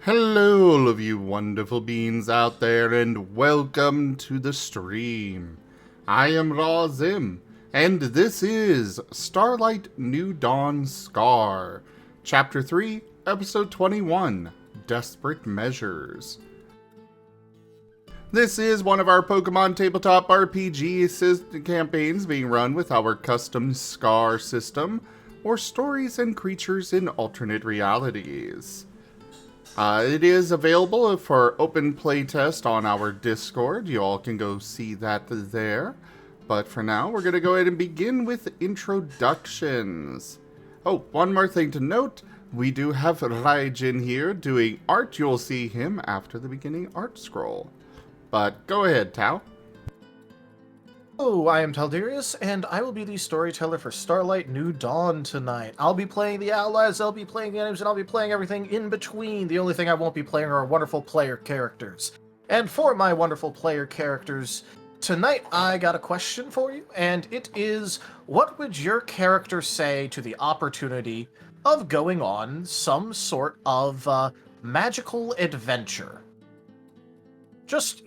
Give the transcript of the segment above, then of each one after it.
Hello, all of you wonderful beings out there, and welcome to the stream. I am Zim, and this is Starlight New Dawn Scar, Chapter 3, Episode 21, Desperate Measures. This is one of our Pokemon Tabletop RPG campaigns being run with our custom Scar system, or stories and creatures in alternate realities. It is available for open playtest on our Discord. You all can go see that there. But for now, we're going to go ahead and begin with introductions. Oh, one more thing to note. We do have Rdyjin here doing art. You'll see him after the beginning art scroll. But go ahead, Tao. Hello, I am Taldarius, and I will be the storyteller for Starlight New Dawn tonight. I'll be playing the allies, I'll be playing the enemies, and I'll be playing everything in between. The only thing I won't be playing are wonderful player characters. And for my wonderful player characters, tonight I got a question for you, and it is, what would your character say to the opportunity of going on some sort of magical adventure? Just,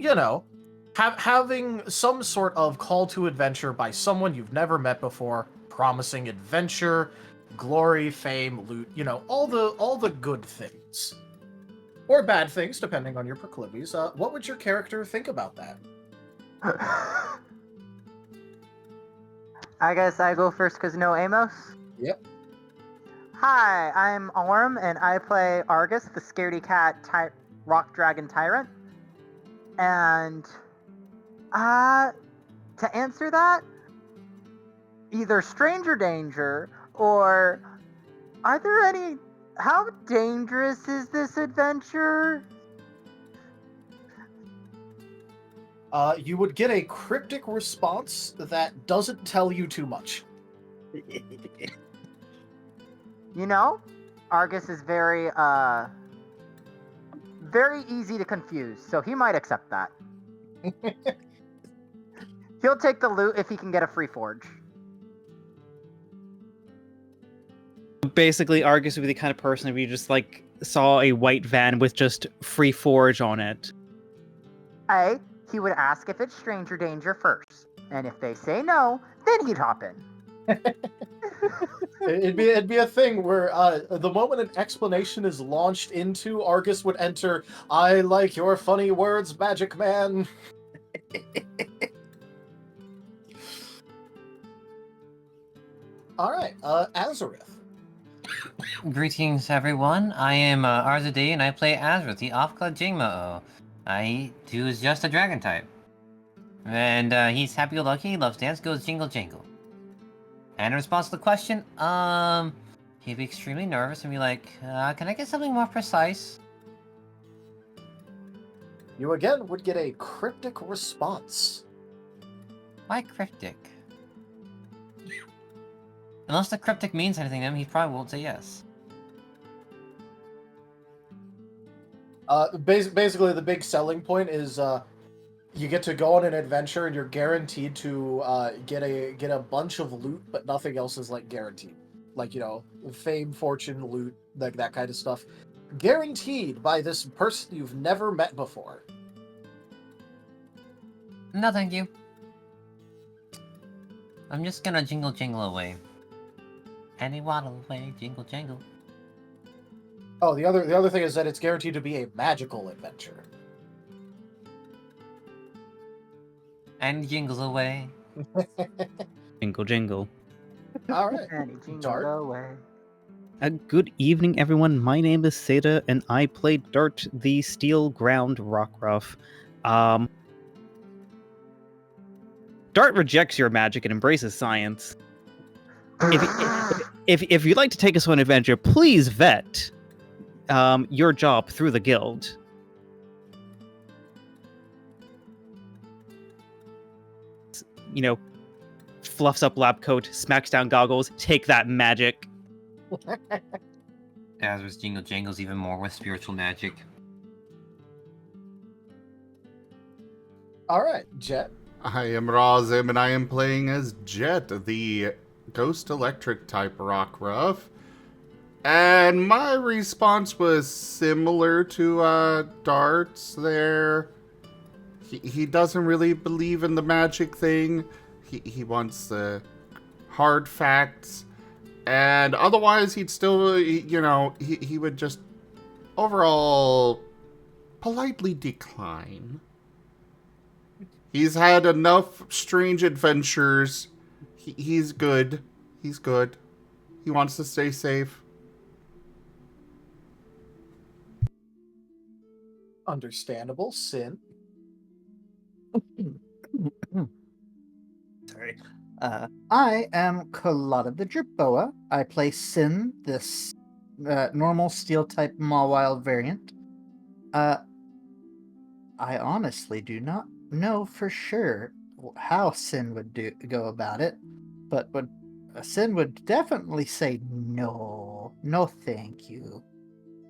having some sort of call to adventure by someone you've never met before, promising adventure, glory, fame, loot, all the good things. Or bad things, depending on your proclivities. What would your character think about that? I guess I go first because no Amos? Yep. Hi, I'm Aurum, and I play Argus, the scaredy cat rock dragon tyrant. And to answer that, either stranger danger or are there any... How dangerous is this adventure? You would get a cryptic response that doesn't tell you too much. Argus is very easy to confuse, so he might accept that. He'll take the loot if he can get a free forge. Basically, Argus would be the kind of person if you just, saw a white van with just free forge on it. He would ask if it's stranger danger first. And if they say no, then he'd hop in. It'd be a thing where the moment an explanation is launched into, Argus would enter, "I like your funny words, Magic Man." All right, Azareth. Greetings, everyone. I am Arzadee, and I play Azareth, the off-cloud jangmo-o. I do is just a dragon type. And he's happy-go-lucky, loves dance, goes jingle jingle. And in response to the question, he'd be extremely nervous and be like, can I get something more precise? You again would get a cryptic response. Why cryptic? Unless the cryptic means anything to him, he probably won't say yes. Basically, the big selling point is you get to go on an adventure and you're guaranteed to get a bunch of loot, but nothing else is guaranteed. Fame, fortune, loot, that kind of stuff. Guaranteed by this person you've never met before. No, thank you. I'm just gonna jingle jingle away. Penny waddle away, jingle jangle. Oh, the other thing is that it's guaranteed to be a magical adventure. And jingles away. Jingle, jingle. All right. And he jingled Dart. away. Good evening, everyone. My name is Seda, and I play Dart, the steel ground rockruff. Dart rejects your magic and embraces science. If you'd like to take us on an adventure, please vet your job through the guild. Fluffs up lab coat, smacks down goggles, take that magic. Azareth jingle jangles even more with spiritual magic. All right, Jet. I am Razim, and I am playing as Jet, the Ghost Electric type rockruff. And my response was similar to Dart's there. He doesn't really believe in the magic thing. He wants the hard facts. And otherwise, he'd still, he would just overall politely decline. He's had enough strange adventures. He's good. He's good. He wants to stay safe. Understandable. Sin. Sorry. I am Colada the Drip Boa. I play Sin, this normal steel type mawile variant. I honestly do not know for sure how Sin would go about it, but Sin would definitely say no, thank you.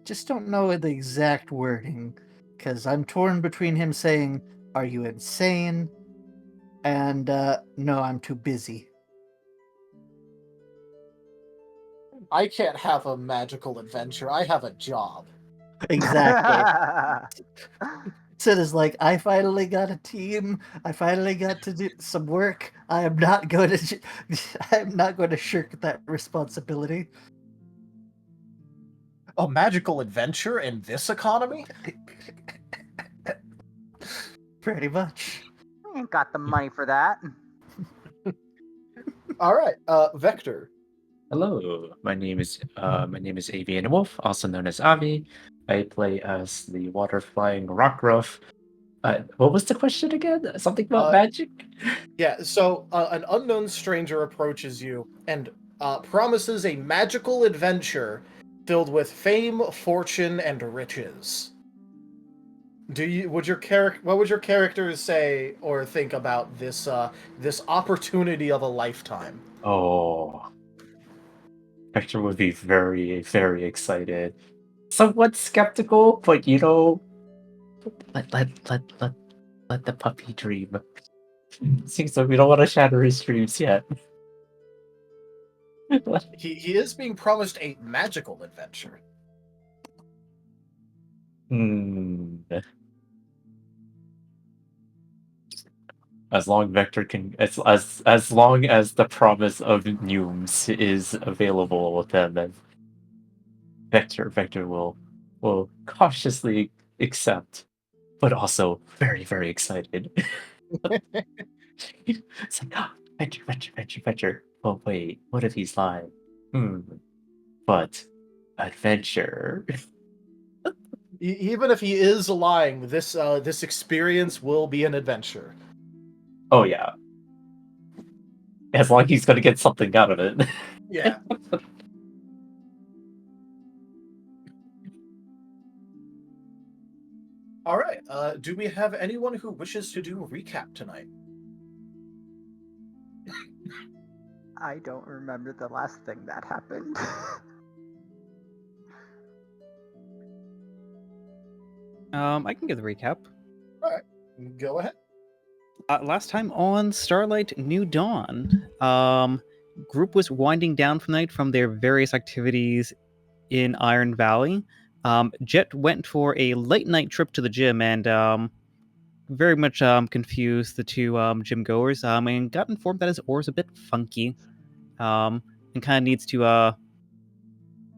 Just don't know the exact wording, because I'm torn between him saying, "Are you insane?" and "No, I'm too busy." I can't have a magical adventure. I have a job. Exactly. Sid is like, I finally got a team. I finally got to do some work. I am not going to shirk that responsibility. A magical adventure in this economy? Pretty much. I ain't got the money for that. All right, Vector. Hello, my name is Avian Wolf, also known as Avi. I play as the water-flying rockruff. What was the question again? Something about magic? Yeah, so an unknown stranger approaches you and promises a magical adventure filled with fame, fortune, and riches. What would your characters say or think about this opportunity of a lifetime? Oh, Hector would be very, very excited. Somewhat skeptical, but let the puppy dream. Seems like we don't want to shatter his dreams yet. He is being promised a magical adventure. As long Vector can, as long as the promise of Neumes is available with them, then Vector will cautiously accept, but also very, very excited. It's like, Vector. Oh wait, what if he's lying? But adventure. Even if he is lying, this experience will be an adventure. Oh yeah. As long as he's gonna get something out of it. Yeah. All right. Do we have anyone who wishes to do a recap tonight? I don't remember the last thing that happened. I can give the recap. All right. Go ahead. Last time on Starlight New Dawn, group was winding down for the night from their various activities in Iron Valley. Jet went for a late night trip to the gym and very much confused the two gym goers and got informed that his aura is a bit funky and kind of needs to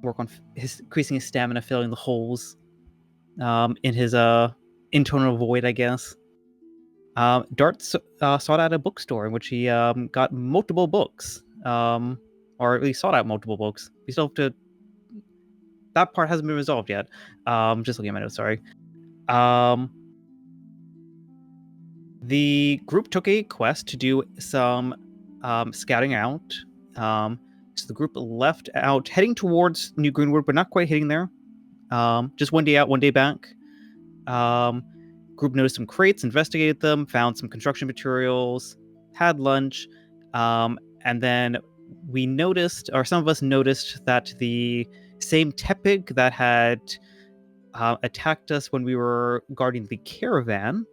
work on increasing his stamina, filling the holes in his internal void, I guess. Dart sought out a bookstore in which he got multiple books, or at least sought out multiple books. We still have to. That part hasn't been resolved yet. Just looking at my notes, sorry. The group took a quest to do some scouting out. So the group left out, heading towards New Greenwood, but not quite hitting there. Just one day out, one day back. Group noticed some crates, investigated them, found some construction materials, had lunch, and then we noticed, or some of us noticed, that the same tepig that had attacked us when we were guarding the caravan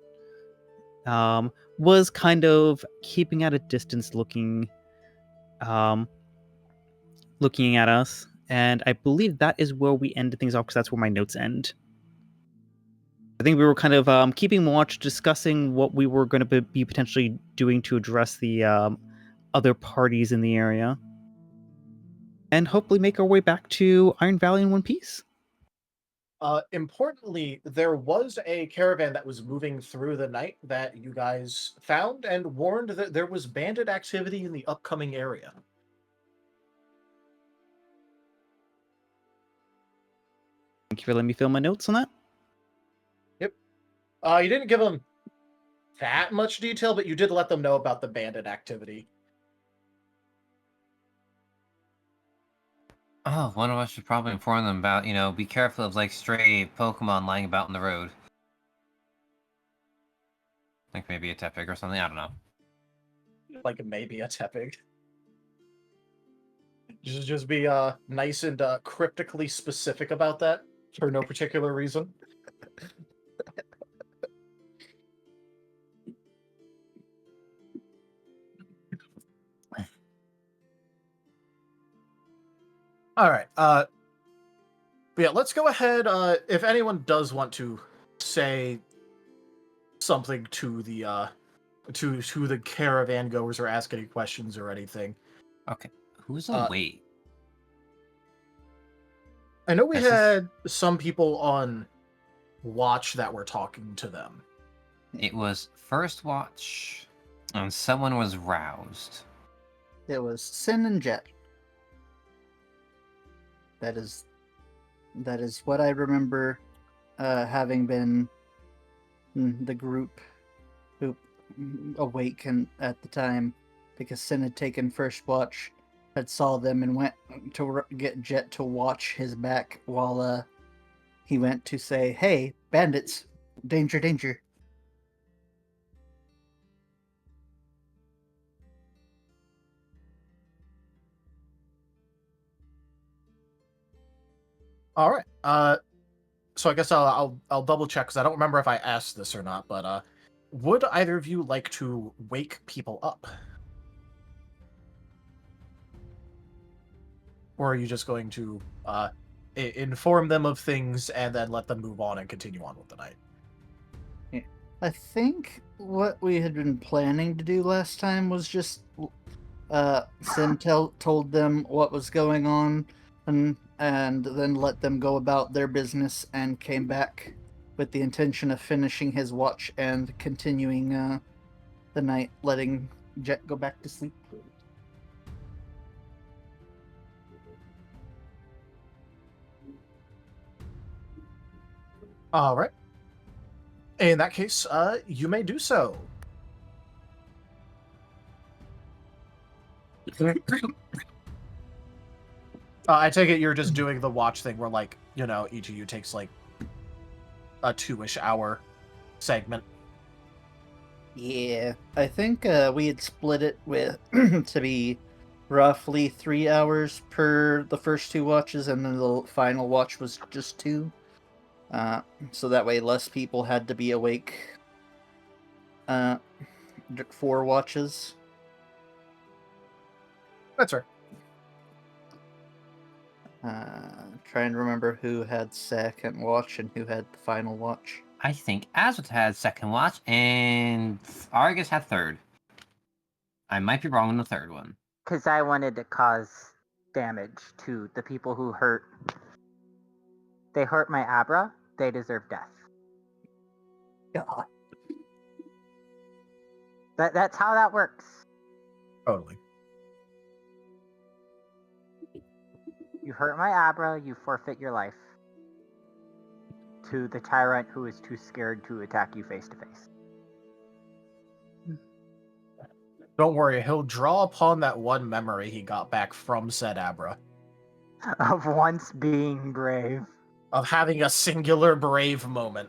was kind of keeping at a distance, looking at us, And I believe that is where we ended things off because that's where my notes end. I think we were kind of keeping watch, discussing what we were going to be potentially doing to address the other parties in the area. And hopefully make our way back to Iron Valley in one piece. Importantly, there was a caravan that was moving through the night that you guys found and warned that there was bandit activity in the upcoming area. Thank you for letting me fill my notes on that. Yep. You didn't give them that much detail, but you did let them know about the bandit activity. Oh, one of us should probably inform them about, be careful of, stray Pokemon lying about in the road. Like maybe a Tepig or something, I don't know. Like maybe a Tepig. Just be nice and cryptically specific about that for no particular reason. All right. But yeah, let's go ahead. If anyone does want to say something to the to the caravan goers or ask any questions or anything. Okay, who's awake? I know we This is- had some people on watch that were talking to them. It was first watch, and someone was roused. It was Sin and Jet. That is what I remember having been the group who awake at the time, because Sin had taken first watch, had saw them and went to get Jet to watch his back while he went to say, "Hey, bandits, danger, danger." All right. So I guess I'll double check because I don't remember if I asked this or not. But would either of you like to wake people up, or are you just going to inform them of things and then let them move on and continue on with the night? I think what we had been planning to do last time was just Sin told them what was going on and then let them go about their business and came back with the intention of finishing his watch and continuing the night, letting Jet go back to sleep. All right. In that case, you may do so. I take it you're just doing the watch thing where, each of you takes, a 2-ish hour segment. Yeah, I think we had split it with to be roughly 3 hours per the first 2 watches, and then the final watch was just 2. So that way less people had to be awake 4 watches. That's right. Trying to remember who had second watch and who had the final watch. I think Azrath had second watch, and Argus had third. I might be wrong on the third one. Because I wanted to cause damage to the people who hurt. They hurt my abra. They deserve death. God. That's how that works. Totally. You hurt my abra, you forfeit your life. To the tyrant who is too scared to attack you face to face. Don't worry, he'll draw upon that one memory he got back from said abra. Of once being brave. Of having a singular brave moment.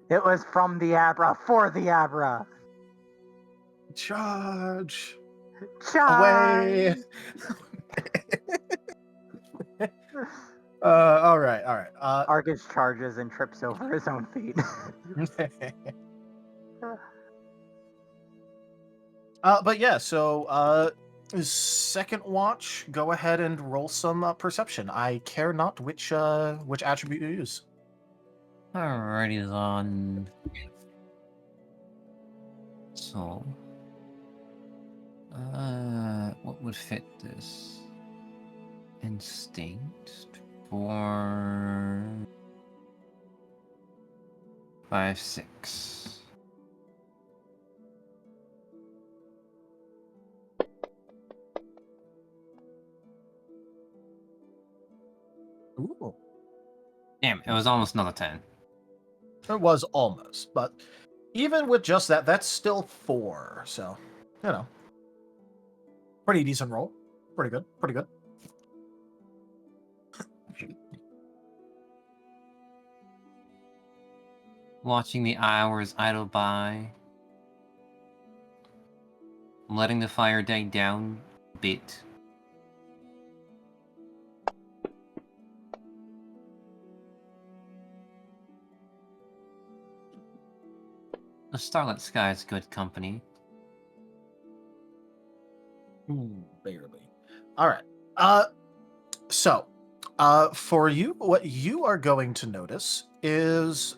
It was from the abra, for the abra. Charge! Charge! Away! All right. Argus charges and trips over his own feet. But yeah, so second watch, go ahead and roll some perception. I care not which attribute you use. Alrighty then. So, what would fit this? Instinct for 5, 6. Ooh. Damn, it was almost another 10. It was almost, but even with just that, that's still 4. So, you know, pretty decent roll. Pretty good. Pretty good. Watching the hours idle by. Letting the fire die down a bit. The starlit sky is good company. Barely. All right. So, for you, what you are going to notice is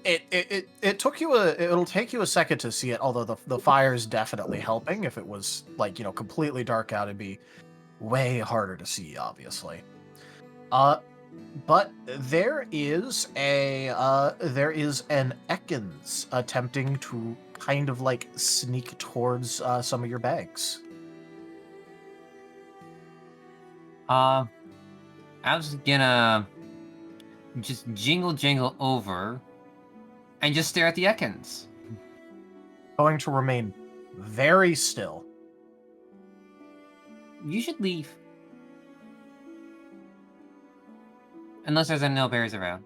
it took you it'll take you a second to see it, although the fire is definitely helping. If it was like, completely dark out, it'd be way harder to see, obviously. But there is an Ekans attempting to kind of like sneak towards some of your bags. I was gonna just jingle over and just stare at the Ekans. Going to remain very still. You should leave. Unless there's no berries around.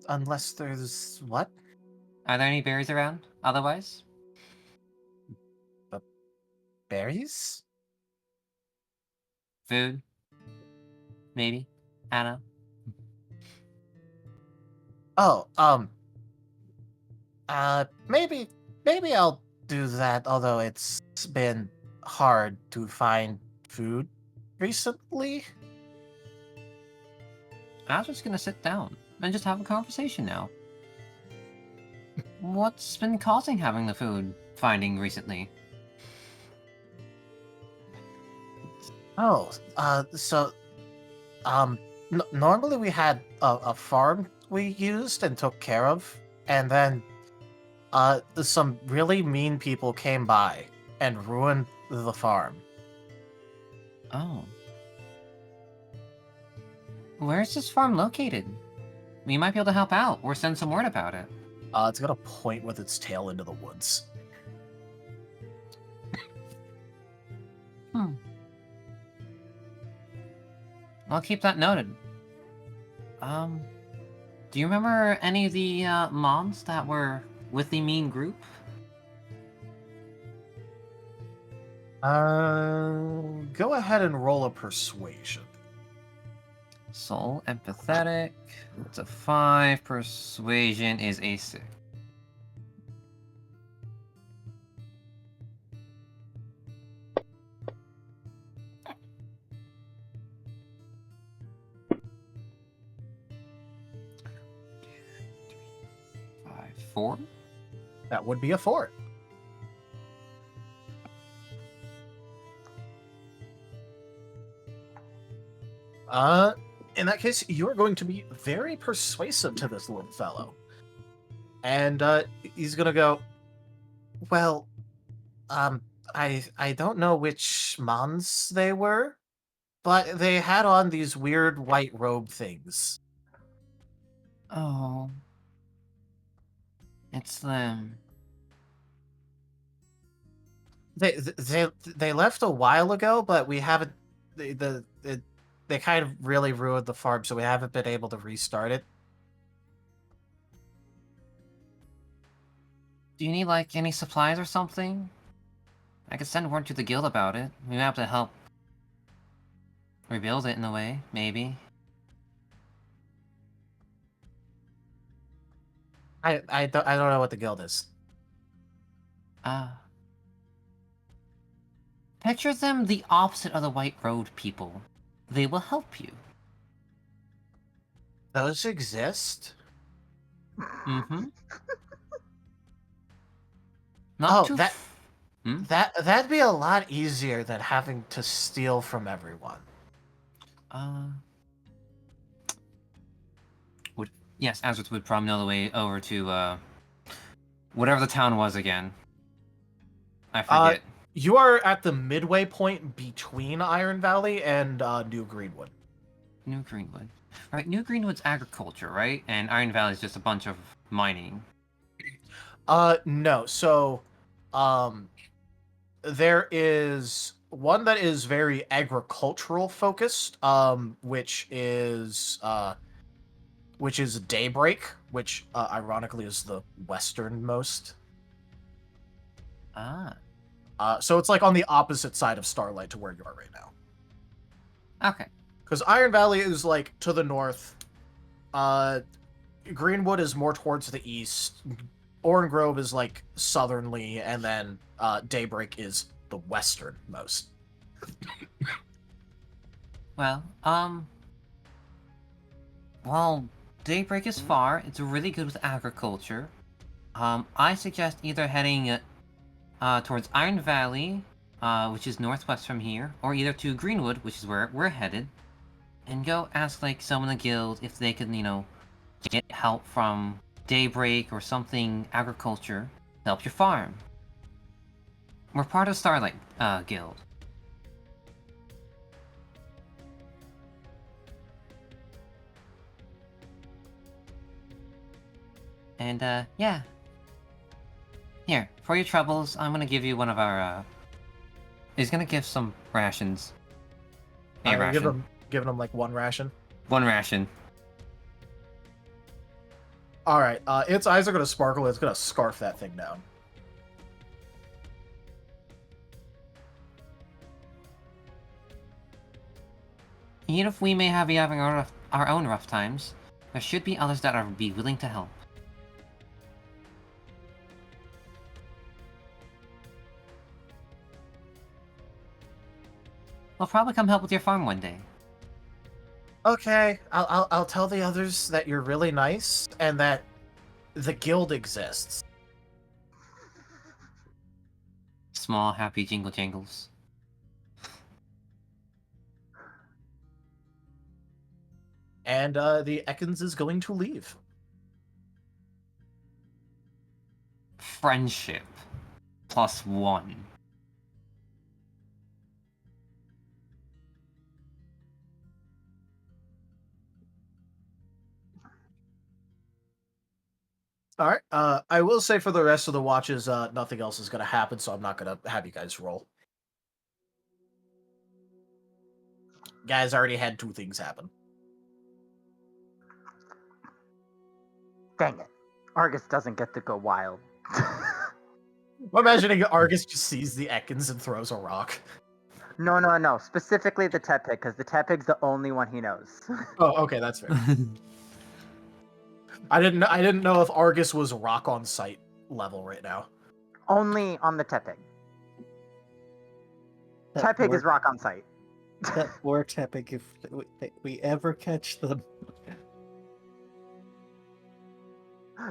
Unless there's what? Are there any berries around, otherwise? Berries? Food? Maybe? I don't know. Maybe I'll do that, although it's been hard to find food recently. I was just gonna sit down and just have a conversation now. What's been causing having the food finding recently? Normally we had a farm we used and took care of, and then some really mean people came by and ruined the farm. Oh. Where's this farm located? We might be able to help out or send some word about it. It's gonna point with its tail into the woods. I'll keep that noted. Do you remember any of the moms that were with the mean group? Go ahead and roll a persuasion. Soul, empathetic. It's a 5. Persuasion is a 6. Five, 4. That would be a 4. In that case, you're going to be very persuasive to this little fellow. And he's gonna go, well, I don't know which mons they were, but they had on these weird white robe things. Oh. It's them. They left a while ago, but we haven't. They kind of really ruined the farm, so we haven't been able to restart it. Do you need, like, any supplies or something? I could send word to the guild about it. We might have to help rebuild it in a way, maybe. I don't know what the guild is. Picture them the opposite of the White Road people. They will help you. Those exist? Mm-hmm. Not too. That'd be a lot easier than having to steal from everyone. Yes, Azrith would probably know the way over to whatever the town was again. I forget. You are at the midway point between Iron Valley and New Greenwood. New Greenwood. Right, New Greenwood's agriculture, right? And Iron Valley is just a bunch of mining. No. So, there is one that is very agricultural focused, which is Daybreak, which ironically is the westernmost. So it's like on the opposite side of Starlight to where you are right now. Okay. Because Iron Valley is like to the north. Greenwood is more towards the east. Oran Grove is like southernly, and then Daybreak is the westernmost. Well, Daybreak is far. It's really good with agriculture. I suggest either heading towards Iron Valley, which is northwest from here, or either to Greenwood, which is where we're headed, and go ask like someone in the guild if they can, get help from Daybreak or something agriculture to help your farm. We're part of Starlight Guild. And yeah. Here, for your troubles, I'm gonna give you one of our he's gonna give some rations. A ration. Giving them like one ration. One ration. All right. Its eyes are gonna sparkle. It's gonna scarf that thing down. Even if we may have be having our own rough times, there should be others that are be willing to help. We'll probably come help with your farm one day. Okay, I'll tell the others that you're really nice and that the guild exists. Small, happy jingle jangles. And the Ekans is going to leave. Friendship. +1. All right. I will say for the rest of the watches, nothing else is going to happen, so I'm not going to have you guys roll. Guys already had 2 things happen. Dang it. Argus doesn't get to go wild. I'm imagining Argus just sees the Ekans and throws a rock. No. Specifically the Tepig, because the Tepig's the only one he knows. Oh, okay, that's fair. I didn't know if Argus was rock on site level right now. Only on the Tepig. Tepig is rock on site. That poor Tepig, if we ever catch them.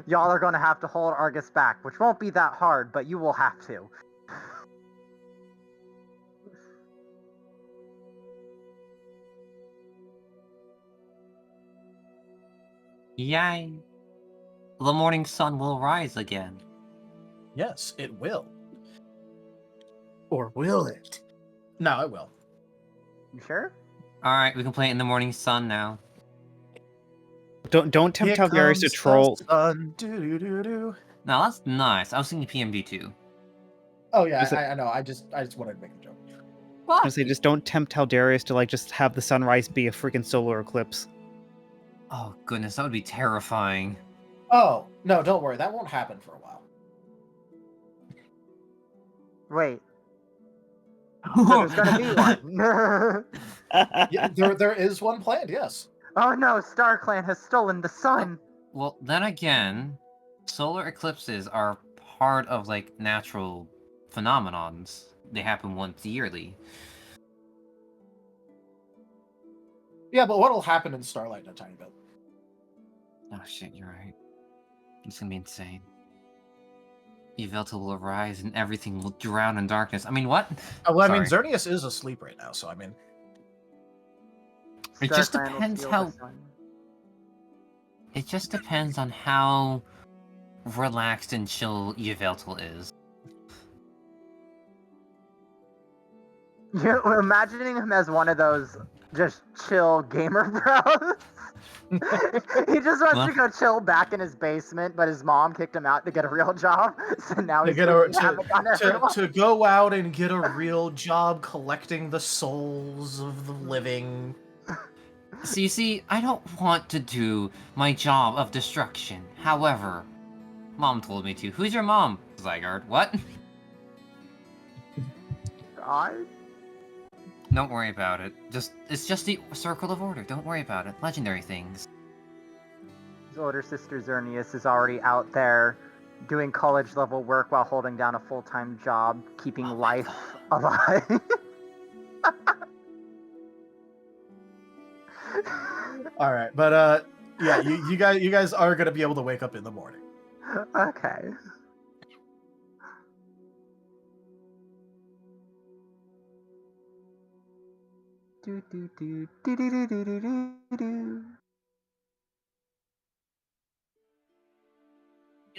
Y'all are going to have to hold Argus back, which won't be that hard, but you will have to. Yay! The morning sun will rise again. Yes, it will. Or will it? No, it will. You sure? Alright, we can play it in the morning sun now. Don't tempt Talgarius to troll. Doo-doo-doo-doo. Now that's nice. I was thinking PMB2. Oh yeah, Is it- I know. I just wanted to make a joke. I was gonna say, just don't tempt Talgarius to like just have the sunrise be a freaking solar eclipse. Oh goodness, that would be terrifying. Oh no, don't worry. That won't happen for a while. Wait. So there's gonna be one. Yeah, there is one planned. Yes. Oh no, StarClan has stolen the sun. Well, then again, solar eclipses are part of like natural phenomenons. They happen once yearly. Yeah, but what'll happen in Starlight in a tiny bit? Oh shit, you're right. It's gonna be insane. Yveltal will arise and everything will drown in darkness. I mean, what? Well, I mean, Sorry. Xerneas is asleep right now, so I mean... It just Starkland will depends steal how- the sun. It just depends on how relaxed and chill Yveltal is. You're imagining him as one of those just chill gamer bros. He just wants What? to go chill back in his basement, but his mom kicked him out to get a real job, so now To he's get wreaking havoc on to everyone. to go out and get a real job collecting the souls of the living. So you see, I don't want to do my job of destruction. However, Mom told me to. Who's your mom? Zygarde. What? God. Don't worry about it. It's just the Circle of Order. Don't worry about it. Legendary things. His older sister Xerneas is already out there doing college level work while holding down a full-time job, keeping Oh my life alive. All right, but yeah, you guys are gonna be able to wake up in the morning. Okay. Do do do do do do do do do do.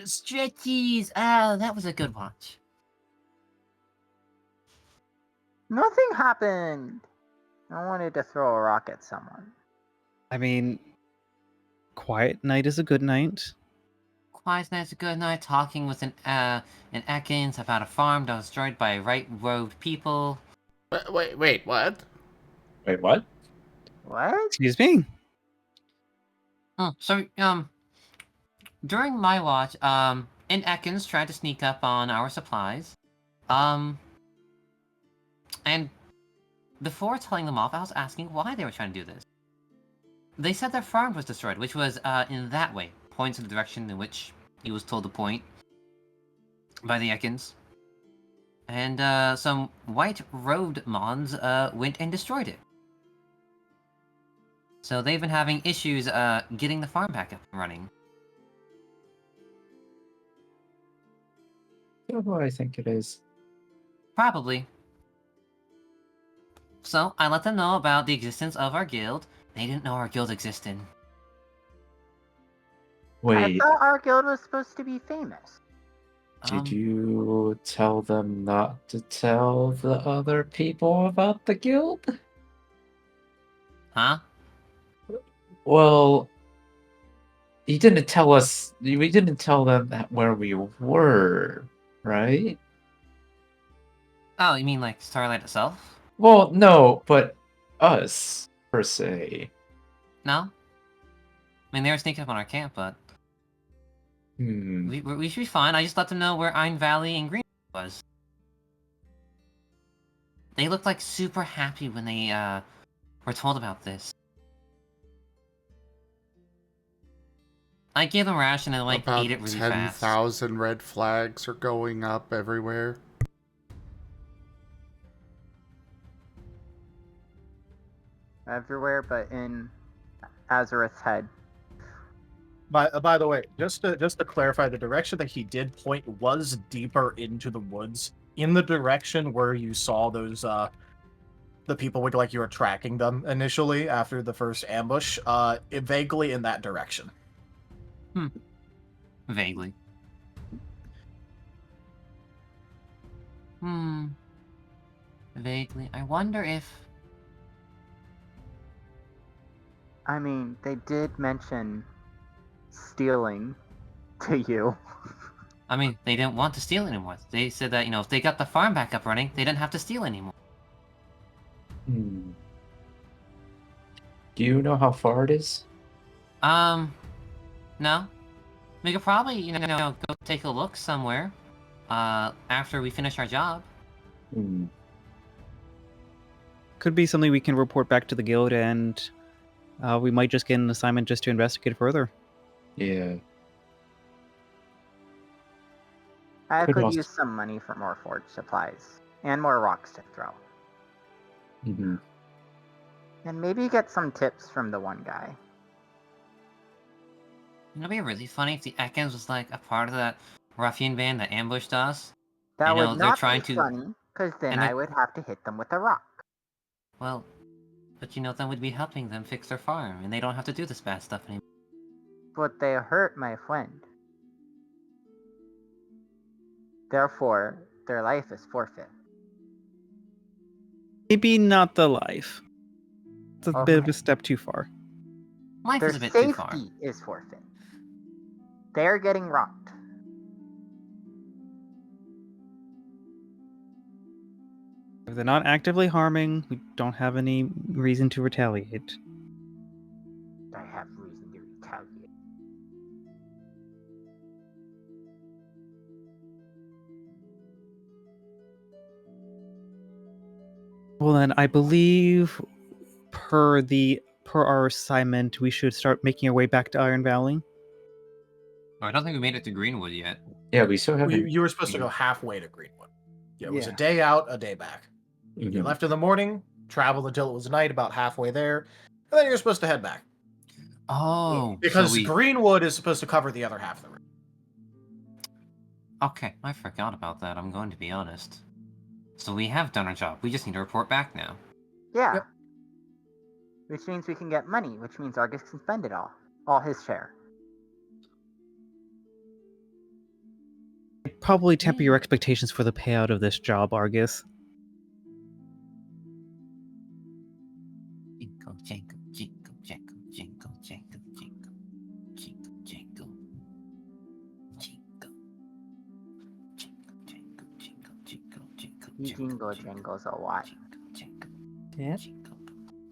Stretchies! Ah, that was a good watch. Nothing happened. I wanted to throw a rock at someone. I mean, quiet night is a good night. Quiet night's a good night. Talking with an Ekans about a farm that was destroyed by right-robed people. Wait, what? Wait, what? What? Excuse me? Oh, so during my watch, an Ekans tried to sneak up on our supplies. And before telling them off, I was asking why they were trying to do this. They said their farm was destroyed, which was in that way. Points in the direction in which he was told to point by the Ekans. And some white-robed Mons went and destroyed it. So they've been having issues getting the farm back up and running. You know who I think it is? Probably. So I let them know about the existence of our guild. They didn't know our guild existed. I Wait, thought our guild was supposed to be famous. did you tell them not to tell the other people about the guild? Huh? Well, you didn't tell us. We didn't tell them that where we were, right? Oh, you mean like Starlight itself? Well, no, but us per se. No? I mean, they were sneaking up on our camp, but Hmm. we should be fine. I just let them know where Iron Valley and Green was. They looked like super happy when they were told about this. I gave them a ration and like About ate it really fast. 10,000 red flags are going up everywhere. Everywhere but in Azareth's head. By the way, just to clarify, the direction that he did point was deeper into the woods, in the direction where you saw those the people look like you were tracking them initially after the first ambush. Vaguely in that direction. Vaguely. Vaguely. I wonder if... I mean, they did mention stealing to you. I mean, they didn't want to steal anymore. They said that, you know, if they got the farm back up running, they didn't have to steal anymore. Hmm. Do you know how far it is? No. We could probably, you know, go take a look somewhere, after we finish our job. Hmm. Could be something we can report back to the guild, and we might just get an assignment just to investigate further. Yeah. I Could could also- use some money for more forge supplies and more rocks to throw. Mhm. And maybe get some tips from the one guy. It'd be really funny if the Ekans was like a part of that ruffian band that ambushed us. That You know, would they're not trying be to- funny, because then and I they- would have to hit them with a rock. Well, but you know, that would be helping them fix their farm, and they don't have to do this bad stuff anymore. But they hurt my friend. Therefore, their life is forfeit. Maybe not the life. It's a bit of Okay. a step too far. Life Their is a bit too far. safety is forfeit. They're getting rocked. If they're not actively harming, we don't have any reason to retaliate. I have reason to retaliate. Well then, I believe per our assignment, we should start making our way back to Iron Valley. Oh, I don't think we made it to Greenwood yet. Yeah, we still haven't. You were supposed to go halfway to Greenwood. Yeah, it was a Yeah. day out, a day back. You Mhm. left in the morning, traveled until it was night, about halfway there, and then you're supposed to head back. Oh, Because so we... Greenwood is supposed to cover the other half of the route. Okay, I forgot about that, I'm going to be honest. So we have done our job, we just need to report back now. Yeah. Yep. Which means we can get money, which means Argus can spend it all his share. Probably temper your expectations for the payout of this job, Argus. Jingle, jingle, jingle, jingle, jingle, jingle, jingle, jingle, jingle, jingle, jingle, jingle, jingle, jingle, He jingle jangles a lot. jingle, jingle, Yeah. jingle,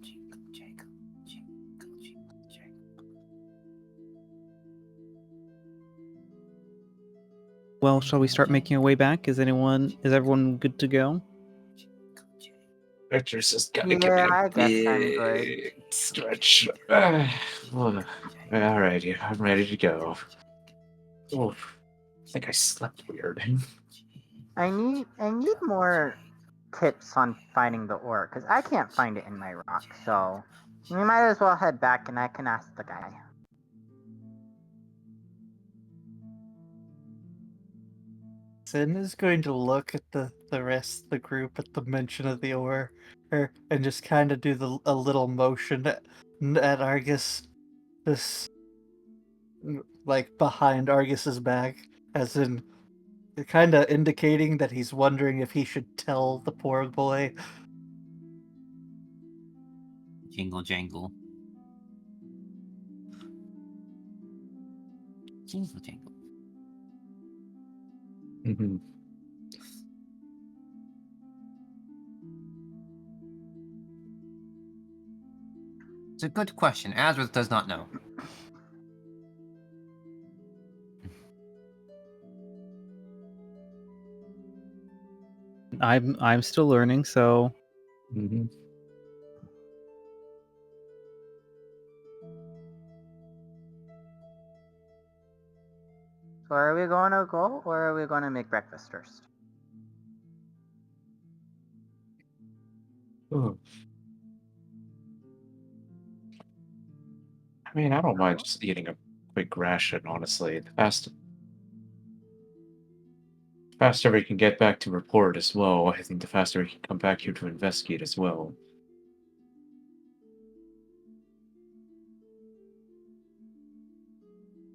jingle, jingle, jingle, jingle, jingle. Well, shall we start making our way back? Is everyone good to go? Victor's just gotta Yeah, give it a I guess I'm good. big stretch. Alrighty, I'm ready to go. Oof. I think I slept weird. I need more tips on finding the ore, because I can't find it in my rock, so we might as well head back and I can ask the guy. Sin is going to look at the rest of the group at the mention of the ore, and just kind of do a little motion at Argus, this like behind Argus's back, as in kind of indicating that he's wondering if he should tell the poor boy. Jingle jangle. Jingle jangle. Mhm. It's a good question. Azrith does not know. I'm still learning, so Mhm. So are we going to go, or are we going to make breakfast first? Ooh. I mean, I don't mind just eating a quick ration, honestly. The faster we can get back to report as well, I think the faster we can come back here to investigate as well.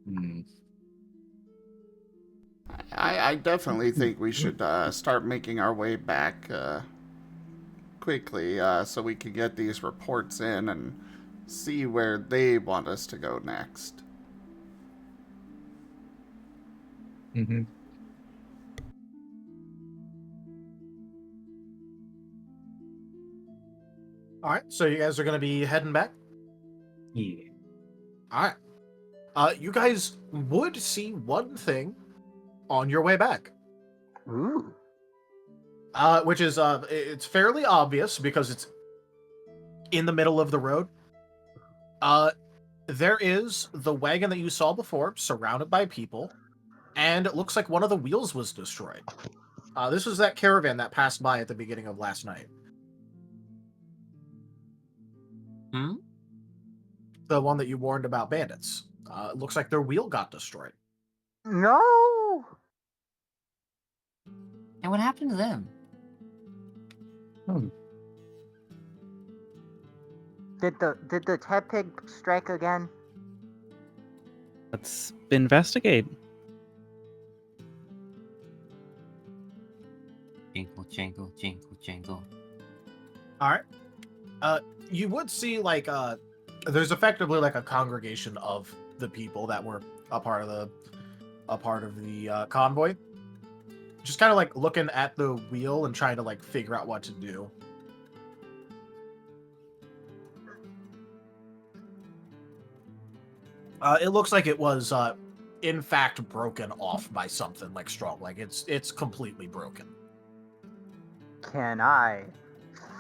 Hmm. I definitely think we should start making our way back quickly so we can get these reports in and see where they want us to go next. Mm-hmm. All right, so you guys are going to be heading back? Yeah. All right. You guys would see one thing on your way back. Ooh. Which is it's fairly obvious because it's in the middle of the road. There is the wagon that you saw before, surrounded by people, and it looks like one of the wheels was destroyed. This was that caravan that passed by at the beginning of last night. Hmm? The one that you warned about bandits. It looks like their wheel got destroyed. No! And what happened to them? Did the Ted Pig strike again? Let's investigate. Jingle, jingle, jingle, jingle. All right. You would see like there's effectively like a congregation of the people that were a part of the convoy. Just kind of like looking at the wheel and trying to like figure out what to do. It looks like it was in fact broken off by something like strong. Like it's completely broken. Can I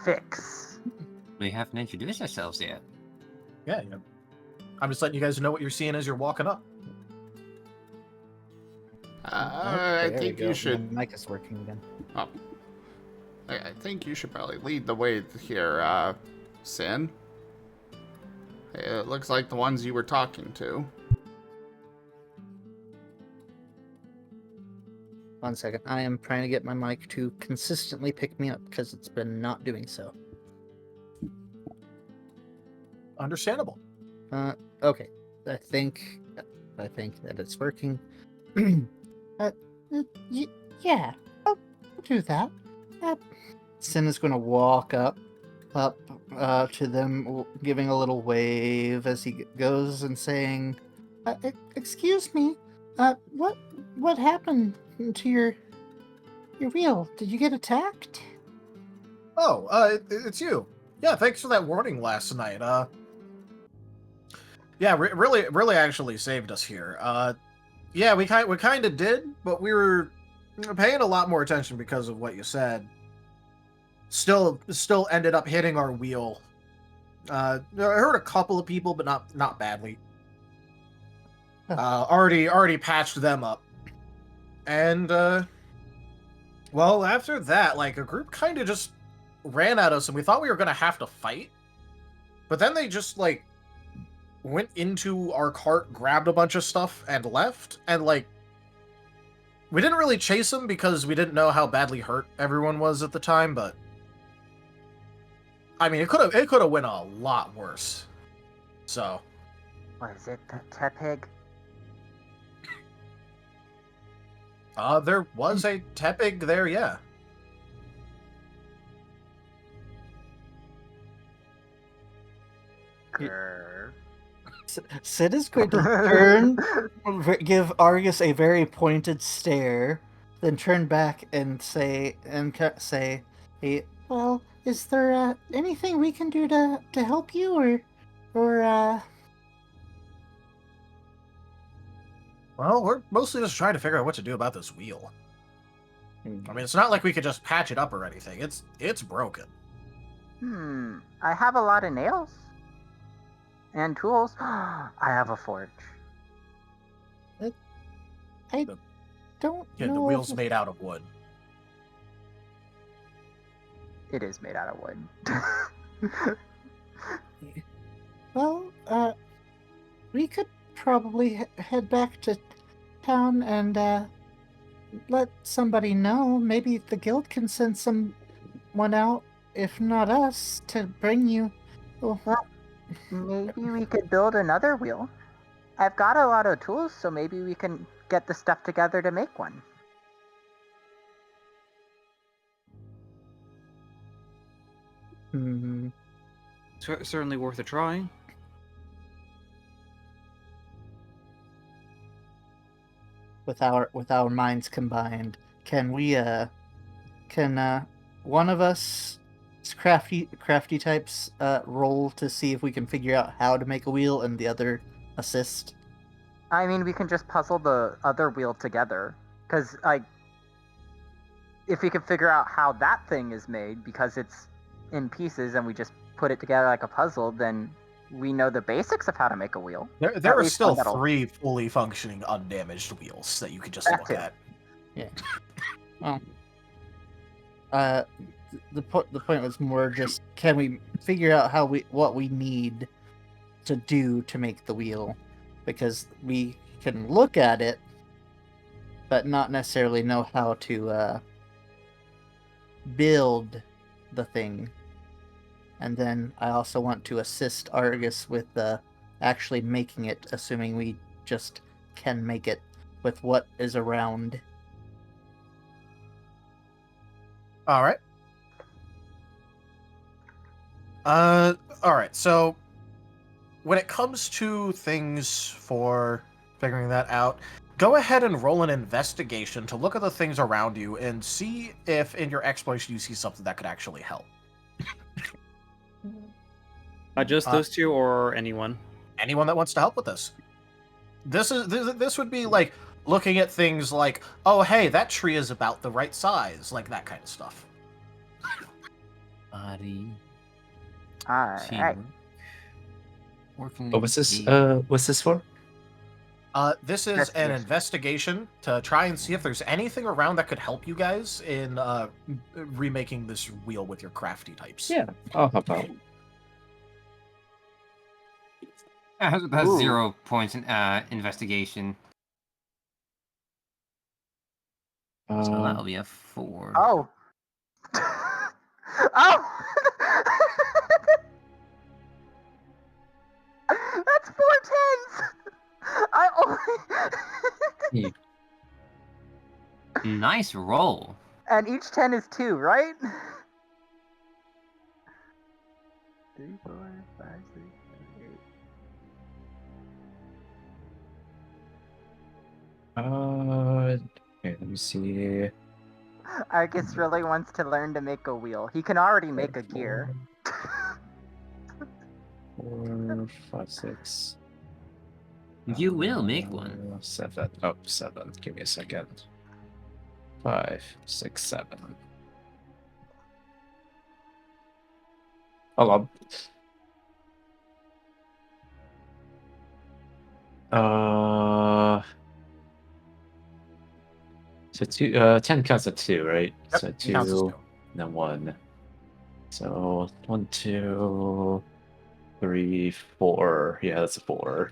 fix? We haven't introduced ourselves yet. Yeah. I'm just letting you guys know what you're seeing as you're walking up. I There think go. you should. My mic is working again. Oh. I think you should probably lead the way here, Sin. It looks like the ones you were talking to. 1 second. I am trying to get my mic to consistently pick me up because it's been not doing so. Understandable. Okay. I think that it's working. Yeah, I'll do that. Sin is going to walk up to them, giving a little wave as he goes and saying, "Excuse me, what happened to your wheel? Did you get attacked?" Oh, it's you. Yeah, thanks for that warning last night. Yeah, really actually saved us here. Yeah, we kind of did, but we were paying a lot more attention because of what you said. Still ended up hitting our wheel. I hurt a couple of people, but not badly. Already patched them up. And well, after that, like a group kind of just ran at us, and we thought we were gonna have to fight. But then they just like went into our cart, grabbed a bunch of stuff, and left. And like, we didn't really chase them because we didn't know how badly hurt everyone was at the time. But I mean, it could have went a lot worse. So, What is it? The Ted Pig? there was a tepig there, yeah. Grr. Sid is going to turn, give Argus a very pointed stare, then turn back and say, "Hey, well, is there anything we can do to help you, or?" Well, we're mostly just trying to figure out what to do about this wheel. I mean, it's not like we could just patch it up or anything. It's broken. I have a lot of nails. And tools. I have a forge. I don't Yeah, know. the wheel's made out of wood. It is made out of wood. Well, we could probably head back to town and let somebody know. Maybe the guild can send someone out, if not us, to bring you. Oh, Maybe we could build another wheel. I've got a lot of tools, so maybe we can get the stuff together to make one. Certainly worth a try. with our minds combined, can we can one of us crafty types roll to see if we can figure out how to make a wheel, and the other assist? I mean, we can just puzzle the other wheel together. Because, like, if we can figure out how that thing is made, because it's in pieces and we just put it together like a puzzle, then we know the basics of how to make a wheel. There At are least still one that'll- 3 fully functioning undamaged wheels that you could just That look too. at. Well, the point was more just, can we figure out what we need to do to make the wheel, because we can look at it but not necessarily know how to build the thing. And then I also want to assist Argus with actually making it, assuming we just can make it with what is around. All right. All right. So, when it comes to things for figuring that out, go ahead and roll an investigation to look at the things around you and see if in your exploration you see something that could actually help. Just those two or anyone? Anyone that wants to help with this. This would be like looking at things like, oh, hey, that tree is about the right size, like that kind of stuff. Body. Alright. Teamwork. Working. What was this? What's this for? This is an investigation to try and see if there's anything around that could help you guys in remaking this wheel with your crafty types. Yeah, I'll help out. That's Ooh. 0 points in investigation. So that'll be a 4. Oh. Oh! That's 4 tens! I only... Nice roll. And each 10 is 2, right? 3, 4, 5, 6, 7, 8. Okay, let me see. Argus really wants to learn to make a wheel. He can already make a gear. 4, 5, 6. You will make one. 7. Oh, 7. Give me a second. 5, 6, 7. Hold on. So 10 counts as 2, right? Yep, So it counts as 2, 2. then 1. So 1, 2, 3, 4. Yeah, that's a 4.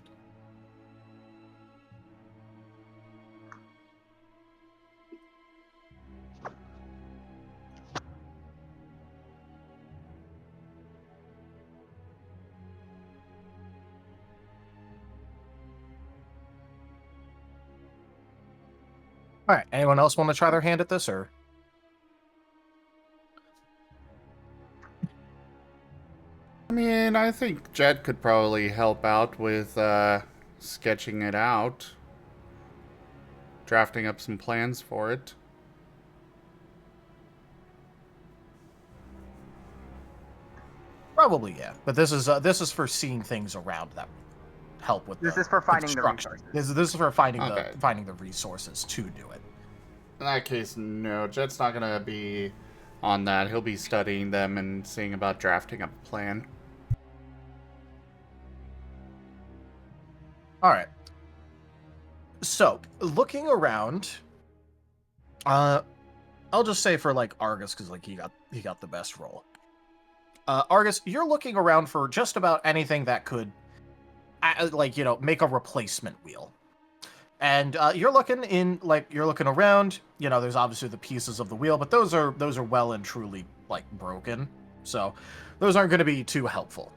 All right. Anyone else want to try their hand at this, or? I mean, I think Jet could probably help out with sketching it out, drafting up some plans for it. Probably, yeah. But this is for seeing things around that help with. This the is for finding the construction. resources. This is for finding Okay. the resources to do it. In that case, no, Jet's not gonna be on that. He'll be studying them and seeing about drafting up a plan. All right. So, looking around, I'll just say for like Argus, because like he got the best roll. Argus, you're looking around for just about anything that could, make a replacement wheel. And you're looking around. There's obviously the pieces of the wheel, but those are well and truly like broken, so those aren't going to be too helpful.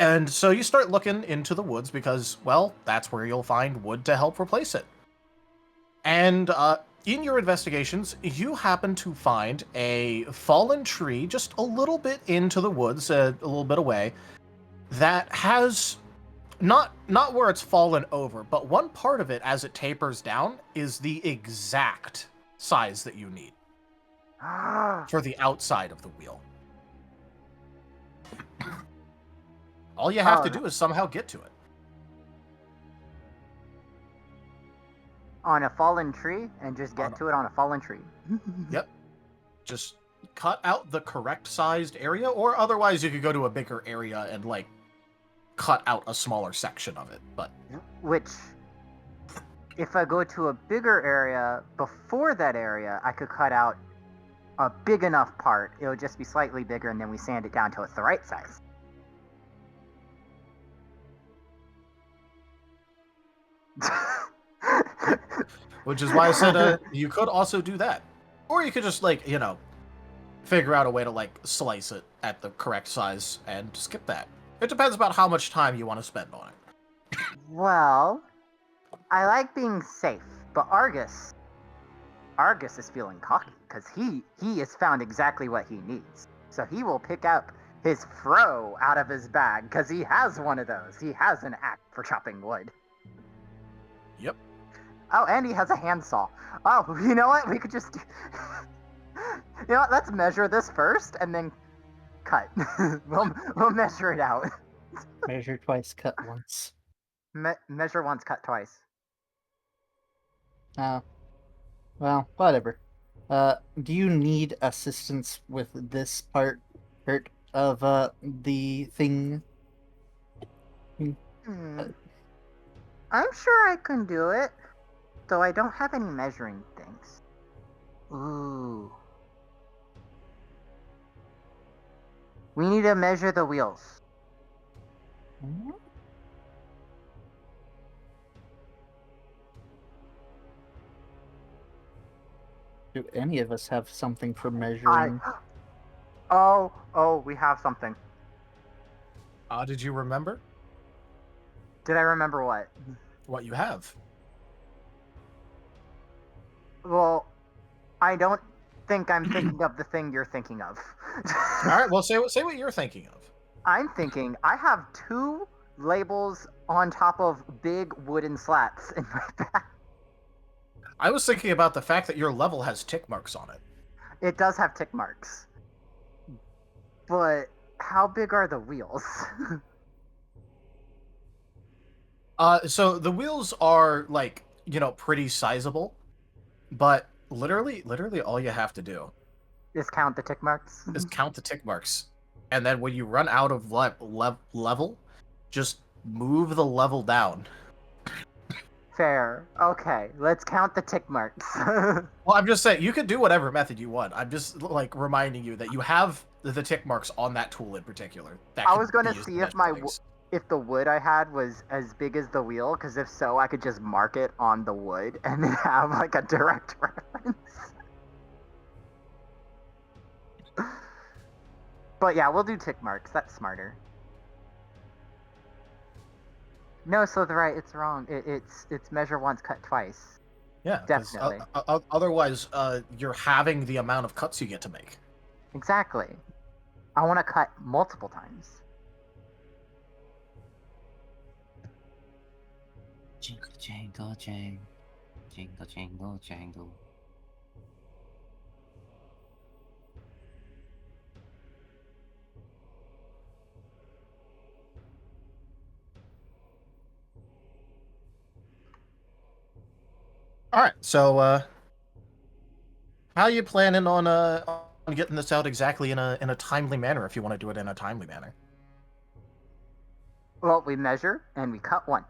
And so you start looking into the woods because, well, that's where you'll find wood to help replace it. And in your investigations, you happen to find a fallen tree just a little bit into the woods, a little bit away, that has not where it's fallen over, but one part of it as it tapers down is the exact size that you need for the outside of the wheel. All you have to do is somehow get to it. On a fallen tree, and just get to it on a fallen tree. Yep. Just cut out the correct sized area, or otherwise you could go to a bigger area and cut out a smaller section of it. But Which, if I go to a bigger area before that area, I could cut out a big enough part. It would just be slightly bigger, and then we sand it down till it's the right size. which is why I said you could also do that, or you could just figure out a way to slice it at the correct size and skip that. It depends about how much time you want to spend on it. Well, I like being safe, but Argus is feeling cocky because he has found exactly what he needs. So he will pick up his fro out of his bag because he has one of those. He has an axe for chopping wood. Yep. Oh, and he has a handsaw. Oh, you know what? We could just you know what? Let's measure this first and then cut. we'll measure it out. Measure twice, cut once. Measure once, cut twice. Oh. Well, whatever. Do you need assistance with this part of the thing? I'm sure I can do it, though I don't have any measuring things. Ooh. We need to measure the wheels. Do any of us have something for measuring? Oh, we have something. Did you remember Did I remember what? what you have? Well, I don't think I'm thinking of the thing you're thinking of. All right, well, say what you're thinking of. I'm thinking I have 2 labels on top of big wooden slats in my bag. I was thinking about the fact that your level has tick marks on it. It does have tick marks. But how big are the wheels? So the wheels are pretty sizable, but literally all you have to do Is count the tick marks? is count the tick marks, and then when you run out of level, just move the level down. Fair. Okay, let's count the tick marks. Well, I'm just saying you could do whatever method you want. I'm just reminding you that you have the tick marks on that tool in particular. I was gonna see if the wood I had was as big as the wheel, because if so, I could just mark it on the wood and then have a direct reference. But yeah, we'll do tick marks. That's smarter. No, so it's wrong. It's measure once, cut twice. Yeah, definitely. Otherwise, you're having the amount of cuts you get to make. Exactly. I want to cut multiple times. Jingle, jangle, jang. Jingle, jangle, jangle. All right, so how you planning on getting this out exactly in a timely manner? If you want to do it in a timely manner. Well, we measure and we cut once.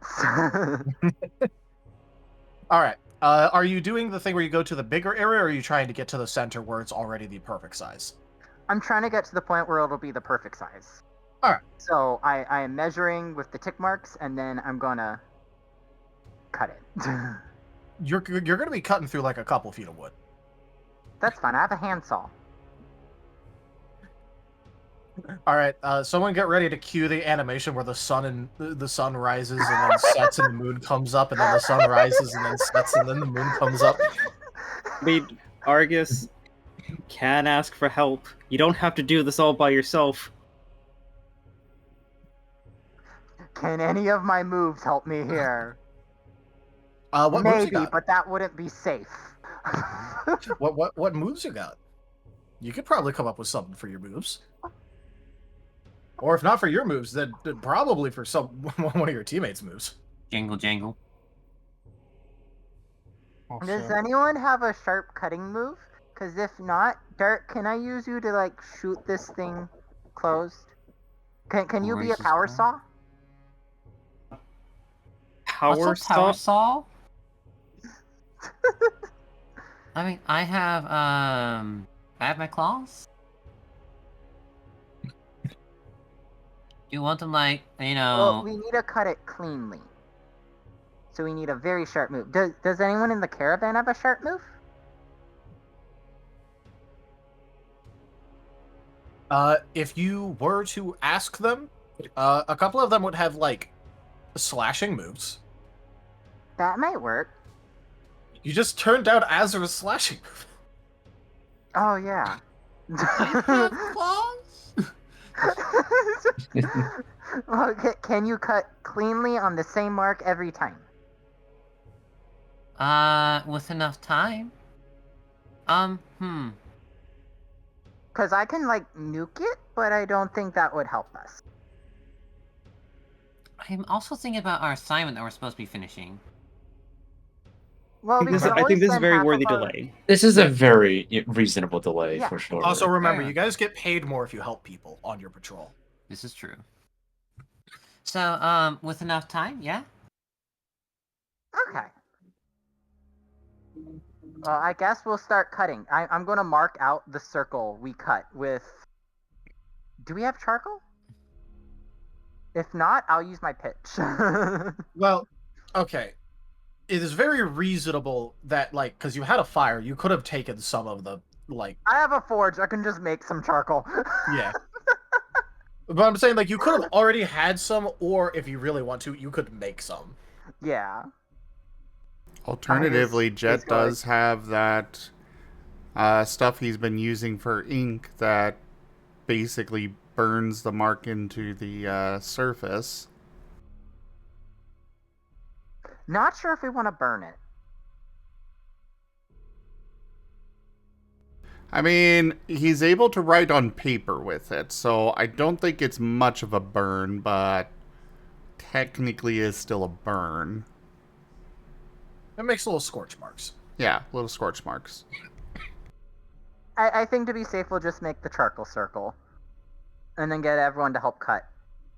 All right. Are you doing the thing where you go to the bigger area, or are you trying to get to the center where it's already the perfect size? I'm trying to get to the point where it'll be the perfect size. All right. So I am measuring with the tick marks, and then I'm gonna cut it. You're going to be cutting through a couple feet of wood. That's fine. I have a handsaw. All right. Someone get ready to cue the animation where the sun rises and then sets, and the moon comes up, and then the sun rises and then sets, and then the moon comes up. Argus can ask for help. You don't have to do this all by yourself. Can any of my moves help me here? What moves you Maybe, got? but that wouldn't be safe. What moves you got? You could probably come up with something for your moves. Or if not for your moves, then probably for one of your teammates' moves. Jingle, jangle. Does anyone have a sharp cutting move? Because if not, Dirt, can I use you to shoot this thing closed? Can you be a power saw? power What's a power saw? saw? I mean, I have my claws. You want them like, Well, we need to cut it cleanly. So we need a very sharp move. Does anyone in the caravan have a sharp move? If you were to ask them, a couple of them would have like slashing moves. That might work. You just turned down Azra's slashing move. Oh yeah. Well, can you cut cleanly on the same mark every time? With enough time. Because I can, like, nuke it, but I don't think that would help us. I'm also thinking about our assignment that we're supposed to be finishing. Well, I think this is a very worthy delay. This is a very reasonable delay Yeah. for sure. Also, remember, Yeah. you guys get paid more if you help people on your patrol. This is true. So, with enough time, yeah? Okay. Well, I guess we'll start cutting. I'm going to mark out the circle we cut with... Do we have charcoal? If not, I'll use my pitch. Well, okay. It is very reasonable that, like, because you had a fire, you could have taken some of the, like... I have a forge. I can just make some charcoal. Yeah. But I'm saying, like, you could have already had some, or if you really want to, you could make some. Yeah. Alternatively, He's Jet going. does have that stuff he's been using for ink that basically burns the mark into the surface. Not sure if we want to burn it. I mean, he's able to write on paper with it, so I don't think it's much of a burn, but technically is still a burn. It makes little scorch marks. Yeah, little scorch marks. I think to be safe, we'll just make the charcoal circle. And then get everyone to help cut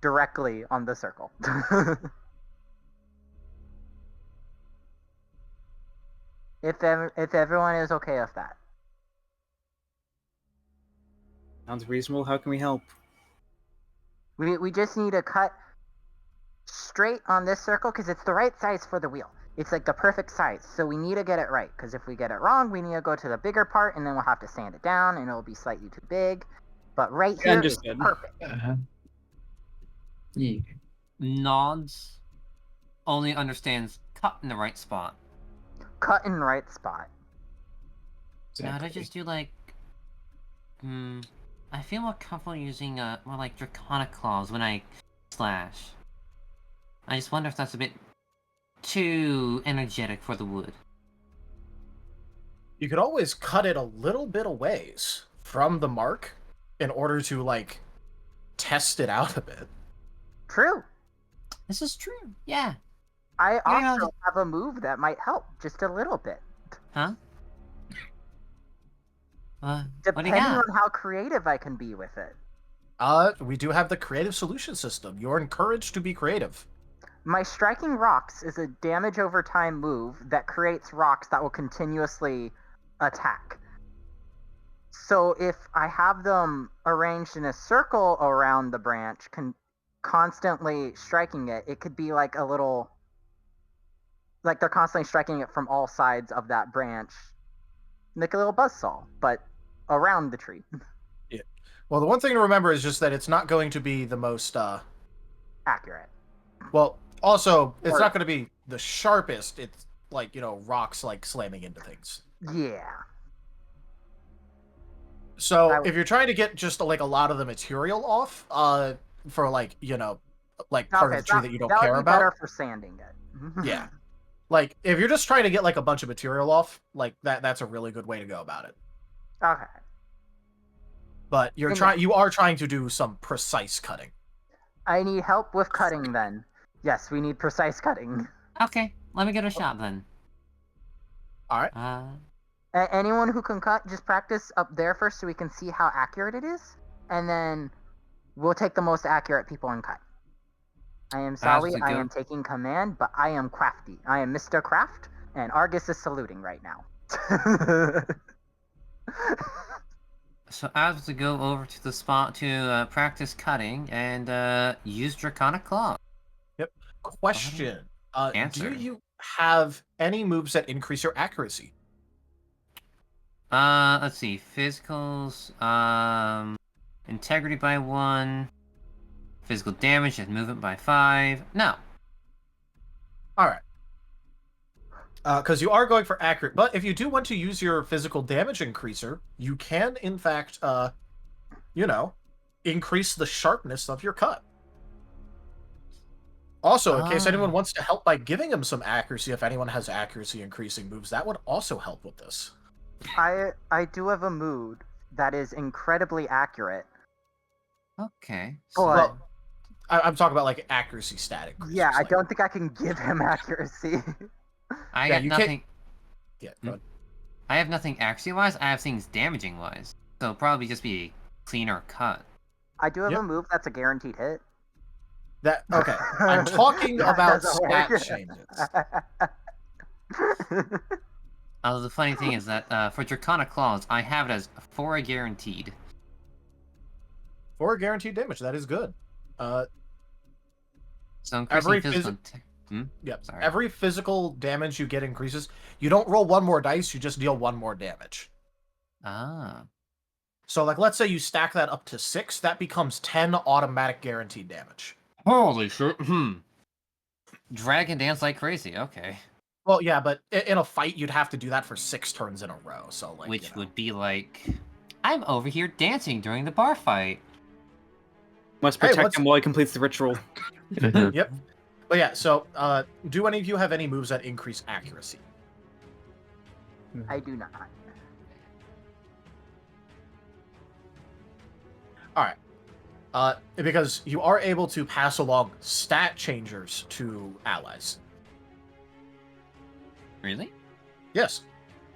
directly on the circle. If everyone is okay with that. Sounds reasonable. How can we help? We just need to cut straight on this circle because it's the right size for the wheel. It's like the perfect size, so we need to get it right. Because if we get it wrong, we need to go to the bigger part, and then we'll have to sand it down, and it'll be slightly too big. But right here is Understood. perfect. Yeah. Nods only understands cut in the right spot. Cut in the right spot. Now, to just do like, I feel more comfortable using more like draconic claws when I slash. I just wonder if that's a bit too energetic for the wood. You could always cut it a little bit away from the mark in order to, like, test it out a bit. True. This is true. Yeah. I Yeah, also have a move that might help just a little bit. Huh? What do you Depending got? on how creative I can be with it. We do have the creative solution system. You're encouraged to be creative. My striking rocks is a damage over time move that creates rocks that will continuously attack. So if I have them arranged in a circle around the branch, constantly striking it, it could be like a little... Like they're constantly striking it from all sides of that branch. Like a little buzzsaw, but around the tree. Yeah. Well, the one thing to remember is just that it's not going to be the most, Accurate. Well, also, it's not going to be the sharpest. It's, like, you know, rocks, like, slamming into things. Yeah. So, if you're trying to get just, like, a lot of the material off, for, like, you know, like, part of the tree that you don't care That would be about. better for sanding it. Yeah. Like, if you're just trying to get, like, a bunch of material off, like, that's a really good way to go about it. Okay. But you are trying to do some precise cutting. I need help with cutting then. Yes, we need precise cutting. Okay, let me get a shot then. Alright. Anyone who can cut, just practice up there first so we can see how accurate it is. And then we'll take the most accurate people and cut. I am I have sorry, to I go- am taking command, but I am crafty. I am Mr. Craft, and Argus is saluting right now. So I have to go over to the spot to practice cutting and use Draconic Claw. Question. Do Answer. you have any moves that increase your accuracy? Let's see. Physicals, integrity by 1, physical damage and movement by 5. No. Alright. Because you are going for accurate, but if you do want to use your physical damage increaser, you can, in fact, increase the sharpness of your cut. Also, in case anyone wants to help by giving him some accuracy, if anyone has accuracy increasing moves, that would also help with this. I do have a mood that is incredibly accurate. Okay. But Well, I'm talking about like accuracy stat increase. yeah, I don't think I can give him accuracy. I Yeah, got you can't- nothing. Yeah, go ahead. I have nothing accuracy-wise. I have things damaging-wise. So it'll probably just be a cleaner cut. I do have Yep. a move that's a guaranteed hit. Okay. I'm talking That about doesn't stat work. changes. The funny thing is that for Draconic Claws, I have it as 4 guaranteed. For guaranteed damage, that is good. So increasing Every physical. Yep. Sorry. Every physical damage you get increases. You don't roll one more dice, you just deal one more damage. Ah. So, like, let's say you stack that up to 6, that becomes 10 automatic guaranteed damage. Holy shit. Dragon dance like crazy. Okay. Well, yeah, but in a fight, you'd have to do that for 6 turns in a row. So, like, Which would be like, I'm over here dancing during the bar fight. Must Hey, protect what's- him while he completes the ritual. Yep. But yeah, so do any of you have any moves that increase accuracy? I do not. Because you are able to pass along stat changers to allies. Really? Yes.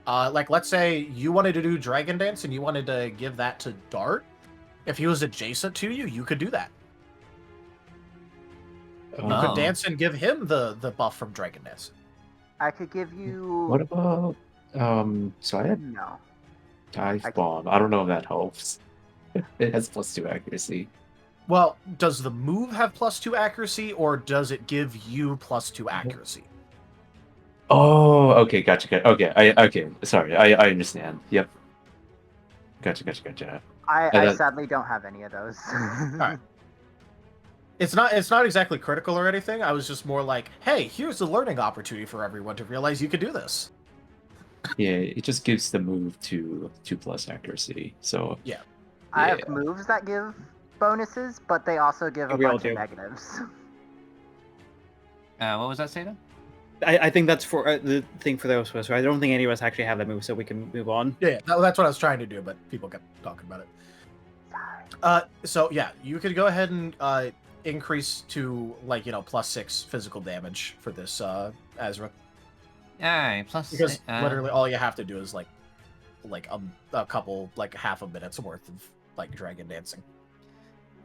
Like, let's say you wanted to do Dragon Dance and you wanted to give that to Dart. If he was adjacent to you, you could do that. You Oh. could dance and give him the buff from Dragon Dance. I could give you What about so I had no. dive I- bomb. I don't know if that helps. It has +2 accuracy. Well, does the move have +2 accuracy, or does it give you +2 accuracy? Oh, okay, gotcha. Okay, sorry, I understand. Yep. Gotcha. I sadly don't have any of those. Alright. It's not exactly critical or anything. I was just more like, hey, here's a learning opportunity for everyone to realize you could do this. Yeah, it just gives the move 2+ accuracy. So I have Yeah. moves that give bonuses, but they also give a We all bunch of do. negatives. What was that, Seda? I think that's for the thing for those of us. I don't think any of us actually have that move, so we can move on. Yeah, that's what I was trying to do, but people kept talking about it. So yeah, you could go ahead and increase to like +6 physical damage for this Azra, Alright, plus because literally all you have to do is like a couple half a minute's worth of like Dragon Dancing.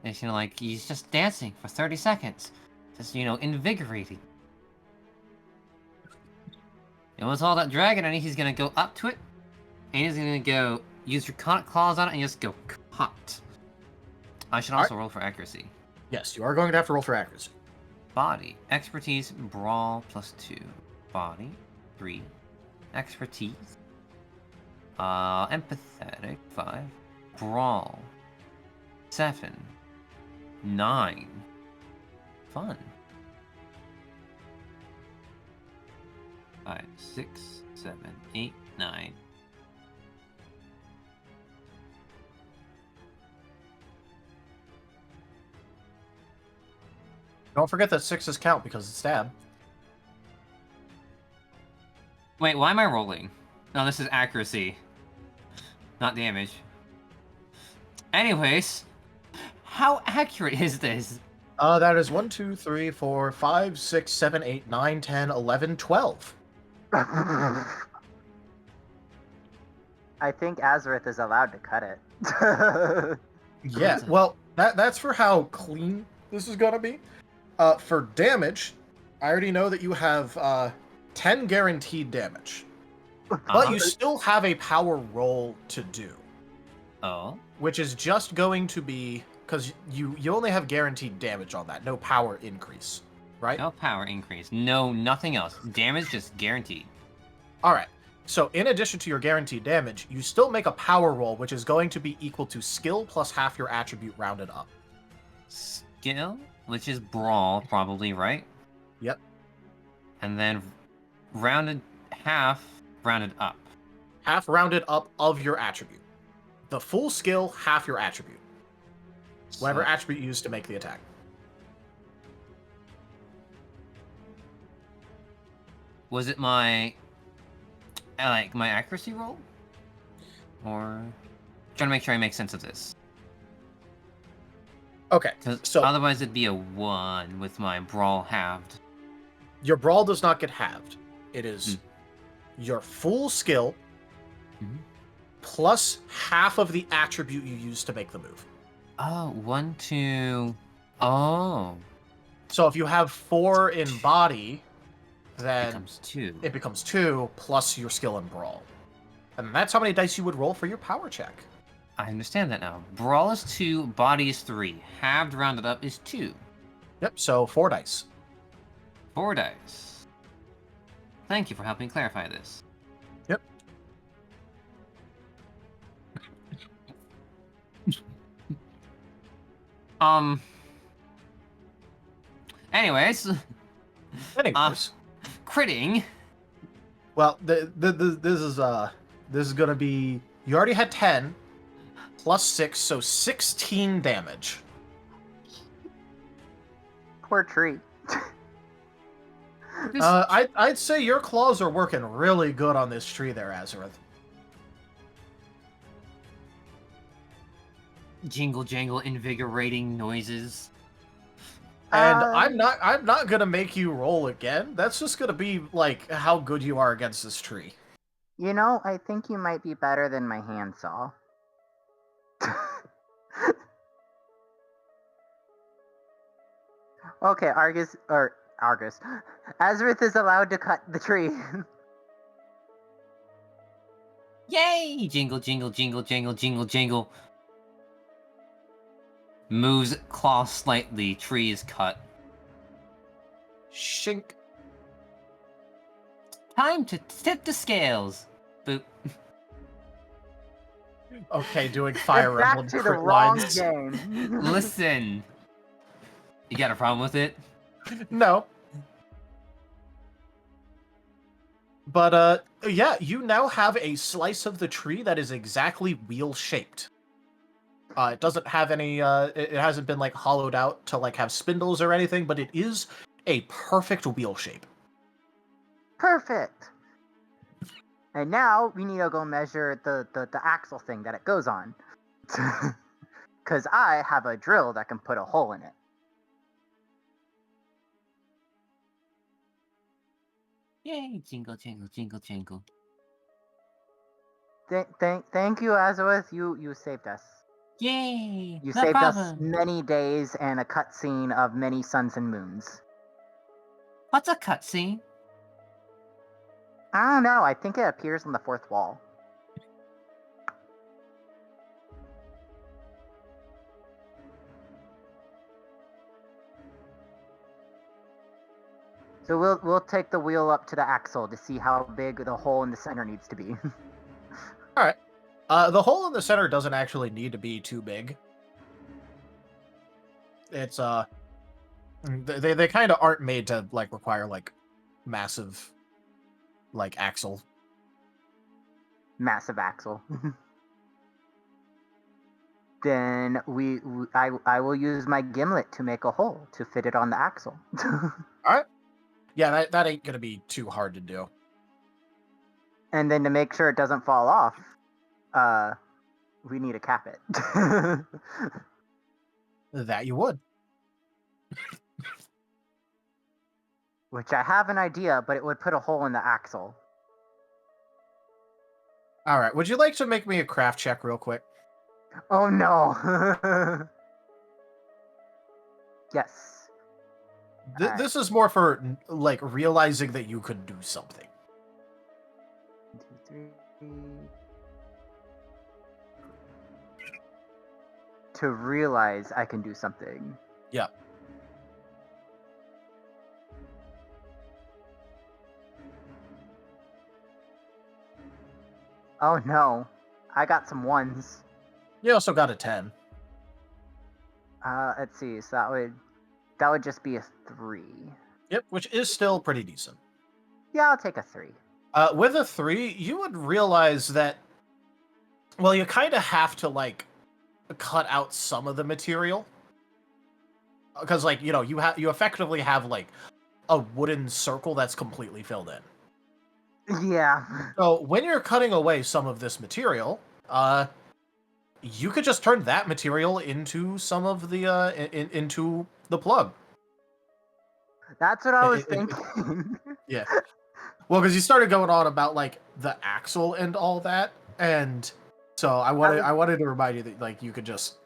It's like he's just dancing for 30 seconds. Just invigorating. And with all that dragon, I think he's gonna go up to it, and he's gonna go use Draconic Claws on it and just go cut. I should also roll for accuracy. Yes, you are going to have to roll for accuracy. Body, expertise, brawl +2. Body, 3. Expertise. Empathetic, 5. Brawl, 7. 9. Fun. 5, 6, 7, 8, 9. Don't forget that 6s count because it's stab. Wait, why am I rolling? No, this is accuracy. Not damage. Anyways, how accurate is this? That is 1, 2, 3, 4, 5, 6, 7, 8, 9, 10, 11, 12. I think Azareth is allowed to cut it. Yeah, well, that's for how clean this is gonna be. For damage, I already know that you have 10 guaranteed damage. But you still have a power roll to do. Oh. Which is just going to be... Because you only have guaranteed damage on that. No power increase. Right? No power increase. No, nothing else. Damage just guaranteed. Alright. So in addition to your guaranteed damage, you still make a power roll, which is going to be equal to skill plus half your attribute rounded up. Skill, which is brawl, probably, right? Yep. And then half rounded up. Half rounded up of your attribute. The full skill, half your attribute. Whatever attribute you use to make the attack. Was it my accuracy roll? Or trying to make sure I make sense of this. Okay, so otherwise it'd be a 1 with my brawl halved. Your brawl does not get halved. It is your full skill plus half of the attribute you use to make the move. Oh, 1, 2... Oh. So if you have 4 in body, then it becomes 2 plus your skill in brawl. And that's how many dice you would roll for your power check. I understand that now. Brawl is 2, body is 3. Halved rounded up is 2. Yep, so 4 dice. 4 dice. Thank you for helping clarify this. Yep. Anyways. Critting. Well, this is gonna be... You already had 10 plus 6, so 16 damage. Poor tree. I'd say your claws are working really good on this tree there, Azareth. Jingle jangle invigorating noises. And I'm not gonna make you roll again. That's just gonna be like how good you are against this tree. You know, I think you might be better than my handsaw. Okay, Argus. Azareth is allowed to cut the tree. Yay! Jingle, jingle, jingle, jingle, jingle, jingle. Moves claw slightly, tree is cut. Shink. Time to tip the scales. Boop. Okay, doing Fire Back Emblem to the crit wrong lines. game. Listen. You got a problem with it? No. But, yeah, you now have a slice of the tree that is exactly wheel-shaped. It doesn't have any, it hasn't been, like, hollowed out to, like, have spindles or anything, but it is a perfect wheel shape. Perfect! And now, we need to go measure the axle thing that it goes on. Because I have a drill that can put a hole in it. Yay, jingle, jingle, jingle, jingle. Thank you, Azareth. You saved us. Yay! You no saved problem. us many days and a cutscene of many suns and moons. What's a cutscene? I don't know. I think it appears on the fourth wall. So we'll take the wheel up to the axle to see how big the hole in the center needs to be. All right. The hole in the center doesn't actually need to be too big. It's they kind of aren't made to like require like massive like axle. Massive axle. Then I will use my gimlet to make a hole to fit it on the axle. All right. Yeah, that ain't gonna be too hard to do. And then to make sure it doesn't fall off, we need to cap it. That you would. Which I have an idea, but it would put a hole in the axle. All right. Would you like to make me a craft check real quick? Oh no. Yes. Alright. This is more for like realizing that you could do something. 1, 2, 3. To realize I can do something. Yeah. Oh no, I got some ones. You also got a 10. Let's see. So that would just be a 3. Yep, which is still pretty decent. Yeah, I'll take a 3. With a 3, you would realize that, well, you kind of have to, like, cut out some of the material. Because, like, you know, you effectively have, like, a wooden circle that's completely filled in. Yeah. So when you're cutting away some of this material, you could just turn that material into some of the, into the plug. That's what I was thinking. Yeah. Well, because you started going on about like the axle and all that, and so I wanted to remind you that like you could just.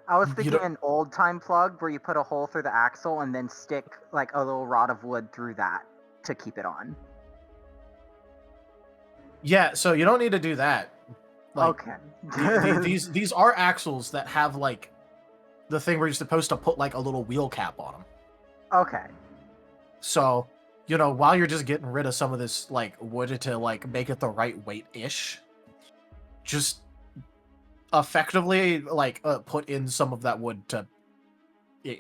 I was You thinking don't- an old time plug where you put a hole through the axle and then stick like a little rod of wood through that to keep it on. Yeah, so you don't need to do that. Like, Okay. these are axles that have like the thing where you're supposed to put like a little wheel cap on them. Okay. So, you know, while you're just getting rid of some of this like wood to like make it the right weight ish, just effectively like put in some of that wood to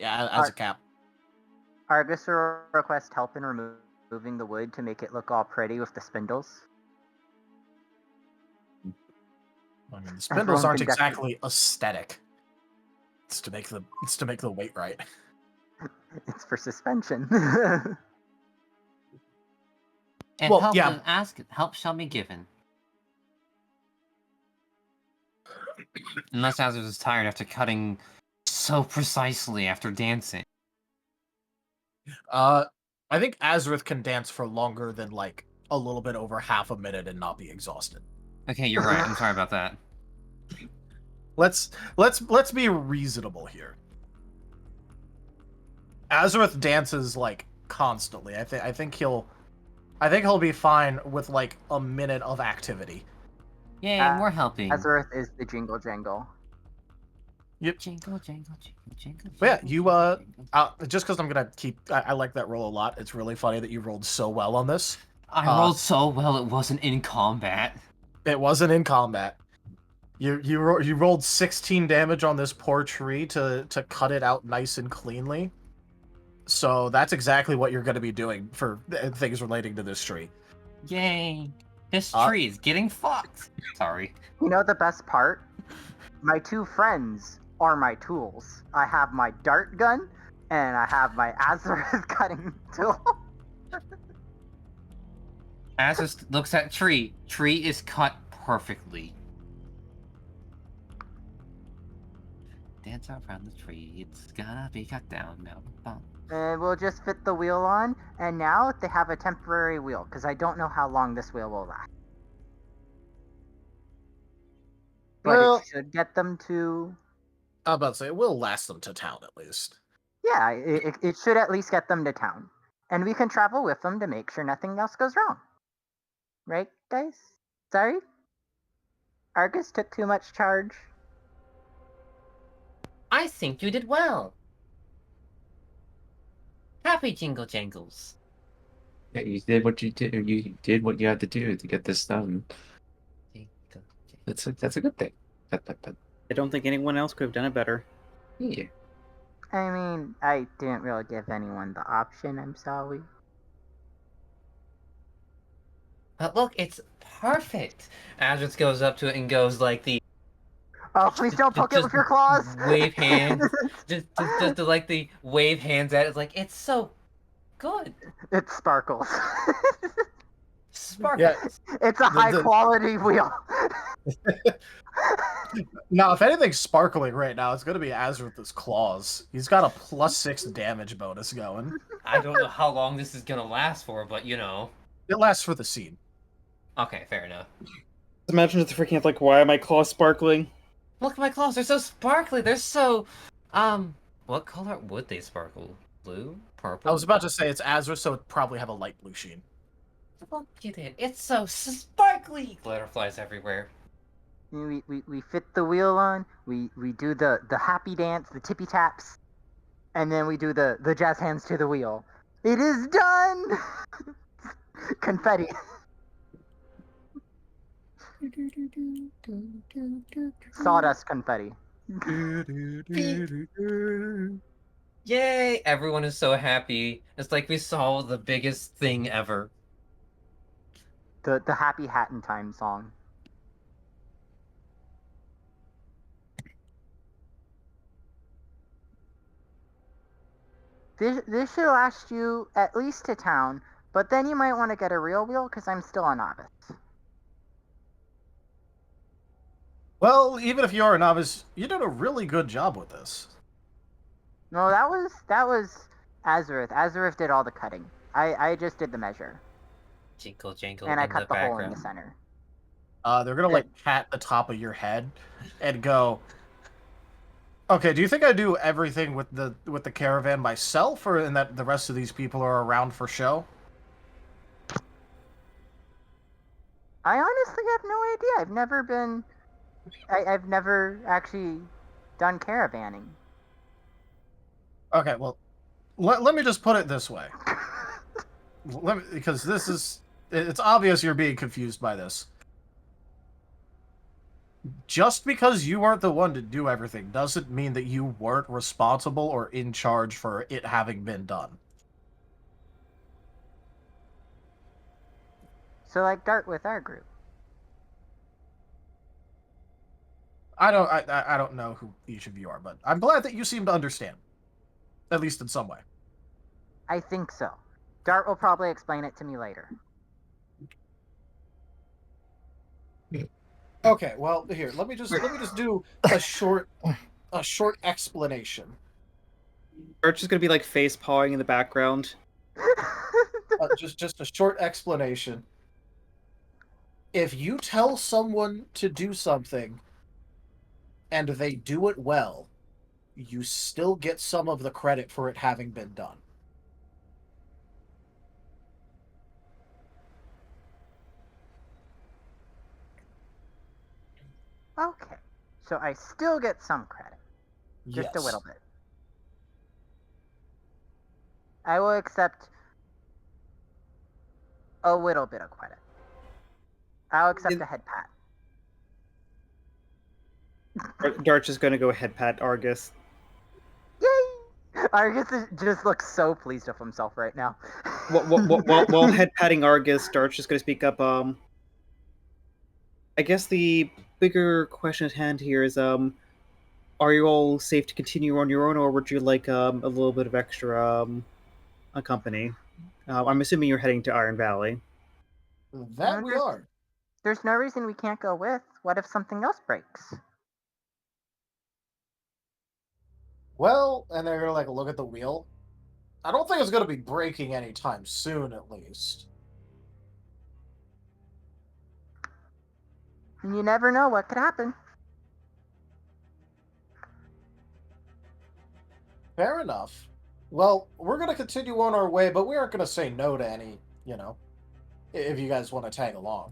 as a cap. Argus will request help in removing the wood to make it look all pretty with the spindles. I mean, the spindles Everyone aren't can definitely- exactly aesthetic. It's to make the weight right. It's for suspension. And Well, help, yeah. help shall be given. Unless Azuz is tired after cutting so precisely after dancing. I think Azrith can dance for longer than like a little bit over half a minute and not be exhausted. Okay, you're right. I'm sorry about that. Let's be reasonable here. Azrith dances like constantly. I think he'll be fine with like a minute of activity. Yay, more helping. Azurith is the jingle jangle. Yep. Jingle, jingle, jingle, jingle. But yeah, jingle, you jingle, jingle. just because I'm gonna keep. I like that roll a lot. It's really funny that you rolled so well on this. I rolled so well it wasn't in combat. It wasn't in combat. You rolled 16 damage on this poor tree to cut it out nice and cleanly. So that's exactly what you're going to be doing for things relating to this tree. Yay. This Uh, tree is getting fucked. Sorry. You know the best part? My 2 friends are my tools. I have my dart gun, and I have my Azurith cutting tool. Azuz looks at tree. Tree is cut perfectly. Dance around the tree. It's gonna be cut down now. Bum. And we'll just fit the wheel on, and now they have a temporary wheel, because I don't know how long this wheel will last. But Well- it should get them to... I'm about to say it will last them to town at least. Yeah, it should at least get them to town. And we can travel with them to make sure nothing else goes wrong. Right, guys? Sorry? Argus took too much charge. I think you did well. Happy Jingle Jangles. Yeah, you did what you did. You did what you had to do to get this done. Jingle, That's a good thing. I don't think anyone else could have done it better. Yeah. I mean, I didn't really give anyone the option, I'm sorry. But look, it's perfect. Azuz goes up to it and goes like the Oh, please don't poke it with your claws! wave hands. just like the wave hands at it. It's like, it's so good. It sparkles. Sparkles. Yeah. It's a high quality wheel. Now, if anything's sparkling right now, it's going to be Azrith's claws. He's got a +6 damage bonus going. I don't know how long this is gonna last for, but you know. It lasts for the scene. Okay, fair enough. Imagine just freaking out, like, why are my claws sparkling? Look at my claws, they're so sparkly, they're so... What color would they sparkle? Blue? I Purple? was about to say it's Azure, so it probably have a light blue sheen. Look at it. It's so sparkly. Glitter flies everywhere. We fit the wheel on. We do the happy dance, the tippy taps, and then we do the jazz hands to the wheel. It is done. Confetti. Sawdust confetti. Yay! Everyone is so happy. It's like we saw the biggest thing ever. The happy hat in time song. This should last you at least to town, but then you might want to get a real wheel because I'm still a novice. Well, even if you are a novice, you did a really good job with this. No, that was Azurith. Azurith did all the cutting. I just did the measure. Jingle jangle And I in cut the the hole in background. the center. They're gonna like pat the top of your head and go, okay, do you think I do everything with the caravan myself, or and that the rest of these people are around for show? I honestly have no idea. I've never been. I've never actually done caravanning. Okay, well, let me just put it this way. Because this is... It's obvious you're being confused by this. Just because you weren't the one to do everything doesn't mean that you weren't responsible or in charge for it having been done. So like Dart with our group. I don't know who each of you are, but I'm glad that you seem to understand. At least in some way. I think so. Dart will probably explain it to me later. Okay, well, here, let me just do a short explanation. Arch is gonna be like face pawing in the background. Just a short explanation. If you tell someone to do something and they do it well, you still get some of the credit for it having been done. Okay. So I still get some credit. Just Yes. a little bit. I will accept a little bit of credit. I'll accept a head pat. Darch is gonna go head pat Argus. Yay! Argus just looks so pleased with himself right now. While head patting Argus, Darch is gonna speak up. I guess the bigger question at hand here is, are you all safe to continue on your own, or would you like a little bit of extra a company? I'm assuming you're heading to Iron Valley. That we are. There's no reason we can't go with. What if something else breaks? Well, and they're gonna like look at the wheel. I don't think it's gonna be breaking anytime soon, at least. You never know what could happen. Fair enough. Well, we're gonna continue on our way, but we aren't gonna say no to any, if you guys want to tag along.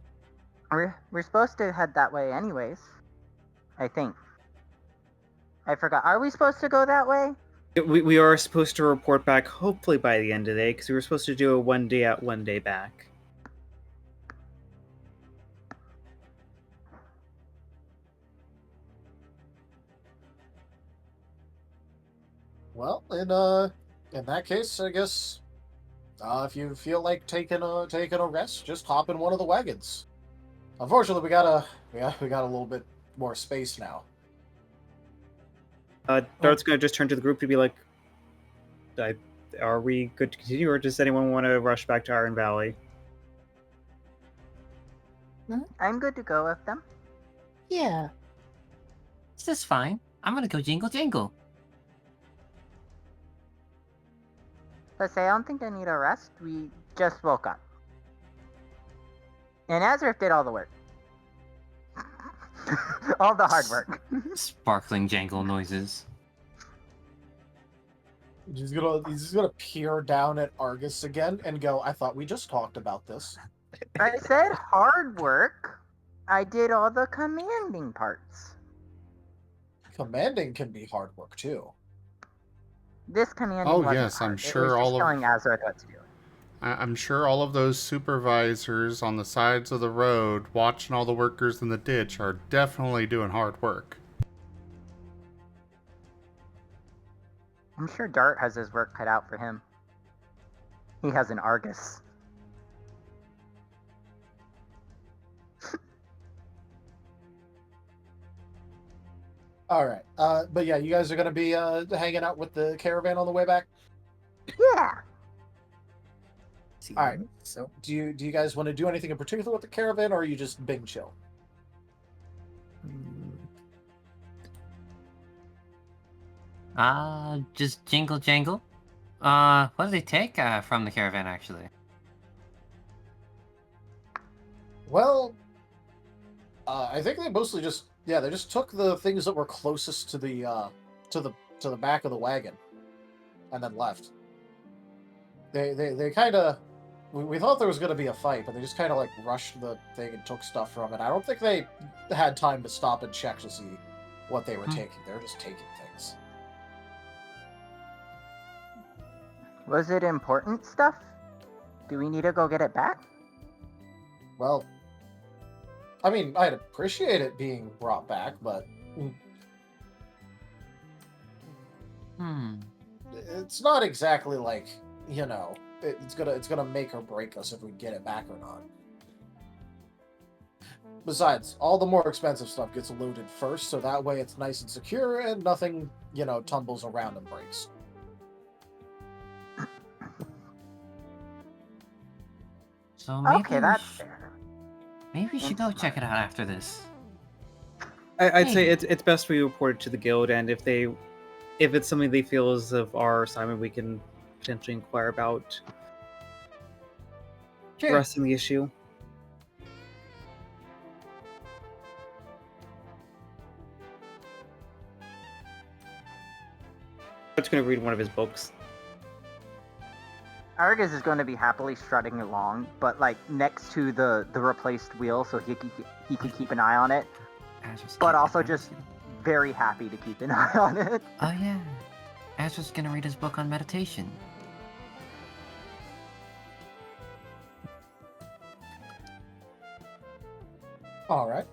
We're supposed to head that way anyways. I think. I forgot. Are we supposed to go that way? We are supposed to report back hopefully by the end of the day, because we were supposed to do a 1 day out, 1 day back. Well, in that case, I guess if you feel like taking a rest, just hop in one of the wagons. Unfortunately, we got a little bit more space now. Dart's gonna just turn to the group to be like, are we good to continue, or does anyone want to rush back to Iron Valley? I'm good to go with them. Yeah. This is fine. I'm gonna go jingle jangle. Plus, I don't think I need a rest. We just woke up. And Azurith did all the work. All the hard work. Sparkling jangle noises. He's gonna peer down at Argus again and go, I thought we just talked about this. I said hard work. I did all the commanding parts. Commanding can be hard work too. This commanding Oh, wasn't yes, I'm hard. sure it was all just of- telling Azeroth what to do. I'm sure all of those supervisors on the sides of the road watching all the workers in the ditch are definitely doing hard work. I'm sure Dart has his work cut out for him. He has an Argus. All right. But yeah, you guys are gonna be hanging out with the caravan on the way back. Yeah. All right. So Do you guys want to do anything in particular with the caravan, or are you just being chill? Just jingle jangle. What did they take from the caravan actually? Well, I think they mostly just they just took the things that were closest to the to the back of the wagon, and then left. They kind of we thought there was going to be a fight, but they just kind of like rushed the thing and took stuff from it. I don't think they had time to stop and check to see what they were taking. They were just taking things. Was it important stuff? Do we need to go get it back? Well, I mean, I'd appreciate it being brought back, but it's not exactly like, you know, it's gonna make or break us if we get it back or not. Besides, all the more expensive stuff gets loaded first, so that way it's nice and secure and nothing, you know, tumbles around and breaks. So maybe Okay, that's fair. maybe we should go check it out after this. I'd say Hey. it's best we report it to the guild, and if it's something they feel is of our assignment, we can potentially inquire about addressing the issue. I'm just going to read one of his books. Argus is going to be happily strutting along, but like next to the replaced wheel, so he can keep an eye on it. But also just very happy to keep an eye on it. Oh yeah, Azra's gonna read his book on meditation. All right.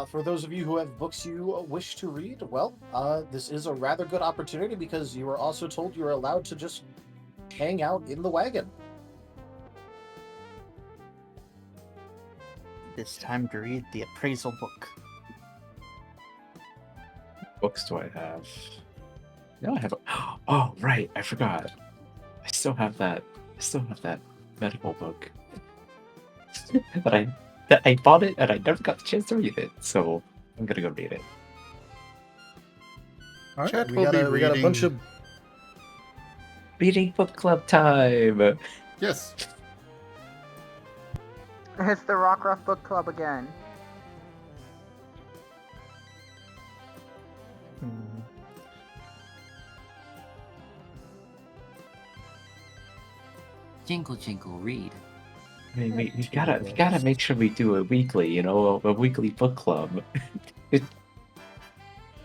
For those of you who have books you wish to read, well, this is a rather good opportunity because you were also told you were allowed to just hang out in the wagon. it's time to read the appraisal book. Books do I have? No, I have. Oh, right, I forgot. I still have that. Medical book. that I bought it and I never got the chance to read it. So I'm gonna go read it. All right, Chet we will got be a bunch of Reading book club time. Yes. It's the Rockruff Book Club again. Hmm. Jingle jingle read. I mean, we gotta make sure we do a weekly, a weekly book club.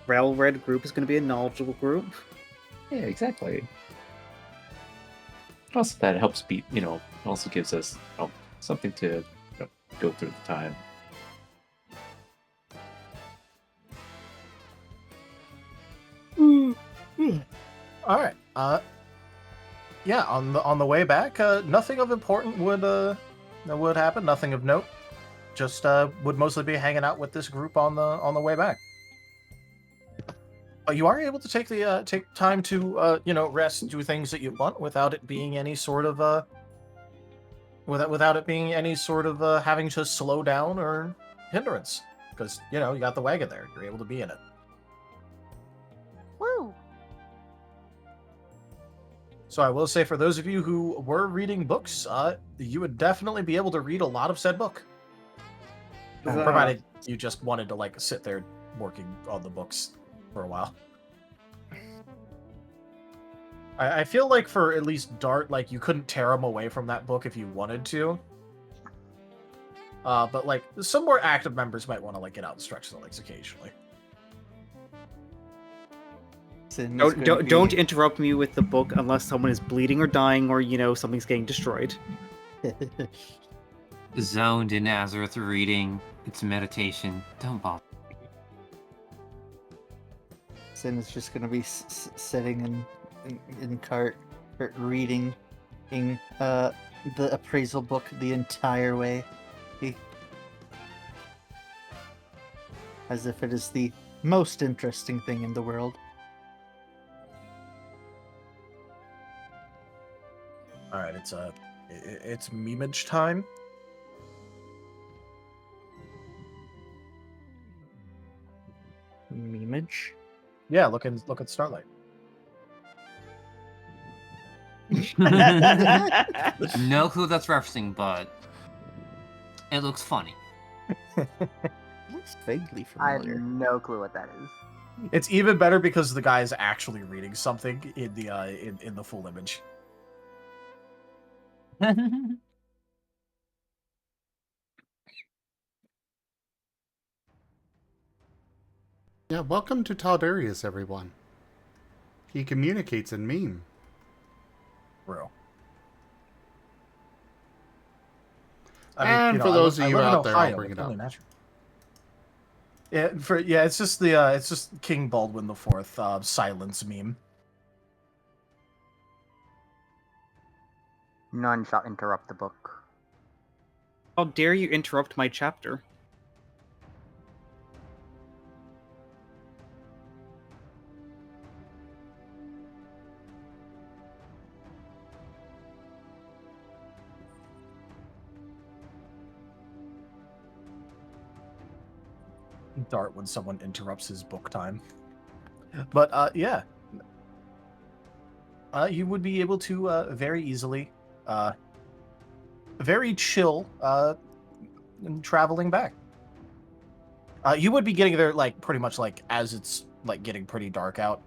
Railred group is going to be a knowledgeable group. Yeah, exactly. Also, that helps beat, also gives us something to go through the time. All right. Yeah. On the way back, nothing of important would happen. Nothing of note. Just would mostly be hanging out with this group on the way back. But you are able to take time to rest, do things that you want without it being any sort of without it being any sort of having to slow down or hindrance, because you got the wagon there. You're able to be in it. Woo! So I will say, for those of you who were reading books, you would definitely be able to read a lot of said book, provided you just wanted to sit there working on the books for a while. I feel like for at least Dart, like you couldn't tear him away from that book if you wanted to. But like some more active members might want to like get out and stretch their legs occasionally. Sin is gonna Don't be- interrupt me with the book unless someone is bleeding or dying or something's getting destroyed. Zoned in Azareth reading. It's meditation. Don't bother. Sin is just gonna be sitting in cart reading the appraisal book the entire way, as if it is the most interesting thing in the world. All right, it's memeage time. Memeage? Yeah, look at Starlight. No clue that's referencing, but it looks funny. Looks vaguely I have familiar. no clue what that is. It's even better because the guy is actually reading something in the in the full image. Yeah, welcome to Taldarius, everyone. He communicates in meme. Bro. And for those of you live in out there, I'll Ohio, bring it's it only up. natural. It's just King Baldwin the Fourth silence meme. None shall interrupt the book. How dare you interrupt my chapter? Dart when someone interrupts his book time. But yeah. You would be able to very easily, very chill, traveling back. You would be getting there like pretty much like as it's like getting pretty dark out.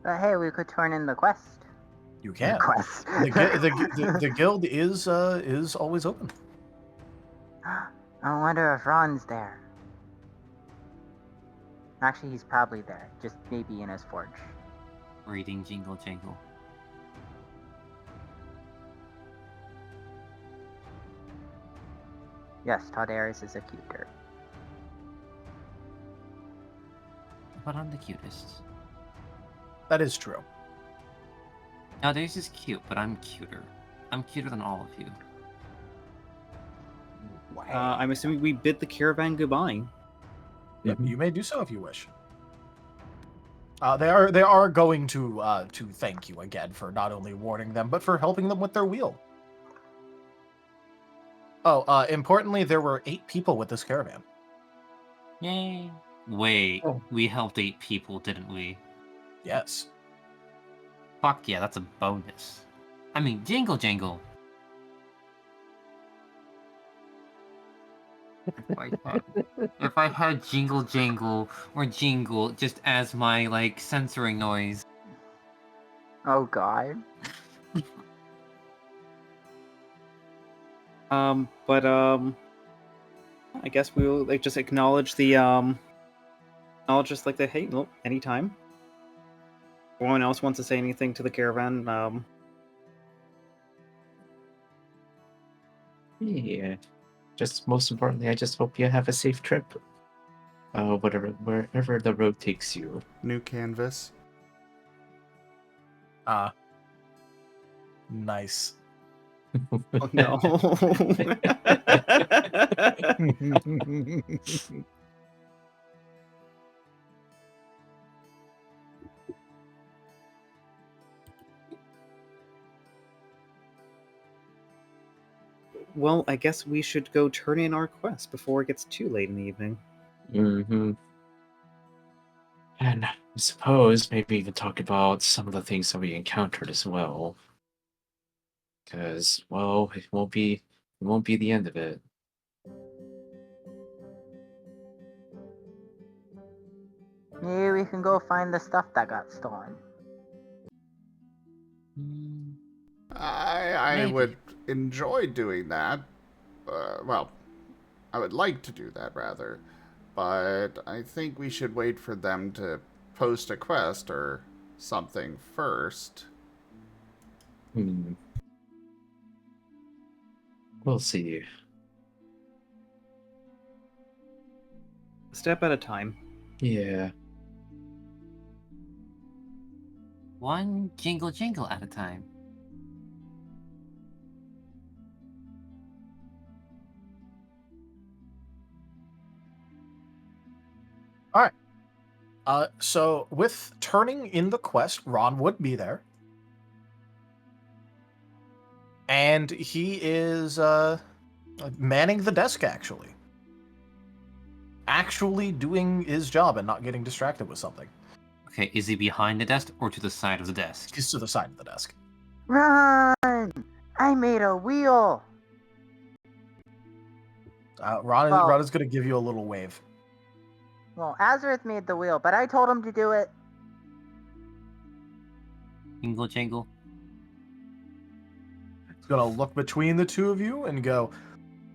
But hey, we could turn in the quest. You can. Quest. The guild is always open. I wonder if Ron's there. Actually, he's probably there. Just maybe in his forge. Reading Jingle Jangle. Yes, Taldarius is a cuter. But I'm the cutest. That is true. Now, Darius is cute, but I'm cuter. I'm cuter than all of you. I'm assuming we bid the caravan goodbye. Yep, you may do so if you wish. They are going to thank you again for not only warning them, but for helping them with their wheel. Oh, importantly, there were 8 people with this caravan. Yay. Wait, Oh. we helped 8 people, didn't we? Yes. Fuck yeah, that's a bonus. I mean, Jingle Jangle. If I had Jingle Jangle or Jingle just as my, like, censoring noise. Oh god. I guess we'll like just acknowledge the acknowledge just like the hey, no, anytime. Anyone else wants to say anything to the caravan? Yeah. Just most importantly, I just hope you have a safe trip. Wherever the road takes you. New canvas. Nice. Oh no. Well, I guess we should go turn in our quest before it gets too late in the evening. Mm-hmm. And I suppose maybe even talk about some of the things that we encountered as well. Because, well, it won't be It won't be the end of it. Maybe we can go find the stuff that got stolen. I Maybe. would enjoy doing that. Well, I would like to do that, rather. But I think we should wait for them to post a quest or something first. Hmm. We'll see. A step at a time. Yeah. One jingle jingle at a time. So with turning in the quest, Ron would be there. And he is manning the desk, actually. Actually doing his job and not getting distracted with something. Okay, is he behind the desk or to the side of the desk? He's to the side of the desk. Run! I made a wheel! Ron is going to give you a little wave. Well, Azareth made the wheel, but I told him to do it. Jingle jingle. He's going to look between the two of you and go,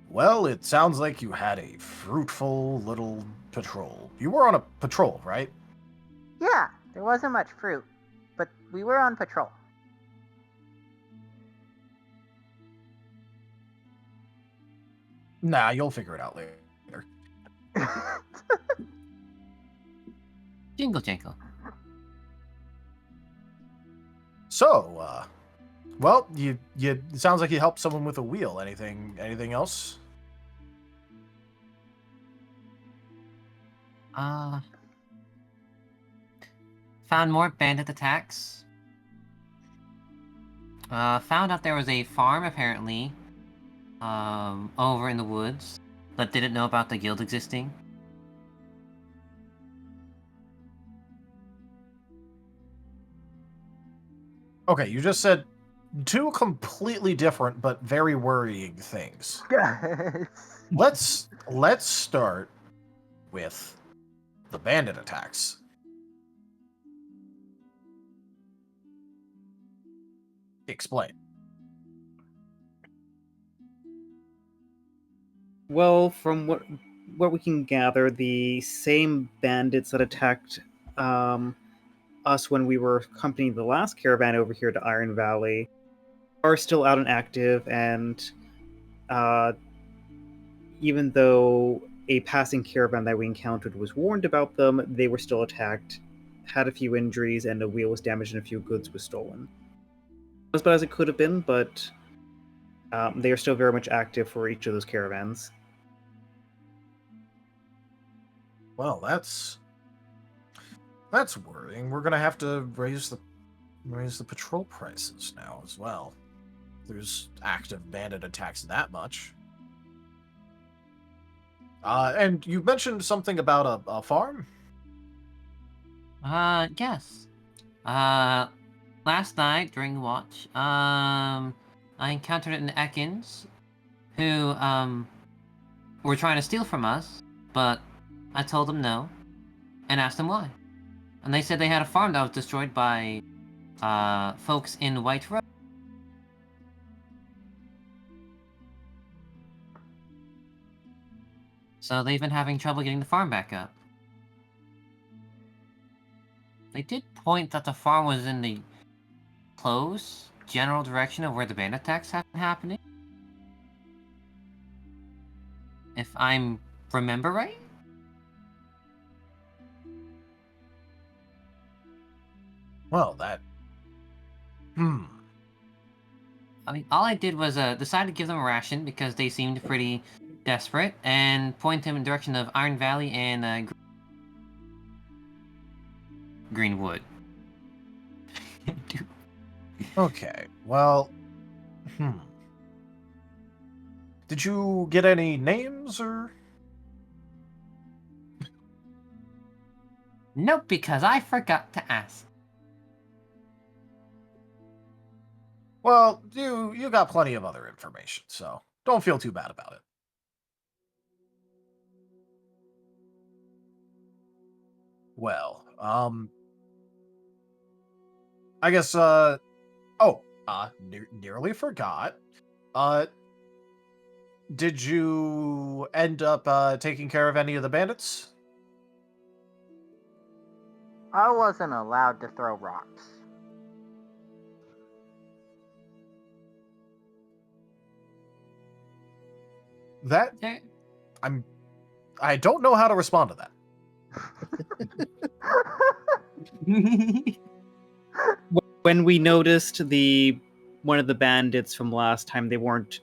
well, it sounds like you had a fruitful little patrol. You were on a patrol, right? Yeah, there wasn't much fruit, but we were on patrol. Nah, you'll figure it out later. Jingle jingle. So, well, you it sounds like you helped someone with a wheel. Anything else? Found more bandit attacks. Found out there was a farm apparently, over in the woods, but didn't know about the guild existing. Okay, you just said two completely different but very worrying things. Let's start with the bandit attacks. Explain. Well, from what we can gather, the same bandits that attacked us when we were accompanying the last caravan over here to Iron Valley are still out and active, and even though a passing caravan that we encountered was warned about them, they were still attacked, had a few injuries, and a wheel was damaged and a few goods was stolen. Not as bad as it could have been, but they are still very much active for each of those caravans. Well, that's worrying. We're gonna have to raise the patrol prices now as well. There's active bandit attacks that much. And you mentioned something about a farm? Yes. Last night during watch, I encountered an Ekans who, were trying to steal from us, but I told them no, and asked them why. And they said they had a farm that was destroyed by, folks in White Road. So they've been having trouble getting the farm back up. They did point that the farm was in the close general direction of where the bandit attacks have been happening. If I'm remember right? Well, that... I mean, all I did was decide to give them a ration because they seemed pretty desperate, and point them in the direction of Iron Valley and Greenwood. Okay, well... Did you get any names, or...? Nope, because I forgot to ask. Well, you got plenty of other information, so Don't feel too bad about it. Well, I guess, nearly forgot. Did you end up taking care of any of the bandits? I wasn't allowed to throw rocks. That There- I don't know how to respond to that. When we noticed one of the bandits from last time, they weren't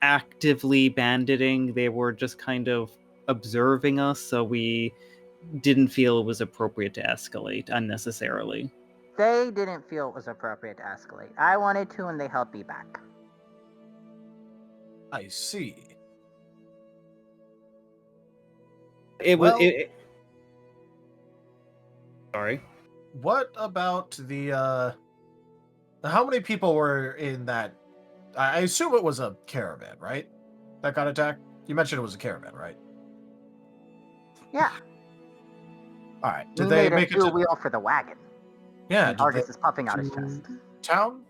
actively banditing, they were just kind of observing us, so we didn't feel it was appropriate to escalate unnecessarily. They didn't feel it was appropriate to escalate. I wanted to, and they held me back. I see. Well, sorry. What about the how many people were in that? I assume it was a caravan, right? That got attacked? You mentioned it was a caravan, right? Yeah. All right. We Did they made a make it dual to wheel for the wagon. Yeah, And did Argus they is puffing out his to chest. town?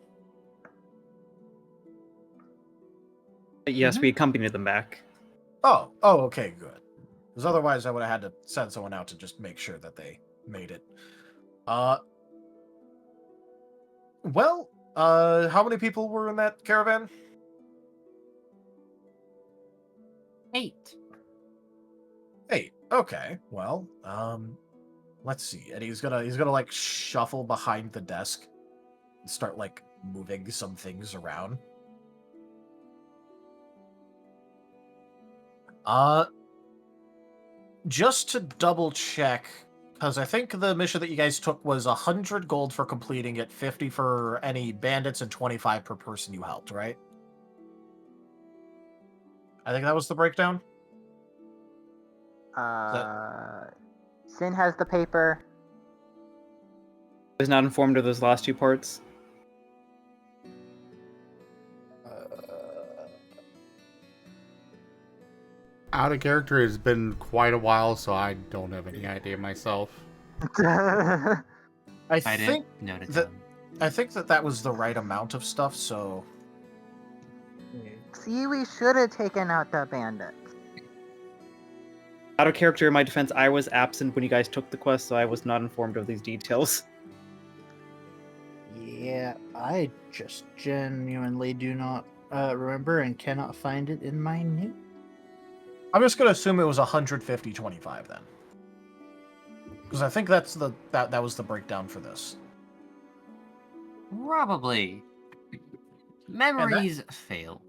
Yes, we accompanied them back. Oh, okay, good. Because otherwise I would have had to send someone out to just make sure that they made it. Well, how many people were in that caravan? 8. 8. Okay. Well, let's see. And he's gonna like shuffle behind the desk and start like moving some things around. Just to double check, because I think the mission that you guys took was 100 gold for completing it, 50 for any bandits, and 25 per person you helped, right? I think that was the breakdown. Sin has the paper. I was not informed of those last two parts. Out of character has been quite a while, so I don't have any idea myself. I I think didn't note it that down. I think that was the right amount of stuff. So See, we should have taken out the bandits. Out of character, in my defense, I was absent when you guys took the quest, so I was not informed of these details. Yeah, I just genuinely do not remember and cannot find it in my note. I'm just gonna assume it was 150-25 then, because I think that's that was the breakdown for this. Probably. Memories fail.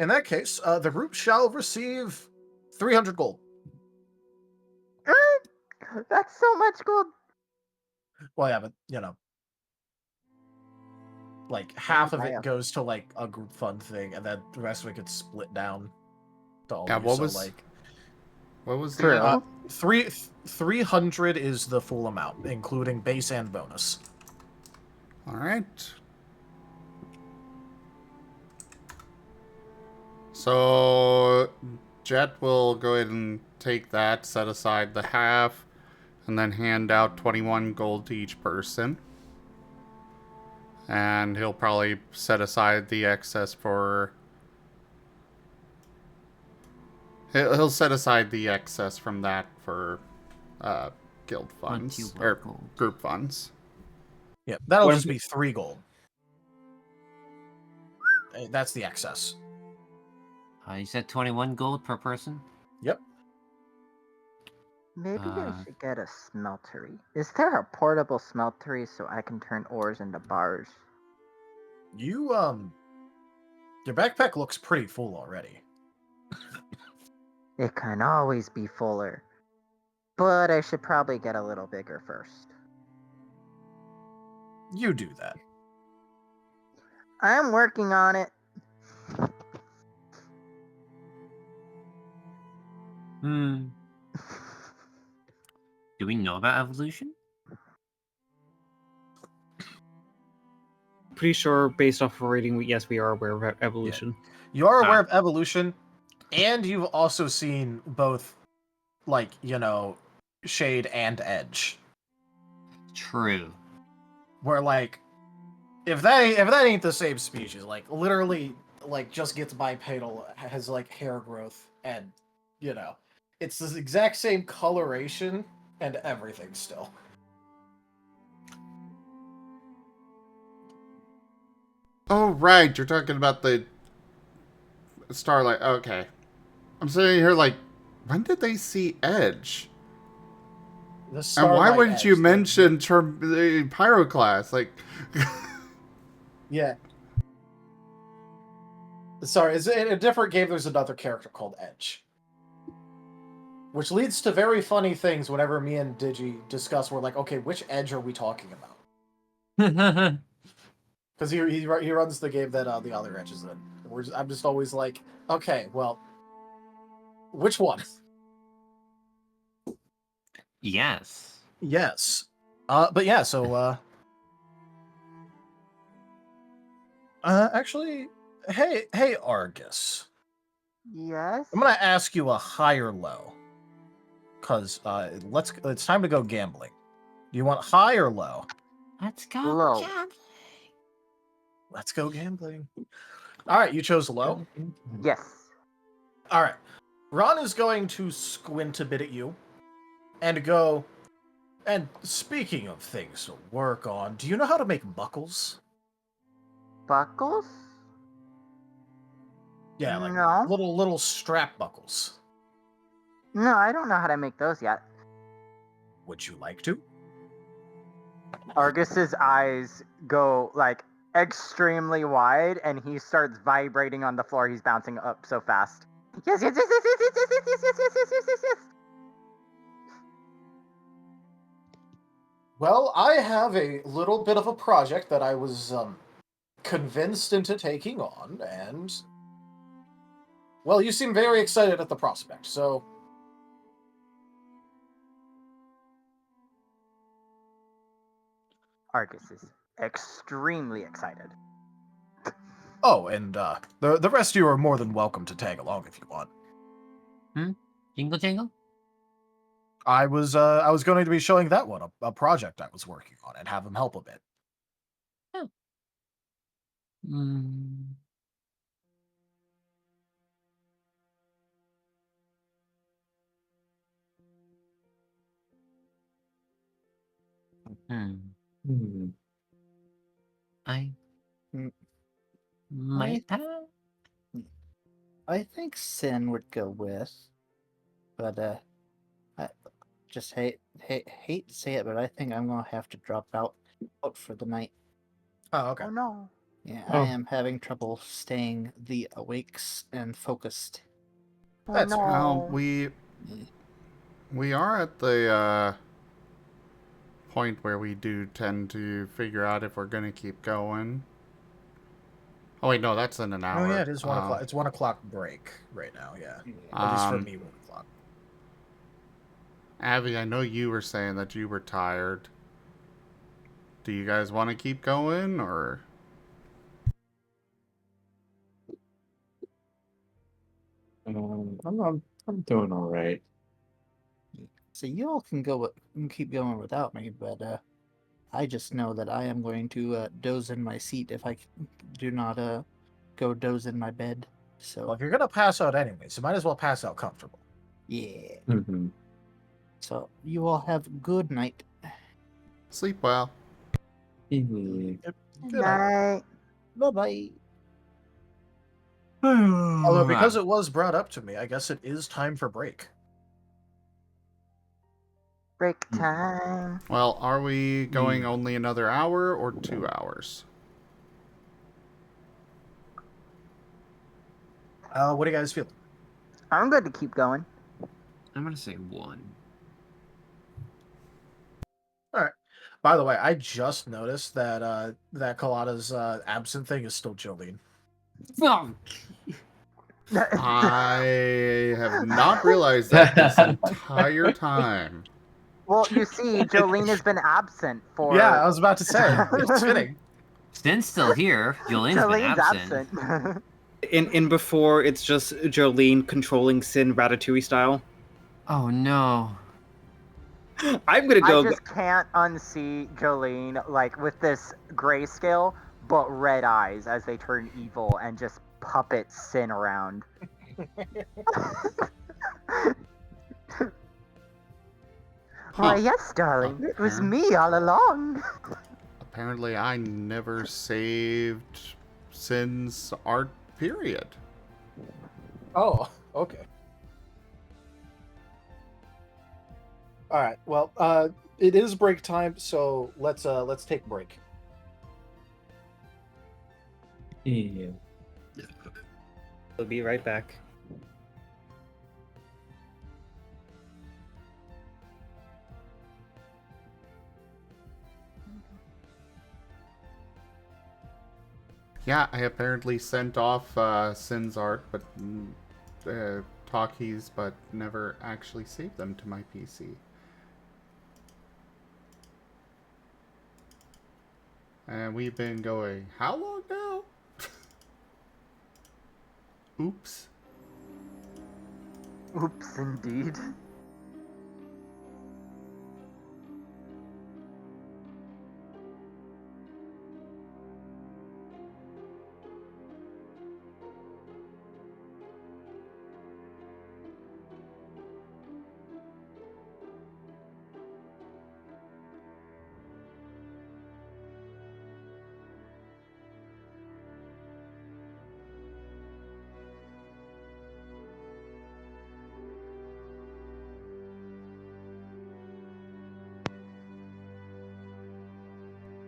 In that case, the group shall receive 300 gold. That's so much gold. Well, yeah, but like half of Yeah. it goes to like a group fund thing, and then the rest of it gets split down to all Yeah, of you. what So was- like What was the... True. 300 is the full amount, including base and bonus. Alright. So, Jet will go ahead and take that, set aside the half, and then hand out 21 gold to each person. And he'll probably set aside the excess for... He'll set aside the excess from that for guild funds, you or want gold. group funds. Yeah, that'll When- just be 3 gold. That's the excess. You said 21 gold per person? Yep. Maybe I should get a smeltery. Is there a portable smeltery so I can turn ores into bars? You your backpack looks pretty full already. It can always be fuller. But I should probably get a little bigger first. You do that. I'm working on it. Do we know about evolution? pretty sure, based off of reading, yes, we are aware of evolution. You are aware of evolution, and you've also seen both, like, shade and edge. True. Where, like, if that ain't the same species, like, literally, like, just gets bipedal, has, like, hair growth, and, it's the exact same coloration and everything still. Oh, right. You're talking about the Starlight. Okay. I'm sitting here like, when did they see Edge? The And Starlight why wouldn't Edge, you mention the Pyroclast? Like, yeah. Sorry, it's in a different game. There's another character called Edge, which leads to very funny things whenever me and Digi discuss. We're like, okay, which Edge are we talking about? Because he runs the game that the other Edge is in. I'm just always like, okay, well, which one? Yes. Yes. But yeah, so actually, hey Argus. Yes. I'm gonna ask you a high or low. Cause it's time to go gambling. Do you want high or low? Let's go. Low. Gambling. Let's go gambling. Alright, you chose low? Yes. Alright. Ron is going to squint a bit at you and go, and speaking of things to work on, do you know how to make buckles? Buckles? Yeah, like No. little strap buckles. No, I don't know how to make those yet. Would you like to? Argus's eyes go like extremely wide, and he starts vibrating on the floor. He's bouncing up so fast. Yes, yes, yes, yes, yes, yes, yes, yes, yes, yes, yes, yes, yes. Well, I have a little bit of a project that I was convinced into taking on, and well, you seem very excited at the prospect, so Argus is extremely excited. oh, and the rest of you are more than welcome to tag along if you want. Jingle jangle? I was going to be showing that one a project I was working on and have him help a bit. I Mm, might have. I think Sin would go with, but I just hate to say it, but I think I'm gonna have to drop out for the night. Oh, okay. Oh no. Yeah, Oh. I am having trouble staying the awakes and focused. Oh That's no. well, we are at the point where we do tend to figure out if we're gonna keep going. Oh wait, no, that's in an hour. Oh yeah, it is 1 o'clock. It's 1 o'clock break right now. Yeah, at least for me, 1 o'clock. Abby, I know you were saying that you were tired. Do you guys want to keep going, or? I'm doing all right. So you all can keep going without me, but I just know that I am going to doze in my seat if I do not go doze in my bed. So Well, if you're gonna pass out anyways, you might as well pass out comfortable. yeah. Mm-hmm. So you all have good night. Sleep well. Mm-hmm. Good night. Night. Bye bye. Although, because it was brought up to me, I guess it is time for break. Break time. Well, are we going only another hour or 2 hours? What do you guys feel? I'm good to keep going. I'm gonna say 1. By the way, I just noticed that that Colada's absent thing is still Jolene. Fuck! I have not realized that this entire time. Well, you see, Jolene has been absent for. Yeah, I was about to say it's fitting. Sin's still here. Jolene's been Jolene's absent. absent. In before, it's just Jolene controlling Sin Ratatouille style. Oh no. I'm gonna I go. just can't unsee Jolene like with this grayscale, but red eyes as they turn evil and just puppet Sin around. Why, yes, darling. It was me all along. Apparently, I never saved Sin's art, period. Oh, okay. All right. Well, it is break time, so let's take a break. Yeah. We'll be right back. Yeah, I apparently sent off Sin's art, but talkies, but never actually saved them to my PC. And we've been going how long now? Oops. Oops, indeed.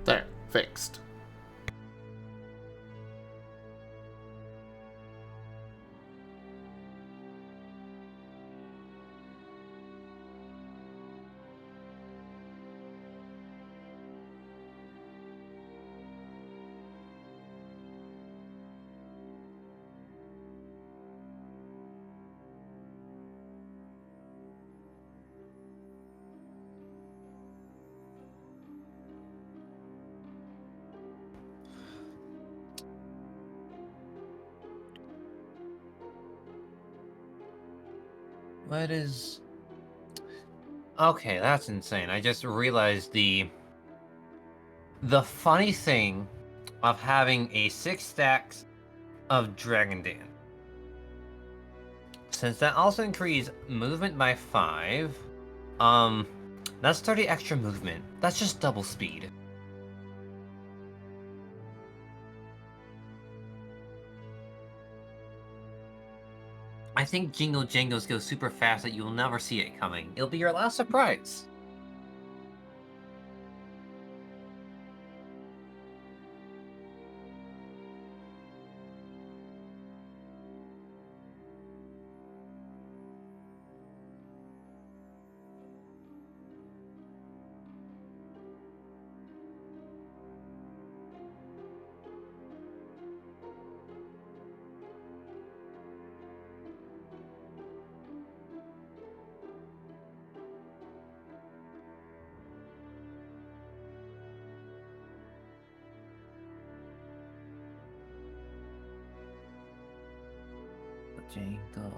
There, fixed. What is... Okay, that's insane. I just realized the funny thing of having a 6 stacks of Dragon Dan. Since that also increased movement by 5, that's 30 extra movement. That's just double speed. I think Jingle Jangles goes super fast that you'll never see it coming. It'll be your last surprise. Jangle.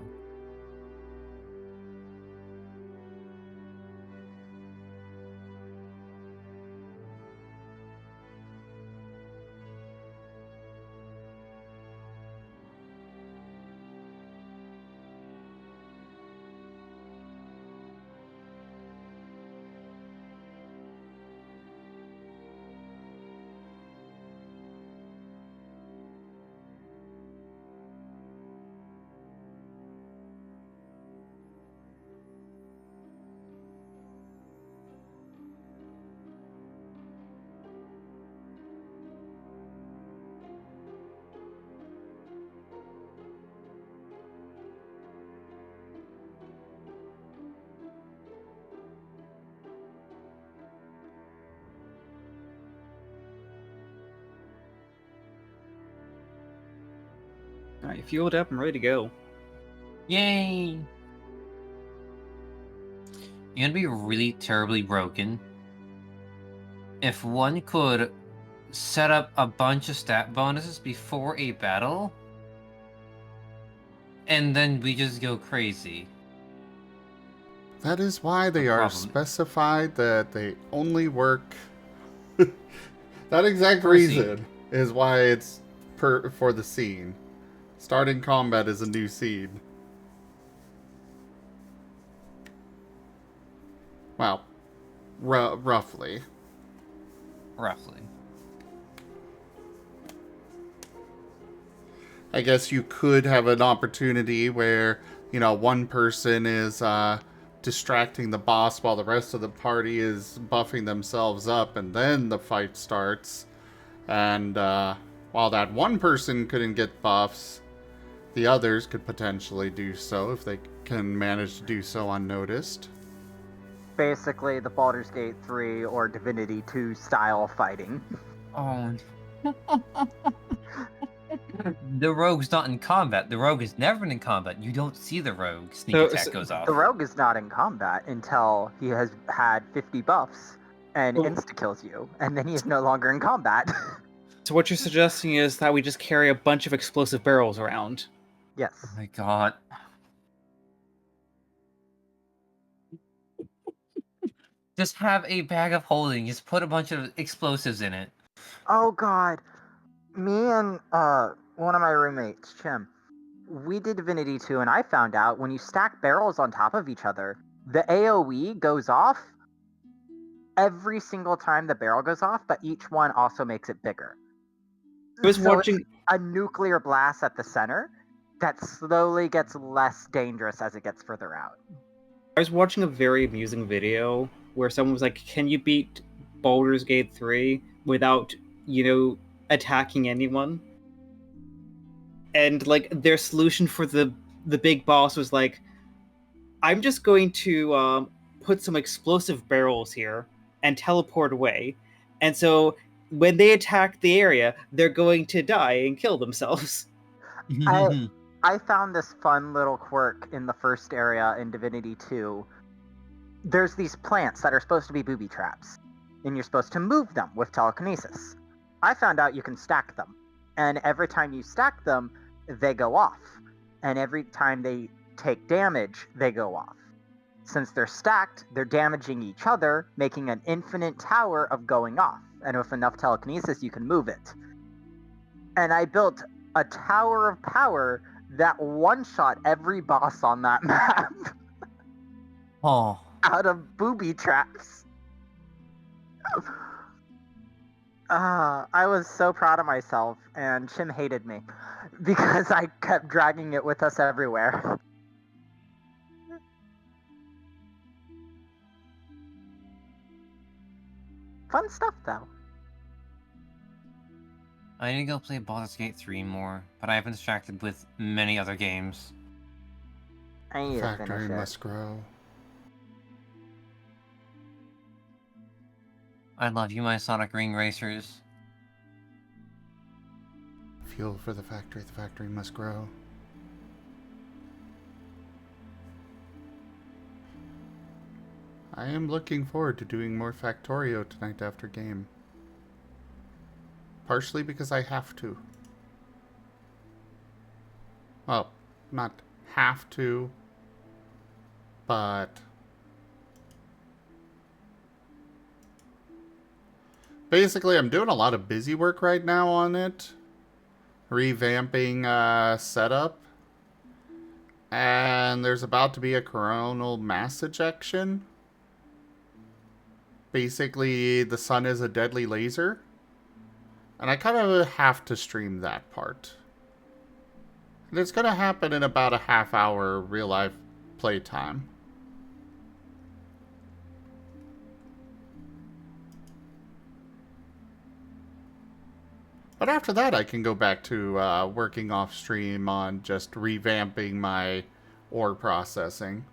Alright, fueled up and ready to go. Yay! You're gonna be really terribly broken if one could set up a bunch of stat bonuses before a battle, and then we just go crazy. That is why they The are problem- specified that they only work. That exact For a scene. reason is why it's for the scene. Starting combat is a new scene. Well, roughly. Roughly. I guess you could have an opportunity where, one person is distracting the boss while the rest of the party is buffing themselves up, and then the fight starts. And while that one person couldn't get buffs, the others could potentially do so if they can manage to do so unnoticed. Basically, the Baldur's Gate 3 or Divinity 2 style fighting. Oh. The rogue's not in combat. The rogue is never in combat. You don't see the rogue. Sneak attack goes off. The rogue is not in combat until he has had 50 buffs and insta-kills you, and then he is no longer in combat. So what you're suggesting is that we just carry a bunch of explosive barrels around. Yes. Oh my god. Just have a bag of holding. Just put a bunch of explosives in it. Oh god. Me and one of my roommates, Chim, we did Divinity 2, and I found out when you stack barrels on top of each other, the AoE goes off every single time the barrel goes off, but each one also makes it bigger. I was So watching. it's a nuclear blast at the center that slowly gets less dangerous as it gets further out. I was watching a very amusing video where someone was like, "Can you beat Baldur's Gate 3 without, attacking anyone?" And like their solution for the big boss was like, "I'm just going to put some explosive barrels here and teleport away, and so when they attack the area, they're going to die and kill themselves." I found this fun little quirk in the first area in Divinity 2. There's these plants that are supposed to be booby traps, and you're supposed to move them with telekinesis. I found out you can stack them, and every time you stack them, they go off. And every time they take damage, they go off. Since they're stacked, they're damaging each other, making an infinite tower of going off. And with enough telekinesis, you can move it. And I built a tower of power that one-shot every boss on that map Oh. out of booby traps. I was so proud of myself, and Chim hated me because I kept dragging it with us everywhere. Fun stuff, though. I need to go play Baldur's Gate 3 more, but I have been distracted with many other games. I need to Factory finish it. must grow. I love you, my Sonic Ring Racers. Fuel for the factory must grow. I am looking forward to doing more Factorio tonight after game. Partially because I have to. Well, not have to, but basically I'm doing a lot of busy work right now on it. Revamping setup. And there's about to be a coronal mass ejection. Basically, the sun is a deadly laser. And I kind of have to stream that part. And it's going to happen in about a half-hour real-life playtime. But after that, I can go back to working off-stream on just revamping my ore processing.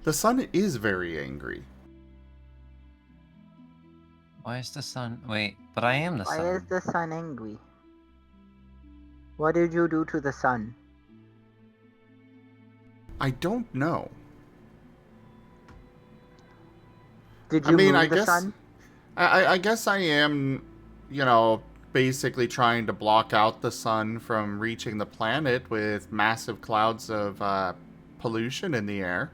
The sun is very angry. Why is the sun... Wait, but I am the Why sun. is the sun angry? What did you do to the sun? I don't know. Did I you mean, move I the guess sun? I guess I am, basically trying to block out the sun from reaching the planet with massive clouds of pollution in the air.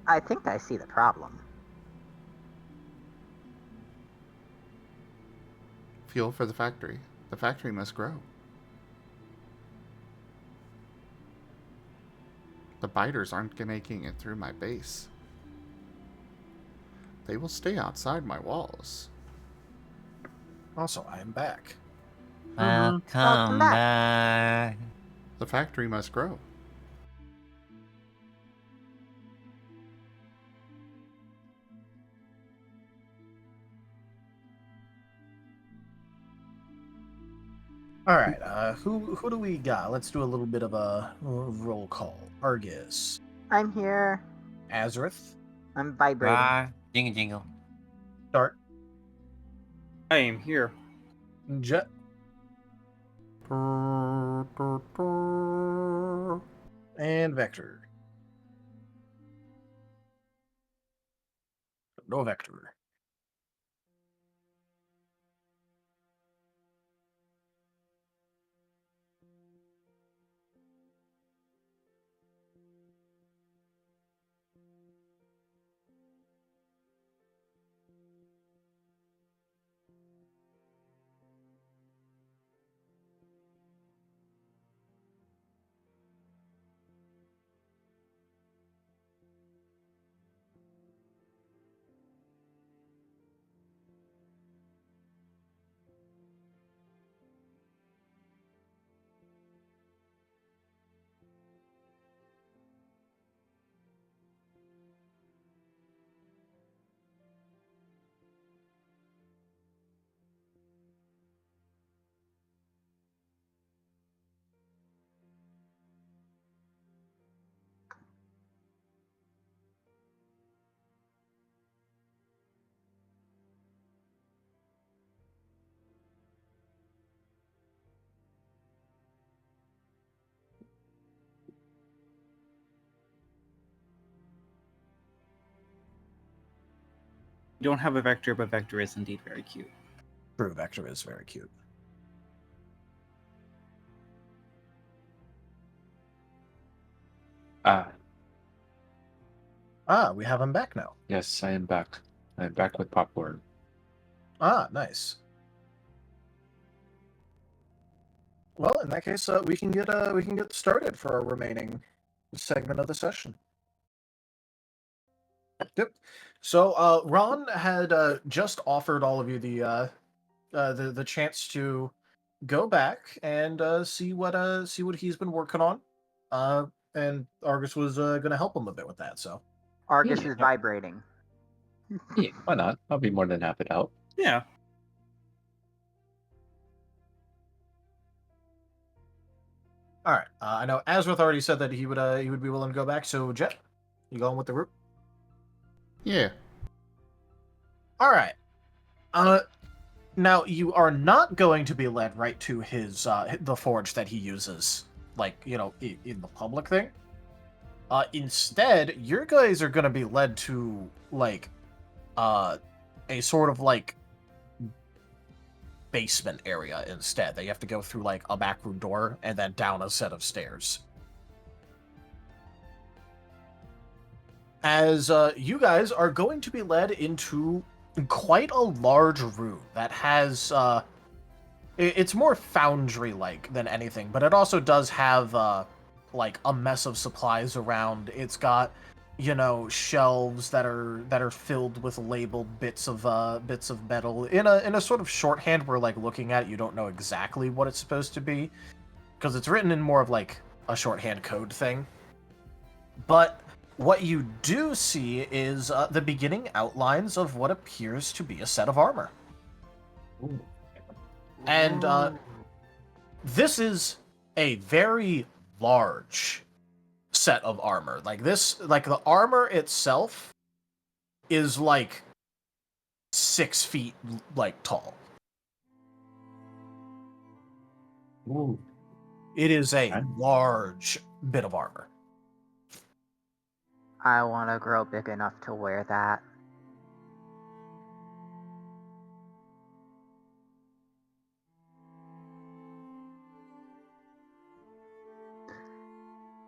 I think I see the problem. Fuel for the factory. The factory must grow. The biters aren't making it through my base. They will stay outside my walls. Also, I am back. Welcome Welcome back. back. The factory must grow. All right, who do we got? Let's do a little bit of a roll call. Argus, I'm here. Azrith, I'm vibrating. Rar, jingle jingle. Dart, I am here. Jet, and Vector. No Vector. You don't have a Vector, but Vector is indeed very cute. True, Vector is very cute. We have him back now. Yes, I am back. I am back with popcorn. Nice. Well, in that case, we can get started for our remaining segment of the session. Yep. So, Ron had just offered all of you the chance to go back and see what he's been working on. And Argus was going to help him a bit with that. So, Argus Yeah. is vibrating. Yeah, why not? I'll be more than happy to help. Yeah. all right. I know Azrith already said that he would be willing to go back. So, Jet, you going with the group? Yeah. All right. Now you are not going to be led right to his the forge that he uses, like in the public thing. Instead, your guys are going to be led to like a sort of like basement area instead. That you have to go through like a back room door and then down a set of stairs. As you guys are going to be led into quite a large room that has it's more foundry like than anything, but it also does have like a mess of supplies around. It's got shelves that are filled with labeled bits of metal in a sort of shorthand where like looking at it you don't know exactly what it's supposed to be because it's written in more of like a shorthand code thing. But what you do see is the beginning outlines of what appears to be a set of armor. Ooh. And this is a very large set of armor. Like the armor itself is like 6 feet like tall. Ooh. It is a Okay. large bit of armor. I want to grow big enough to wear that.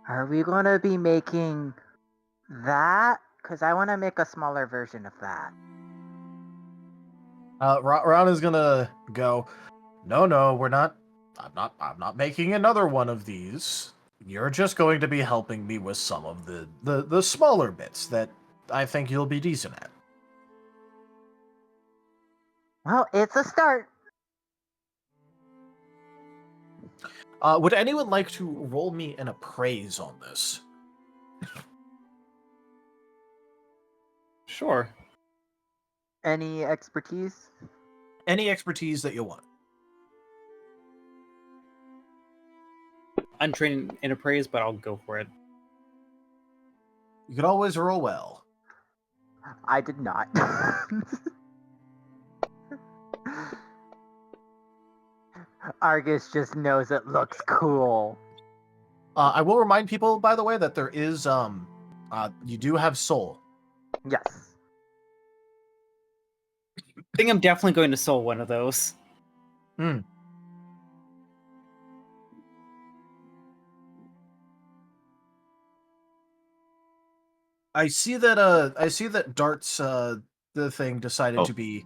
Are we going to be making that? Because I want to make a smaller version of that. Ron is gonna go, no, we're not. I'm not making another one of these. You're just going to be helping me with some of the smaller bits that I think you'll be decent at. Well, it's a start. Would anyone like to roll me an appraise on this? Sure. Any expertise? Any expertise that you want. Untrained in appraise, but I'll go for it. You could always roll well. I did not. Argus just knows it looks cool. I will remind people, by the way, that there is you do have soul. Yes. I think I'm definitely going to soul one of those. I see that Dart's the thing decided to be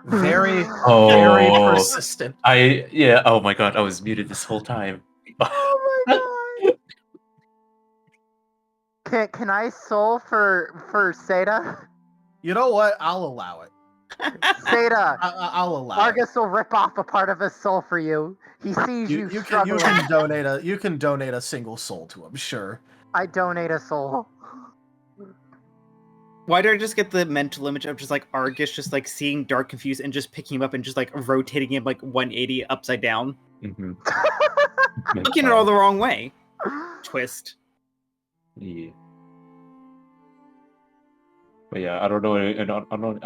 very very persistent. Oh my god, I was muted this whole time. Oh my god! Can I soul for Seda? You know what? I'll allow it. Seda, I'll allow it. Argus will rip off a part of his soul for you. He sees you struggling. You can donate a single soul to him, sure. I donate a soul. Why did I just get the mental image of just like Argus just like seeing Dart confused and just picking him up and just like rotating him like 180 upside down? Mm-hmm. Looking at it all the wrong way. Twist. Yeah. But yeah, I don't know. I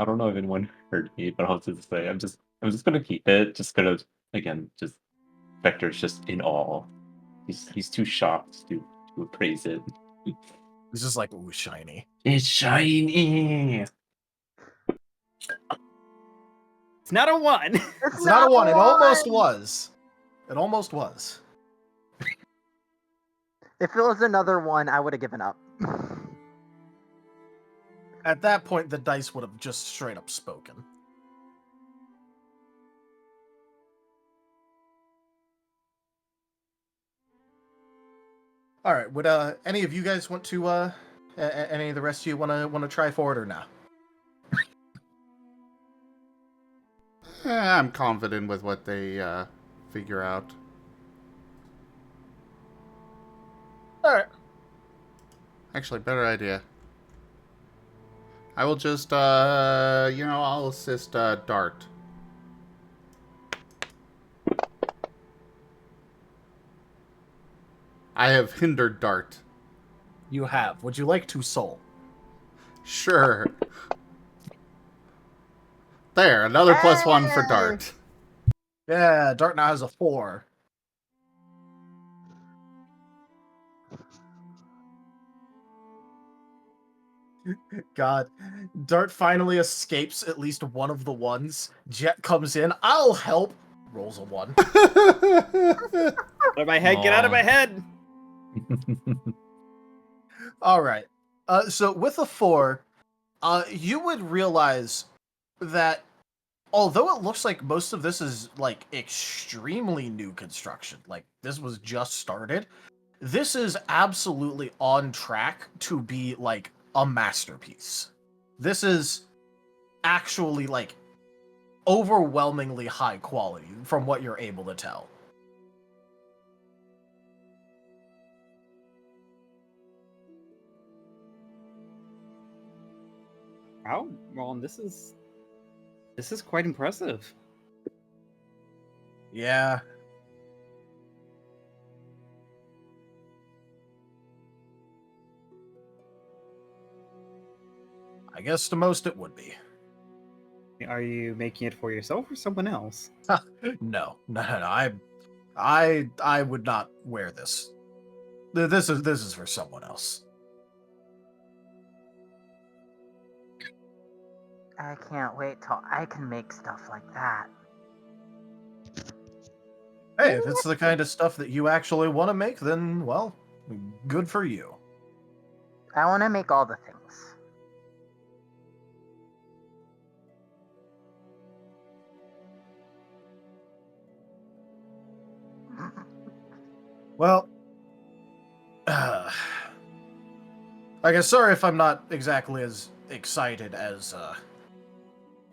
don't know if anyone heard me, but I'll just say I'm just gonna keep it. Just gonna just Vector's just in awe. He's too shocked to appraise it. He's just like, ooh, shiny. It's shiny. It's not a 1. It's not a 1. It almost was. It almost was. If it was another 1, I would have given up. At that point, the dice would have just straight up spoken. All right. Would any of you guys want to? Any of the rest of you want to try for it or not? I'm confident with what they figure out. All right. Actually, better idea. I will just, I'll assist Dart. I have hindered Dart. You have. Would you like to soul? Sure. There, another +1 for Dart. Yeah, Dart now has a 4. God, Dart finally escapes at least one of the ones. Jet comes in. I'll help. Rolls a 1. Out of my head, get out of my head! All right. So with a 4, you would realize that although it looks like most of this is like extremely new construction, like this was just started, this is absolutely on track to be like a masterpiece. This is actually like overwhelmingly high quality from what you're able to tell. Wow, well, this is quite impressive. Yeah. I guess the most it would be. Are you making it for yourself or someone else? No. I would not wear this. This is for someone else. I can't wait till I can make stuff like that. Hey, if it's the kind of stuff that you actually want to make, then, well, good for you. I want to make all the things. Well, I guess sorry if I'm not exactly as excited as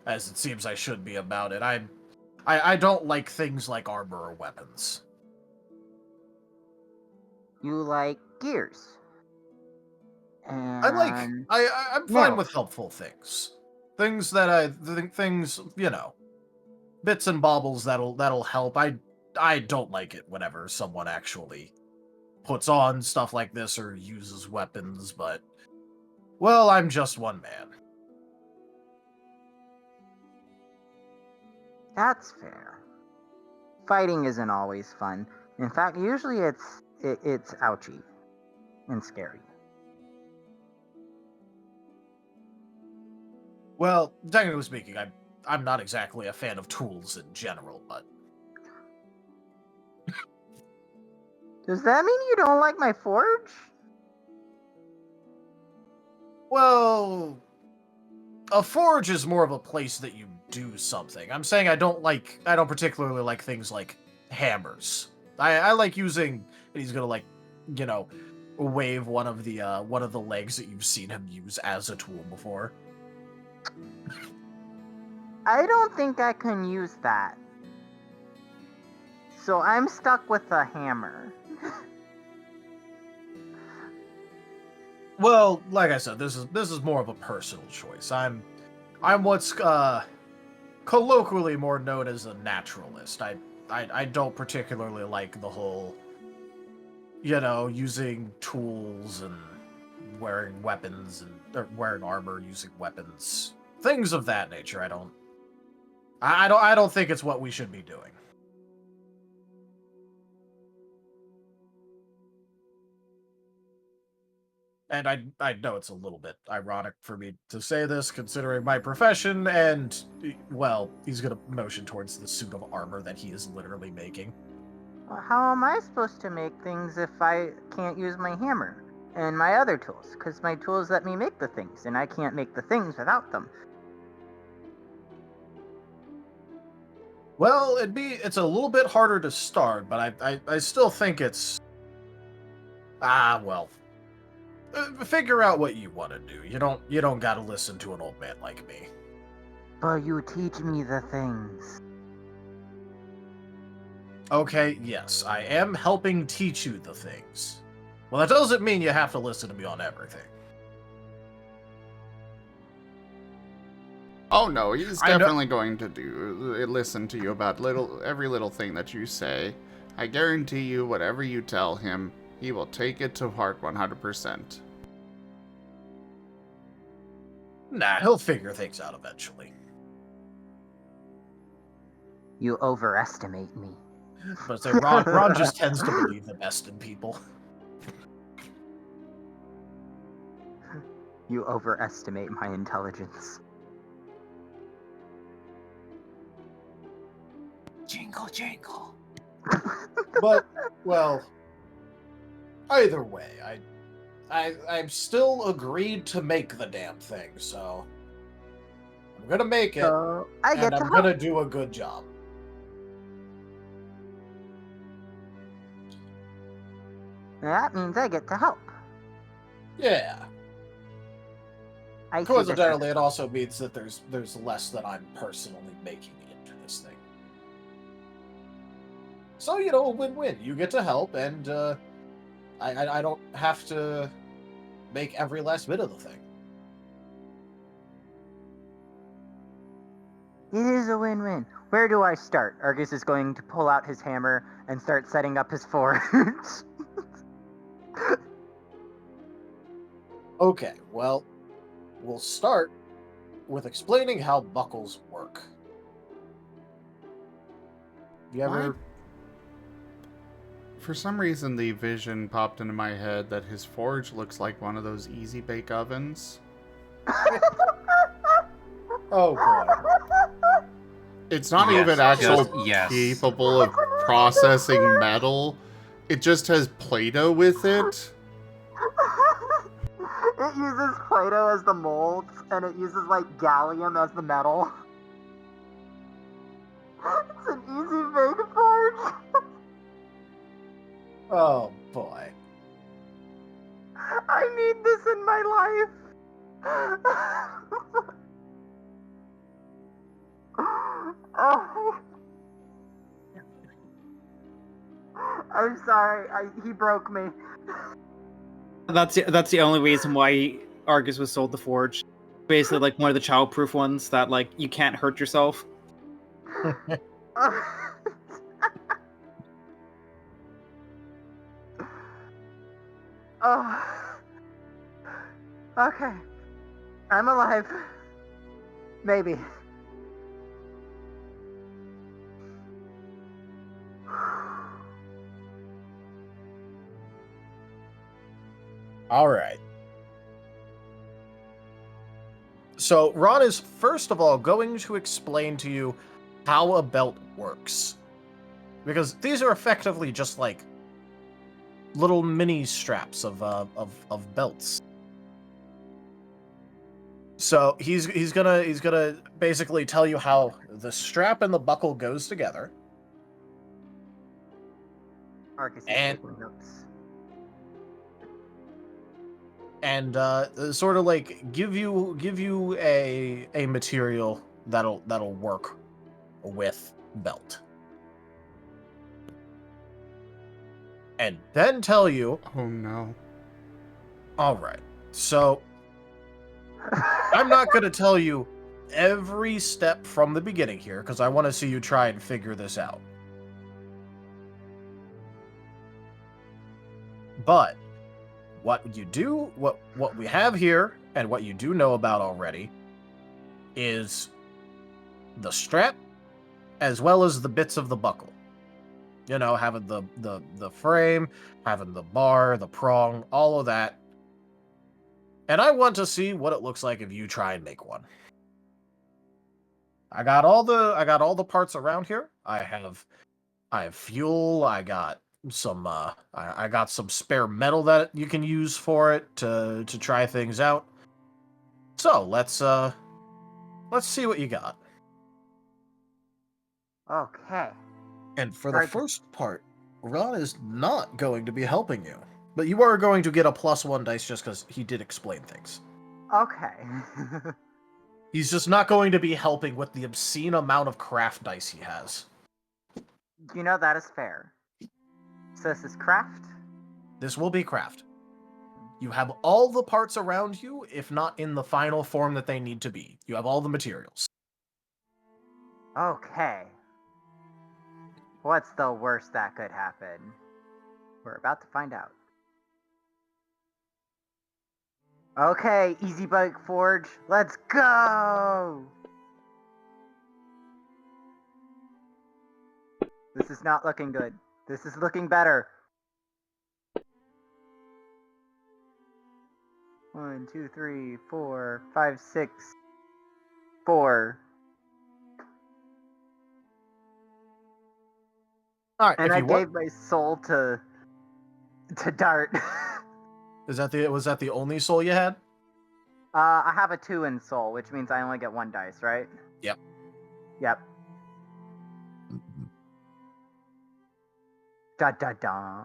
it seems I should be about it. I don't like things like armor or weapons. You like gears. And I'm fine with helpful things. Things that things, you know, bits and baubles that'll help. I don't like it whenever someone actually puts on stuff like this or uses weapons, but well, I'm just one man. That's fair. Fighting isn't always fun. In fact, usually it's ouchy and scary. Well, technically speaking, I'm not exactly a fan of tools in general, but Does that mean you don't like my forge? well, a forge is more of a place that you do something. I'm saying I don't particularly like things like hammers. I like using, and he's gonna, like, you know, wave one of the legs that you've seen him use as a tool before. I don't think I can use that. So I'm stuck with a hammer. Well, like I said, this is more of a personal choice. I'm what's colloquially more known as a naturalist. I don't particularly like the whole, you know, using tools and wearing weapons or wearing armor, using weapons, things of that nature. I don't think it's what we should be doing. And I know it's a little bit ironic for me to say this, considering my profession, and, well, he's gonna motion towards the suit of armor that he is literally making. Well, how am I supposed to make things if I can't use my hammer and my other tools? Because my tools let me make the things, and I can't make the things without them. Well, it's a little bit harder to start, but I still think it's... well... figure out what you want to do. You don't gotta listen to an old man like me. But you teach me the things. Okay, yes, I am helping teach you the things. Well, that doesn't mean you have to listen to me on everything. Oh no, he's definitely going to listen to you about every little thing that you say. I guarantee you, whatever you tell him, he will take it to heart 100%. Nah, he'll figure things out eventually. You overestimate me. But say Ron just tends to believe the best in people. You overestimate my intelligence. Jingle, jingle. But, well, either way, I'm still agreed to make the damn thing, so I'm gonna make it, So I get and to I'm help. gonna do a good job. That means I get to help. Yeah. I see Coincidentally, it also means that there's less that I'm personally making into this thing. So, you know, a win-win. You get to help, and I don't have to make every last bit of the thing. It is a win-win. Where do I start? Argus is going to pull out his hammer and start setting up his forge. Okay, well, we'll start with explaining how buckles work. You ever... For some reason, the vision popped into my head that his forge looks like one of those easy bake ovens. Oh boy. It's not Yes, even actual just yes. capable of processing metal. It just has Play-Doh with it. It uses Play-Doh as the molds, and it uses, like, gallium as the metal. It's an easy bake forge. Oh boy. I need this in my life. Oh. I'm sorry. He broke me. That's the only reason why Argus was sold the forge. Basically, like one of the childproof ones that like you can't hurt yourself. Oh. Okay. I'm alive. Maybe. All right. So Ron is first of all going to explain to you how a belt works, because these are effectively just like little mini straps of belts. So he's gonna basically tell you how the strap and the buckle goes together. Argus is And- taking notes. And sort of like give you a material that'll work with belt. And then tell you, Oh no. all right, so I'm not going to tell you every step from the beginning here, because I want to see you try and figure this out. But what you do, what we have here, and what you do know about already, is the strap, as well as the bits of the buckle. You know, having the frame, having the bar, the prong, all of that. And I want to see what it looks like if you try and make one. I got all the parts around here. I have fuel. I got some I got some spare metal that you can use for it to try things out. So let's see what you got. Okay. And for the Alright. first part, Ron is not going to be helping you, but you are going to get a +1 dice just because he did explain things. Okay. He's just not going to be helping with the obscene amount of craft dice he has. You know, that is fair. So this is craft? This will be craft. You have all the parts around you, if not in the final form that they need to be. You have all the materials. Okay. What's the worst that could happen? We're about to find out. Okay, Easy Bike Forge, let's go! This is not looking good. This is looking better. 1, 2, 3, 4, 5, 6, 4. All right, And if I you want, gave my soul to Dart. was that the only soul you had? I have a 2 in soul, which means I only get 1 dice, right? Yep. Yep. Da da da.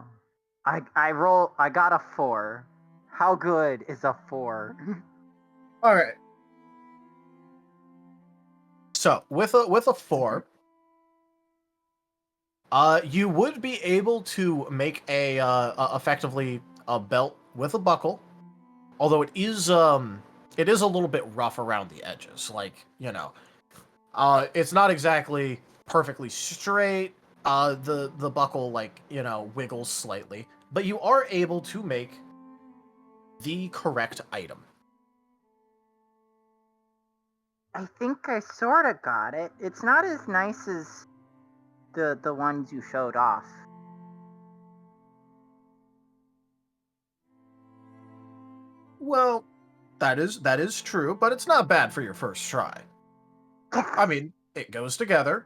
I got a 4. How good is a 4? All right. So with a 4, you would be able to make a effectively a belt with a buckle, although it is a little bit rough around the edges. Like, you know, it's not exactly perfectly straight. The buckle, like, you know, wiggles slightly, but you are able to make the correct item. I think I sort of got it. It's not as nice as the ones you showed off. Well, that is true, but it's not bad for your first try. I mean, it goes together.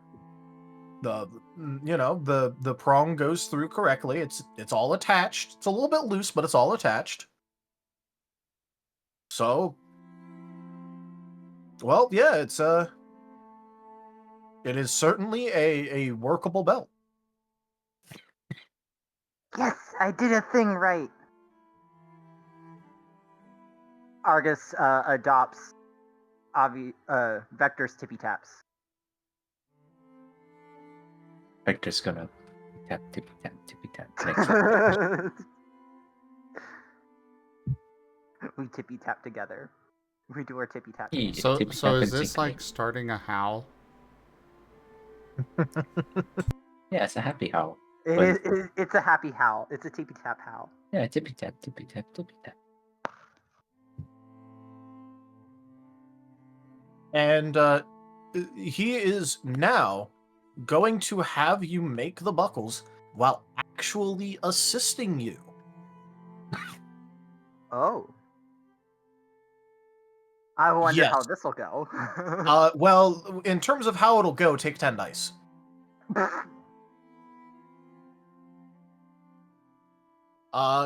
The prong goes through correctly. It's all attached. It's a little bit loose, but it's all attached. So, well, yeah, it is certainly a workable belt. Yes, I did a thing right. Argus adopts Vector's tippy taps. Vector's gonna tap, tippy tap, tippy tap. Next time. We tippy tap together. We do our tippy tap. Yeah, So tippy so tap is and this sync. like starting a howl? Yeah, it's a happy howl. It's a happy howl. It's a tippy tap howl. Yeah, tippy tap, tippy tap, tippy tap. And he is now going to have you make the buckles while actually assisting you. Oh. I wonder how Yes. this will go. Well, in terms of how it'll go, take 10 dice.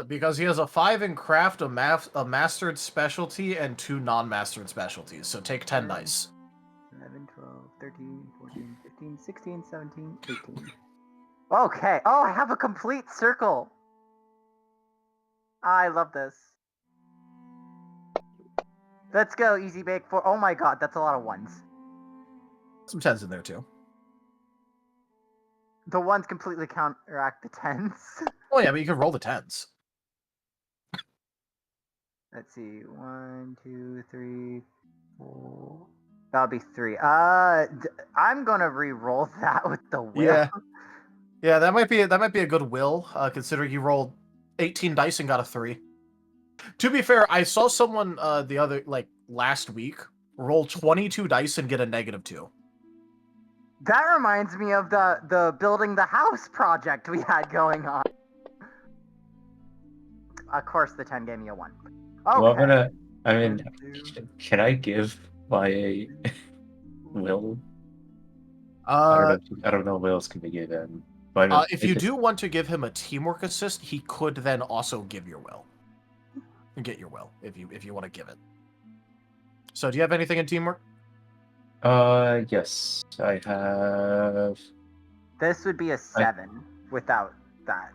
Because he has a 5 in craft, a mastered specialty, and 2 non-mastered specialties. So take 10 dice. 11, 12, 13, 14, 15, 16, 17, 18. Okay. Oh, I have a complete circle. I love this. Let's go, easy bake for. Oh my god, that's a lot of ones. Some 10s in there too. The ones completely counteract the tens. Oh yeah, but you can roll the 10s. Let's see. 1, 2, 3, 4. That'll be 3. I'm gonna re-roll that with the will. Yeah, that might be a good will, considering you rolled 18 dice and got a 3. To be fair, I saw someone last week roll 22 dice and get a -2. That reminds me of the building the house project we had going on. Of course, the 10 gave me a 1. Okay. Well, can I give my will? I don't know what else can be given. But If you do want to give him a teamwork assist, he could then also give your will. Get your will if you want to give it. So, do you have anything in teamwork? Yes, I have. This would be a 7 without that.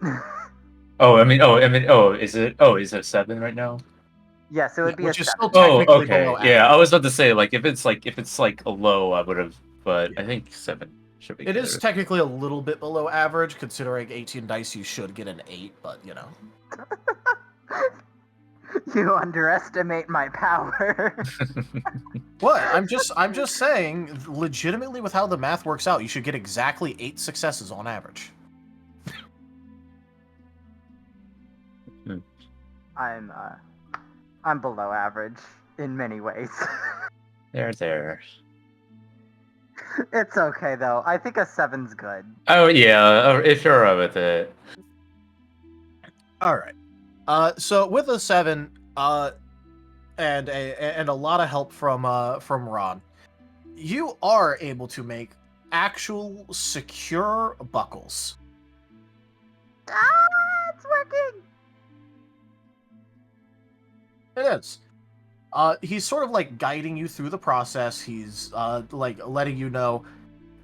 Is it 7 right now? Yes, it would be Which a is 7. still technically okay. below Yeah, average. I was about to say if it's like a low, I would have. But I think 7 should be. It good. is technically a little bit below average, considering 18 dice you should get an 8, but you know. You underestimate my power. What? I'm just saying, legitimately, with how the math works out, you should get exactly 8 successes on average. I'm below average in many ways. There. It's okay though. I think a 7's good. Oh yeah, if you're alright with it. All right. So with a 7, and a lot of help from Ron, you are able to make actual secure buckles. It's working. It is. He's sort of like guiding you through the process. He's like letting you know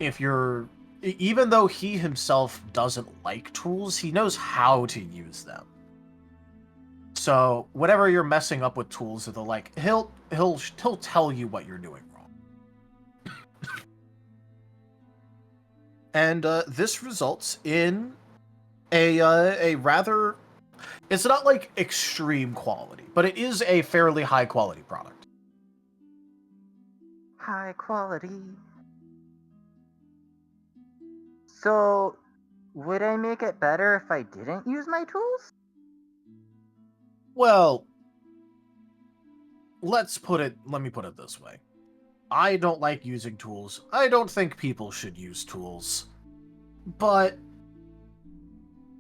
if you're, even though he himself doesn't like tools, he knows how to use them. So whenever you're messing up with tools, he'll tell you what you're doing wrong. And this results in a rather, it's not like extreme quality, but it is a fairly high quality product. High quality. So, would I make it better if I didn't use my tools? Well, let me put it this way. I don't like using tools. I don't think people should use tools. But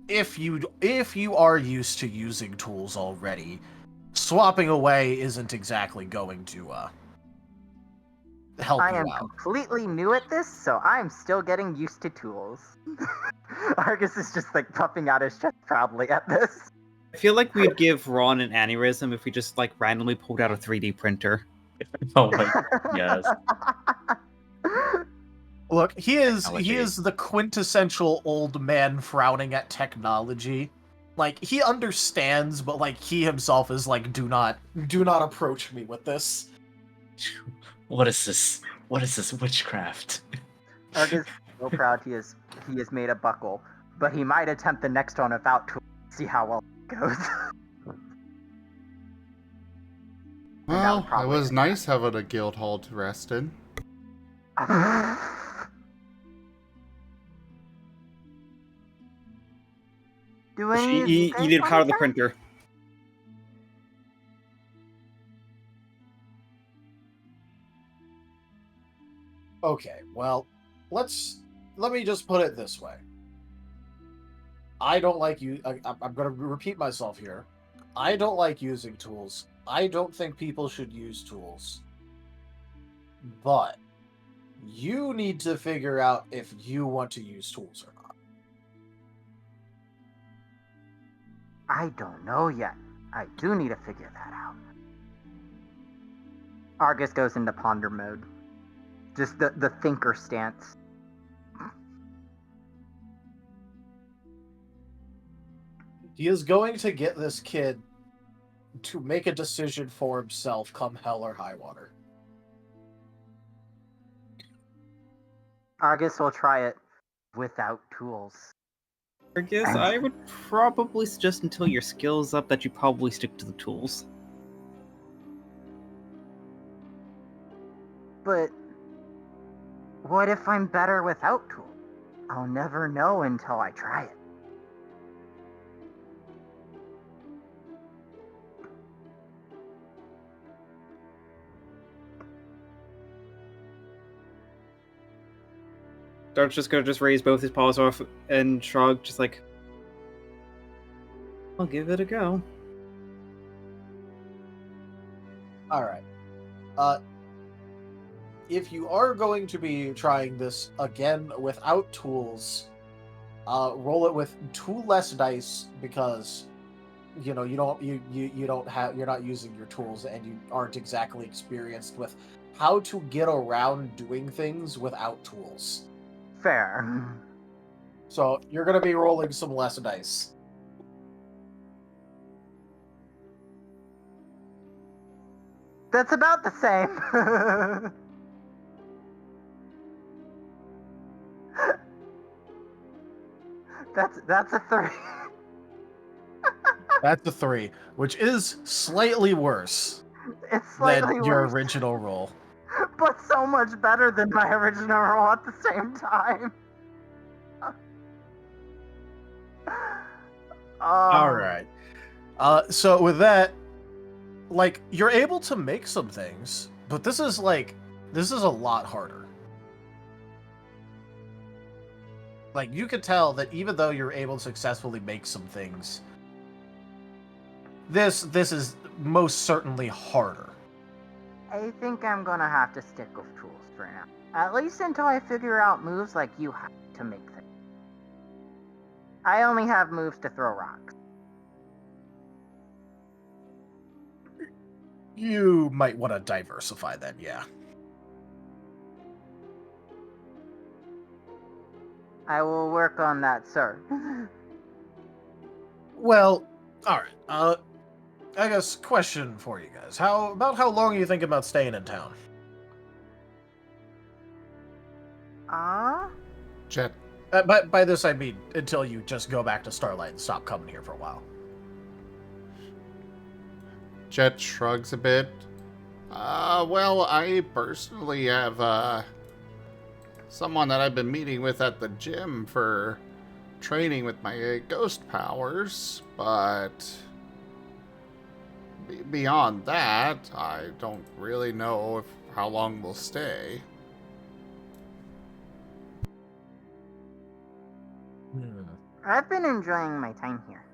if you are used to using tools already, swapping away isn't exactly going to help I you am out. completely new at this, so I'm still getting used to tools. Argus is just like puffing out his chest proudly at this. I feel like we'd give Ron an aneurysm if we just like randomly pulled out a 3D printer. Oh my, yes. Look, he is Technology. the quintessential old man frowning at technology. Like, he understands, but like he himself is like, do not approach me with this. What is this? What is this witchcraft? Argus is so proud he has made a buckle, but he might attempt the next one without tools to see how well it goes. Well, it probably was nice having a guild hall to rest in. Do any of you You guys need want power to the try? printer. Okay, well, let me just put it this way. I don't like you. I'm going to repeat myself here. I don't like using tools. I don't think people should use tools. But you need to figure out if you want to use tools or not. I don't know yet. I do need to figure that out. Argus goes into ponder mode. Just the thinker stance. He is going to get this kid to make a decision for himself come hell or high water. Argus will try it without tools. I guess I would probably suggest until your skill's up that you probably stick to the tools. But what if I'm better without tools? I'll never know until I try it. Dart's just gonna raise both his paws off and shrug, just like, I'll give it a go. Alright. If you are going to be trying this again without tools, roll it with 2 less dice because you're not using your tools and you aren't exactly experienced with how to get around doing things without tools. Fair. So you're going to be rolling some less dice. That's about the same. That's a 3. That's a 3, which is slightly worse It's slightly than your worse, original roll. but so much better than my original roll at the same time. Alright. So with that, like, you're able to make some things, but this is a lot harder. Like, you can tell that even though you're able to successfully make some things, this is most certainly harder. I think I'm gonna have to stick with tools for now. At least until I figure out moves like you have to make things. I only have moves to throw rocks. You might want to diversify then, yeah. I will work on that, sir. Well, alright. I guess question for you guys. How long are you thinking about staying in town? Jet By this I mean until you just go back to Starlight and stop coming here for a while. Jet shrugs a bit. Well, I personally have someone that I've been meeting with at the gym for training with my ghost powers, but beyond that, I don't really know how long we'll stay. I've been enjoying my time here.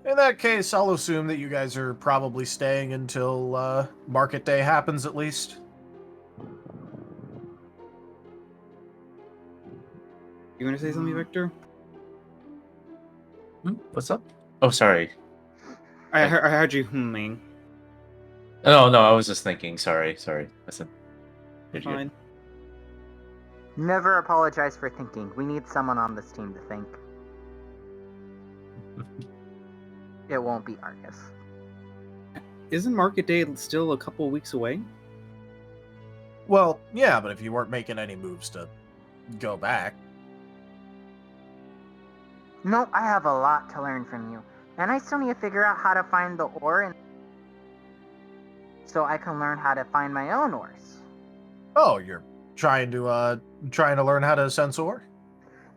In that case, I'll assume that you guys are probably staying until market day happens at least. You want to say something, Victor? What's up? Oh, sorry. I heard you humming. No, I was just thinking. Sorry. Listen. Did you? Fine. Never apologize for thinking. We need someone on this team to think. It won't be Argus. Isn't Market Day still a couple of weeks away? Well, yeah, but if you weren't making any moves to go back. No, I have a lot to learn from you. And I still need to figure out how to find the ore and so I can learn how to find my own ores. Oh, you're trying to learn how to sense ore?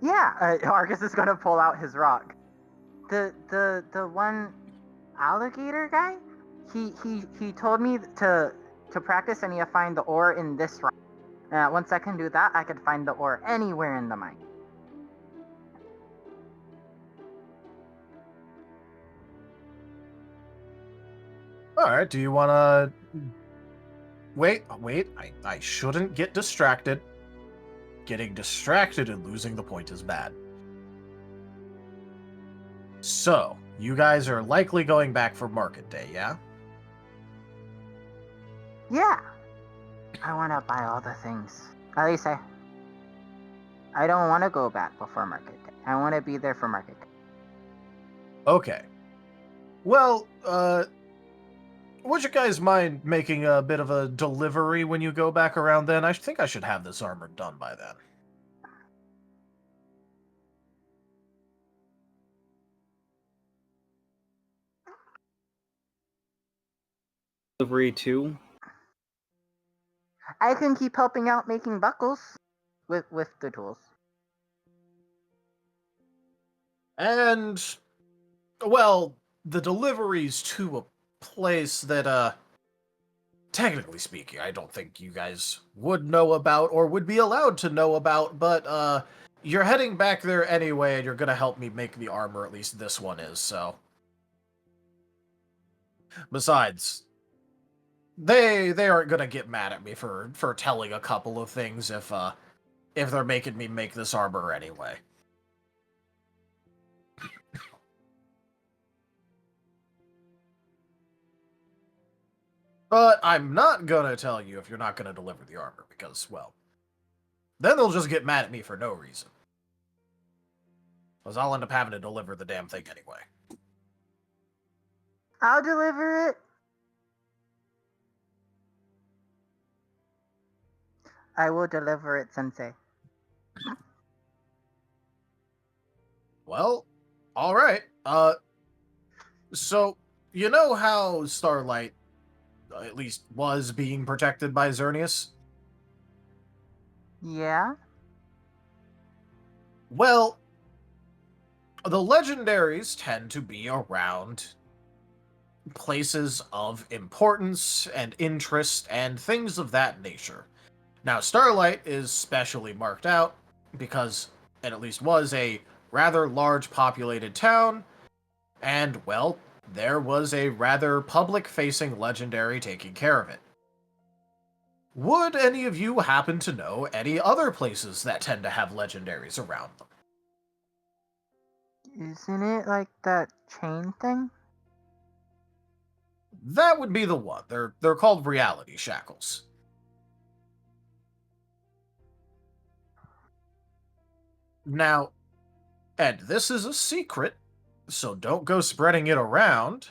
Yeah, Argus is gonna pull out his rock. The one alligator guy, he told me to practice and to find the ore in this rock. Once I can do that, I could find the ore anywhere in the mine. Alright, do you wanna... Wait, I shouldn't get distracted. Getting distracted and losing the point is bad. So, you guys are likely going back for market day, yeah? Yeah. I want to buy all the things. At least I don't want to go back before market day. I want to be there for market day. Okay. Well, would you guys mind making a bit of a delivery when you go back around then? I think I should have this armor done by then. Delivery 2? I can keep helping out making buckles with the tools. And, well, the delivery's to a place that, technically speaking, I don't think you guys would know about or would be allowed to know about, but, you're heading back there anyway, and you're gonna help me make the armor, at least this one is, so. Besides, they aren't gonna get mad at me for telling a couple of things if they're making me make this armor anyway. But I'm not gonna tell you if you're not gonna deliver the armor, because, well, then they'll just get mad at me for no reason. Because I'll end up having to deliver the damn thing anyway. I'll deliver it. I will deliver it, Sensei. Well, alright. So, you know how Starlight, at least, was being protected by Xerneas? Yeah? Well, the legendaries tend to be around places of importance and interest and things of that nature. Now, Starlight is specially marked out because it at least was a rather large populated town, and, well, there was a rather public-facing legendary taking care of it. Would any of you happen to know any other places that tend to have legendaries around them? Isn't it like that chain thing? That would be the one. They're called reality shackles. Now, and this is a secret, so don't go spreading it around.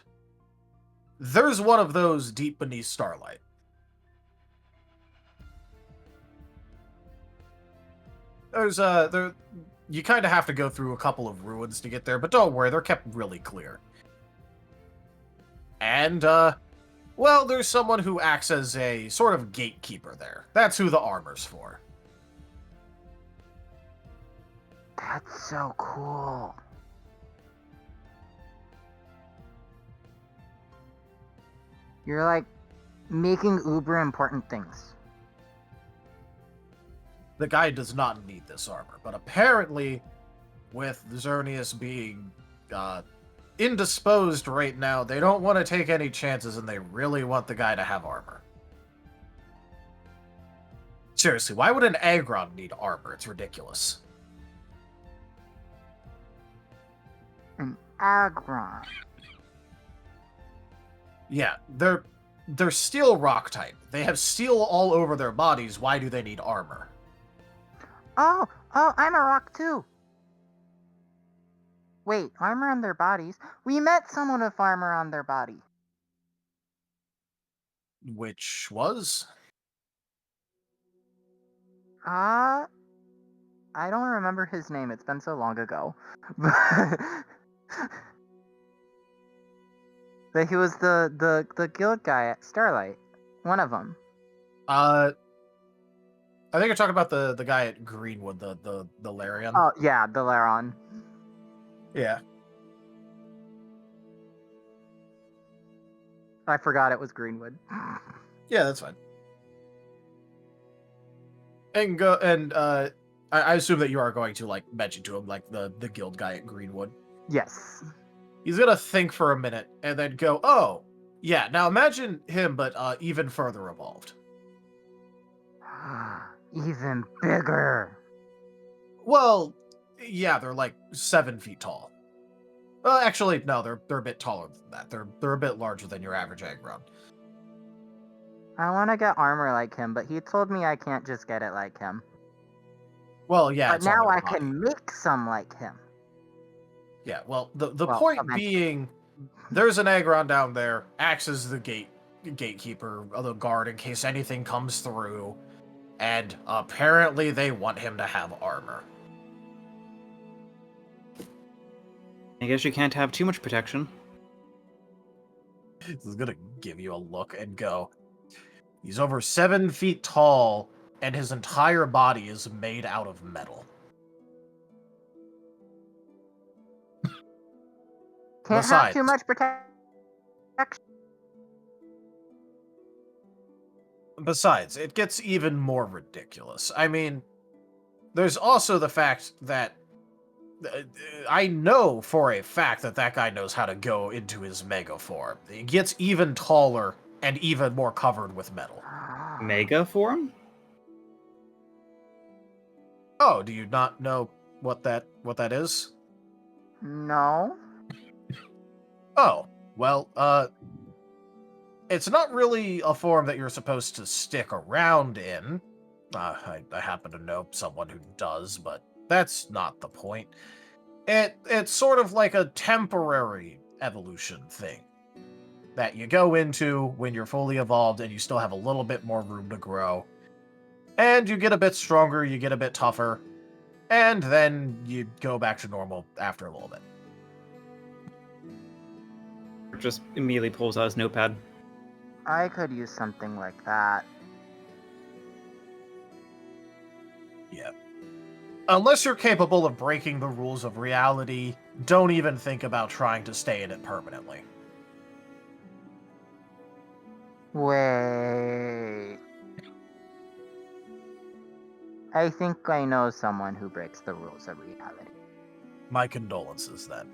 There's one of those deep beneath Starlight. You kind of have to go through a couple of ruins to get there, but don't worry, they're kept really clear. And, well, there's someone who acts as a sort of gatekeeper there. That's who the armor's for. That's so cool. You're like making uber important things. The guy does not need this armor, but apparently, with Xerneas being indisposed right now. They don't want to take any chances, and they really want the guy to have armor. Seriously, why would an Agron need armor? It's ridiculous. An Agron. Yeah, they're steel rock type. They have steel all over their bodies. Why do they need armor? Oh, I'm a rock too. Wait, armor on their bodies? We met someone with armor on their body. Which was? I don't remember his name. It's been so long ago. But he was the guild guy at Starlight. One of them. I think you're talking about the guy at Greenwood, the Larian. Oh, yeah, the Laron. Yeah. I forgot it was Greenwood. Yeah, that's fine. And I assume that you are going to like mention to him like the guild guy at Greenwood. Yes. He's gonna think for a minute and then go, "Oh, yeah." Now imagine him, but even further evolved. Even bigger. Well, yeah, they're like 7 feet tall. Actually, no, they're a bit taller than that. They're a bit larger than your average Agron. I want to get armor like him, but he told me I can't just get it like him. Well, yeah. But now I can make some like him. Yeah, well, the point being, there's an Agron down there, acts as the gatekeeper, the guard in case anything comes through, and apparently they want him to have armor. I guess you can't have too much protection. He's gonna give you a look and go, he's over 7 feet tall, and his entire body is made out of metal. Can't have too much protection. Besides, it gets even more ridiculous. I mean, there's also the fact that I know for a fact that guy knows how to go into his mega form. He gets even taller and even more covered with metal. Mega form? Oh, do you not know what that is? No. Oh, well, it's not really a form that you're supposed to stick around in. I happen to know someone who does, but that's not the point. It's sort of like a temporary evolution thing that you go into when you're fully evolved and you still have a little bit more room to grow. And you get a bit stronger, you get a bit tougher, and then you go back to normal after a little bit. Just immediately pulls out his notepad. I could use something like that. Yeah. Unless you're capable of breaking the rules of reality, don't even think about trying to stay in it permanently. Wait. I think I know someone who breaks the rules of reality. My condolences, then.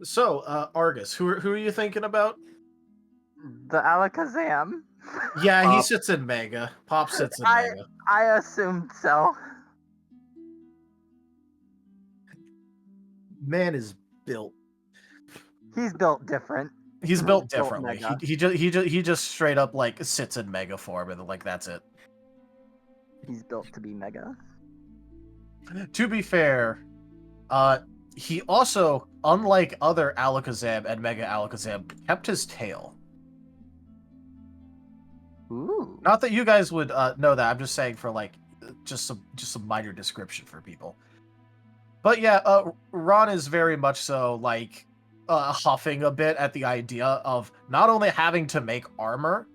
So, Argus, who are you thinking about? The Alakazam. Yeah, he sits in Mega. Pop sits in Mega. I assumed so. Man is built. He's built different. He's built differently. Mega. He just straight up like sits in Mega form and like that's it. He's built to be Mega. To be fair, he also, unlike other Alakazam and Mega Alakazam, kept his tail. Ooh. Not that you guys would know that. I'm just saying for like just some minor description for people. But yeah, Ron is very much so like huffing a bit at the idea of not only having to make armor,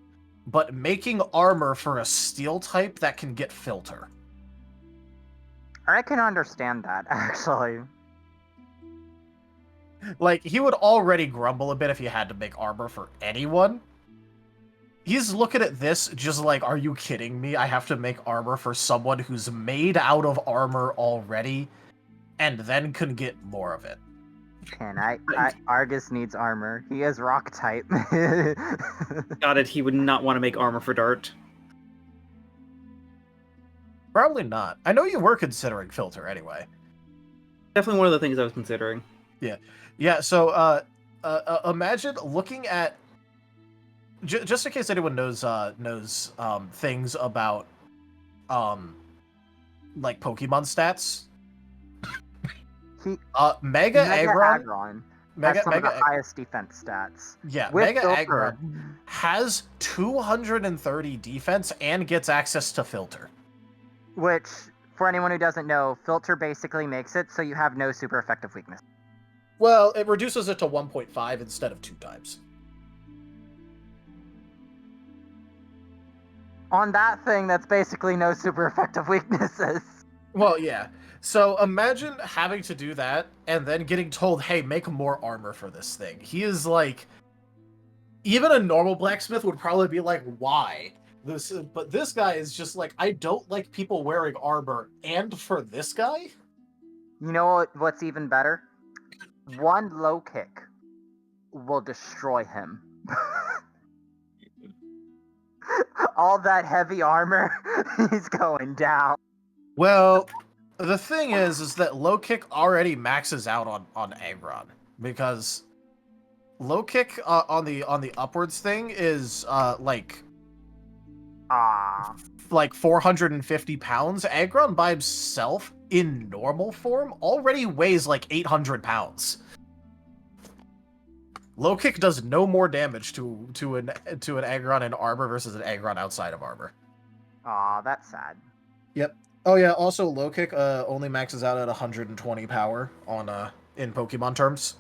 but making armor for a steel type that can get filter. I can understand that, actually. Like, he would already grumble a bit if he had to make armor for anyone. He's looking at this just like, are you kidding me? I have to make armor for someone who's made out of armor already, and then can get more of it. And Argus needs armor. He is rock type. Got it. He would not want to make armor for Dart. Probably not. I know you were considering filter anyway. Definitely one of the things I was considering. Yeah, so imagine looking at just in case anyone knows things about like Pokemon stats. Mega Aggron has some of the highest defense stats. Yeah, With Mega filter. Aggron has 230 defense and gets access to filter. Which, for anyone who doesn't know, filter basically makes it so you have no super effective weakness. Well, it reduces it to 1.5 instead of 2 times. On that thing, that's basically no super effective weaknesses. Well, yeah. So imagine having to do that and then getting told, hey, make more armor for this thing. He is like... Even a normal blacksmith would probably be like, why? But this guy is just like, I don't like people wearing armor, and for this guy? You know what's even better? One low kick will destroy him. All that heavy armor, he's going down. Well, the thing is that low kick already maxes out on Aggron, because low kick on the upwards thing is like 450 pounds. Aggron by himself in normal form already weighs like 800 pounds. Low kick does no more damage to an Aggron in armor versus an Aggron outside of armor. Aw, that's sad. Yep. Oh yeah, also low kick only maxes out at 120 power on in Pokemon terms.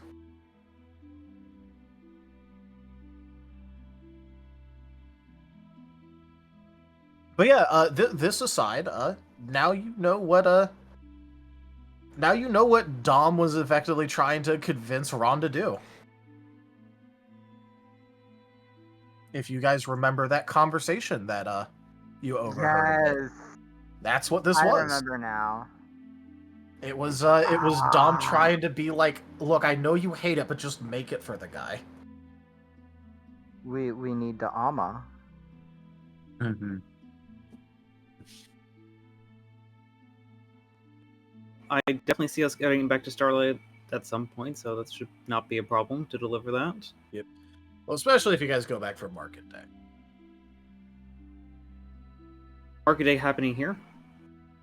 But yeah, this aside, now you know what Dom was effectively trying to convince Ron to do. If you guys remember that conversation that you overheard. Yes. That's what this was. I remember now. It was Dom trying to be like, look, I know you hate it, but just make it for the guy. We need the Ama. Mm-hmm. I definitely see us getting back to Starlight at some point, so that should not be a problem to deliver that. Yep. Well, especially if you guys go back for Market Day. Market Day happening here?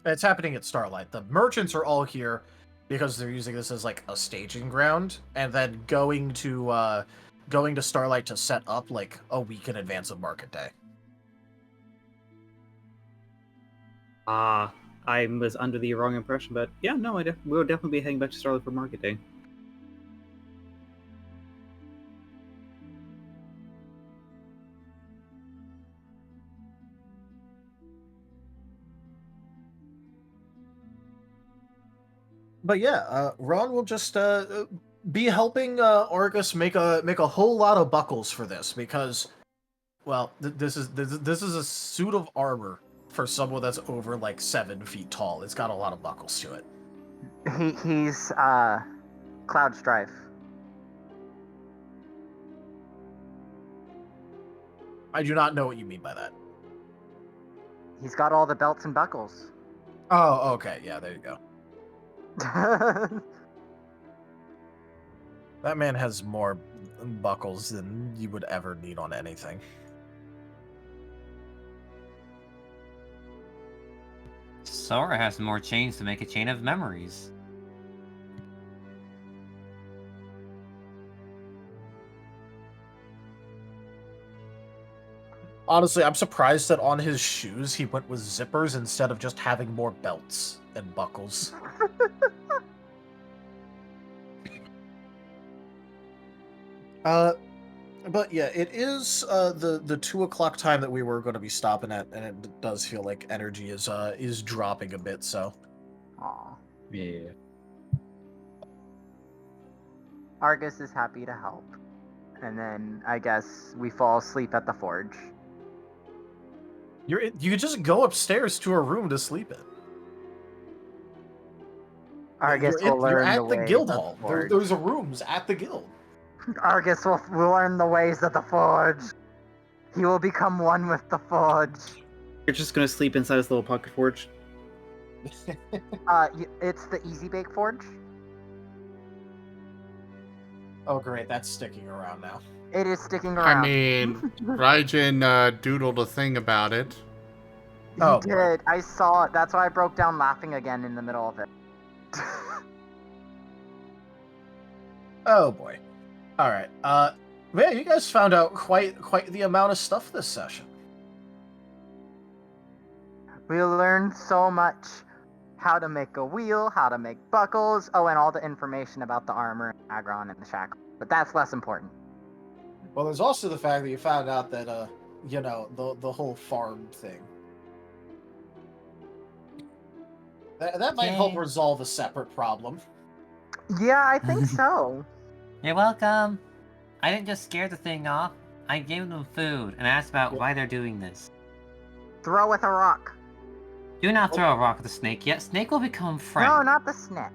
It's happening at Starlight. The merchants are all here because they're using this as like a staging ground, and then going to Starlight to set up like a week in advance of Market Day. I was under the wrong impression, but yeah, no, we'll definitely be heading back to Starlight for Market Day. But yeah, Ron will just be helping Argus make a whole lot of buckles for this because, well, this is a suit of armor for someone that's over like 7 feet tall. It's got a lot of buckles to it. He's Cloud Strife. I do not know what you mean by that. He's got all the belts and buckles. Oh, okay, yeah, there you go. That man has more buckles than you would ever need on anything. Sora has more chains to make a chain of memories. Honestly, I'm surprised that on his shoes he went with zippers instead of just having more belts and buckles. But yeah, it is the 2 o'clock time that we were going to be stopping at, and it does feel like energy is dropping a bit. So, Aw. Yeah. Argus is happy to help. And then I guess we fall asleep at the forge. You just go upstairs to a room to sleep in. Argus will You're learn the at the ways guild of hall. the forge. There's rooms at the guild. Argus will learn the ways of the forge. He will become one with the forge. You're just gonna sleep inside this little pocket forge. It's the Easy Bake Forge. Oh, great. That's sticking around now. It is sticking around. I mean, Rdyjin doodled a thing about it. He Oh, did. I saw it. That's why I broke down laughing again in the middle of it. Oh boy. All right. Yeah, you guys found out quite the amount of stuff this session. We learned so much. How to make a wheel, how to make buckles, and all the information about the armor, agron, and the shackle. But that's less important. Well, there's also the fact that you found out that the whole farm thing. That might help resolve a separate problem. Yeah, I think so. You're welcome. I didn't just scare the thing off. I gave them food and asked about why they're doing this. Throw with a rock. Do not throw a rock at the snake yet. Snake will become friend. No, not the snake.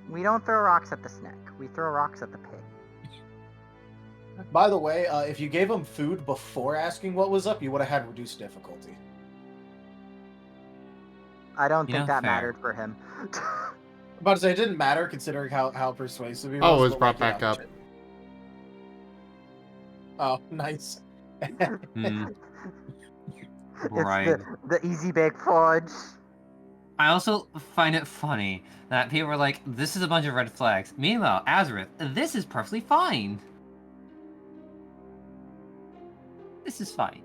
We don't throw rocks at the snake. We throw rocks at the pig. By the way, if you gave him food before asking what was up, you would have had reduced difficulty. I don't think that fair. mattered for him. About to say, it didn't matter considering how persuasive he was. Oh, it was but, brought back up. Oh, nice. Right. It's the Easy Bake Forge. I also find it funny that people are like, this is a bunch of red flags. Meanwhile, Azareth, this is perfectly fine. This is fine.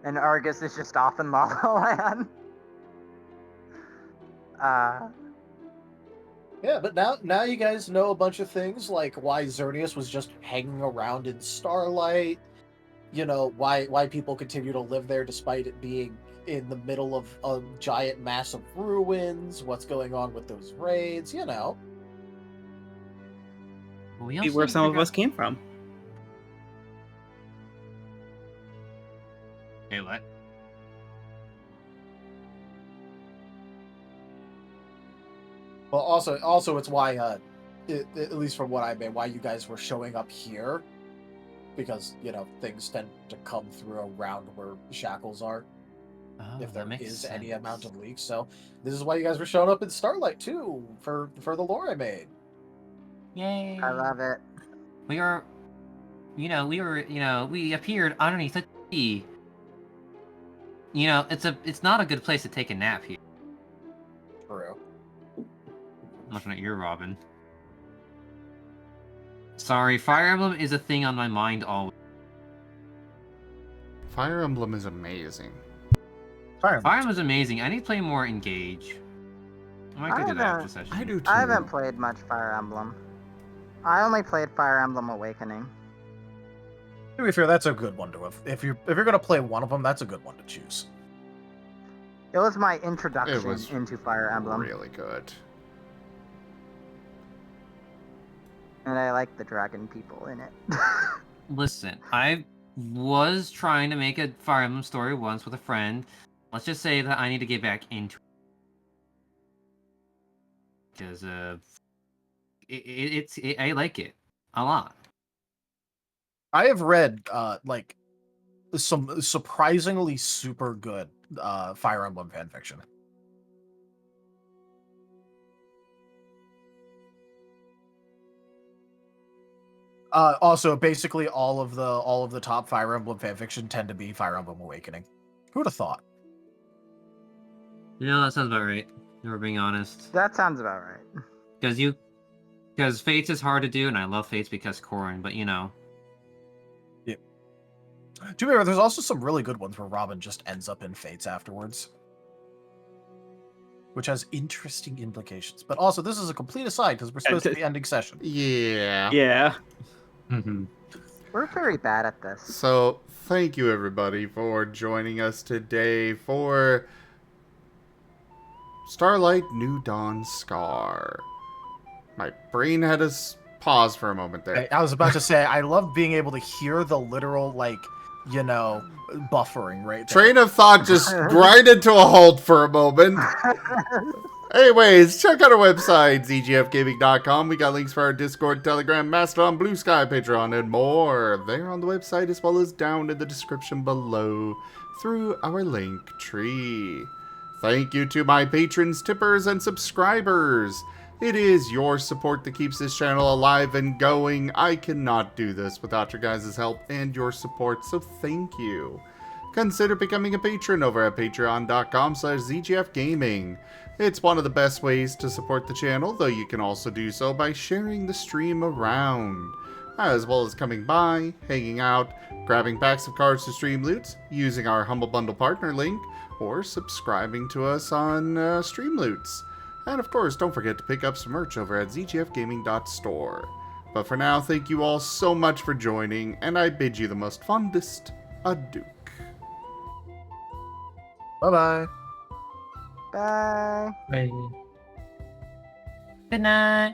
And Argus is just off in La La Land. Yeah, but now you guys know a bunch of things, like why Xerneas was just hanging around in Starlight. You know, why people continue to live there despite it being in the middle of a giant mass of ruins, what's going on with those raids, you know. We See also where some of figure- us came from. Hey, what? Well, also it's why, at least from what I made, why you guys were showing up here. Because, you know, things tend to come through around where shackles are. Oh, If there that makes is sense. any amount of leaks. So this is why you guys were showing up in Starlight too, for the lore I made. Yay! I love it. We appeared underneath a tree. You know, it's not a good place to take a nap here. True. I'm looking at your Robin. Sorry, Fire Emblem is a thing on my mind always. Fire Emblem is amazing. Fire Emblem is amazing. I need to play more Engage. I might go do that after the session. I do too. I haven't played much Fire Emblem. I only played Fire Emblem Awakening. To be fair, that's a good one to have. If you're gonna play one of them, that's a good one to choose. It was my introduction It was into Fire Emblem. really good. And I like the dragon people in it. Listen, I was trying to make a Fire Emblem story once with a friend. Let's just say that I need to get back into it. Because, I like it a lot. I have read like some surprisingly super good Fire Emblem fanfiction. Also, basically all of the top Fire Emblem fanfiction tend to be Fire Emblem Awakening. Who'd have thought? You know, that sounds about right. If we're being honest. That sounds about right. Because Fates is hard to do, and I love Fates because Corrin, but you know. To be fair, there's also some really good ones where Robin just ends up in Fates afterwards. Which has interesting implications. But also, this is a complete aside because we're supposed to be ending session. Yeah. Yeah. We're very bad at this. So, thank you everybody for joining us today for Starlight New Dawn Scar. My brain had a pause for a moment there. I was about to say, I love being able to hear the literal, like, you know, buffering right there. Train of thought just grinded to a halt for a moment. Anyways, check out our website, zgfgaming.com. We got links for our Discord, Telegram, Mastodon, Blue Sky, Patreon, and more. They're on the website as well as down in the description below through our link tree. Thank you to my patrons, tippers, and subscribers. It is your support that keeps this channel alive and going. I cannot do this without your guys' help and your support, so thank you. Consider becoming a patron over at patreon.com/zgfgaming. It's one of the best ways to support the channel, though you can also do so by sharing the stream around, as well as coming by, hanging out, grabbing packs of cards to stream loots, using our Humble Bundle partner link, or subscribing to us on Streamloots. And of course, don't forget to pick up some merch over at zgfgaming.store. But for now, thank you all so much for joining, and I bid you the most fondest adieu. Bye-bye. Bye. Bye. Good night.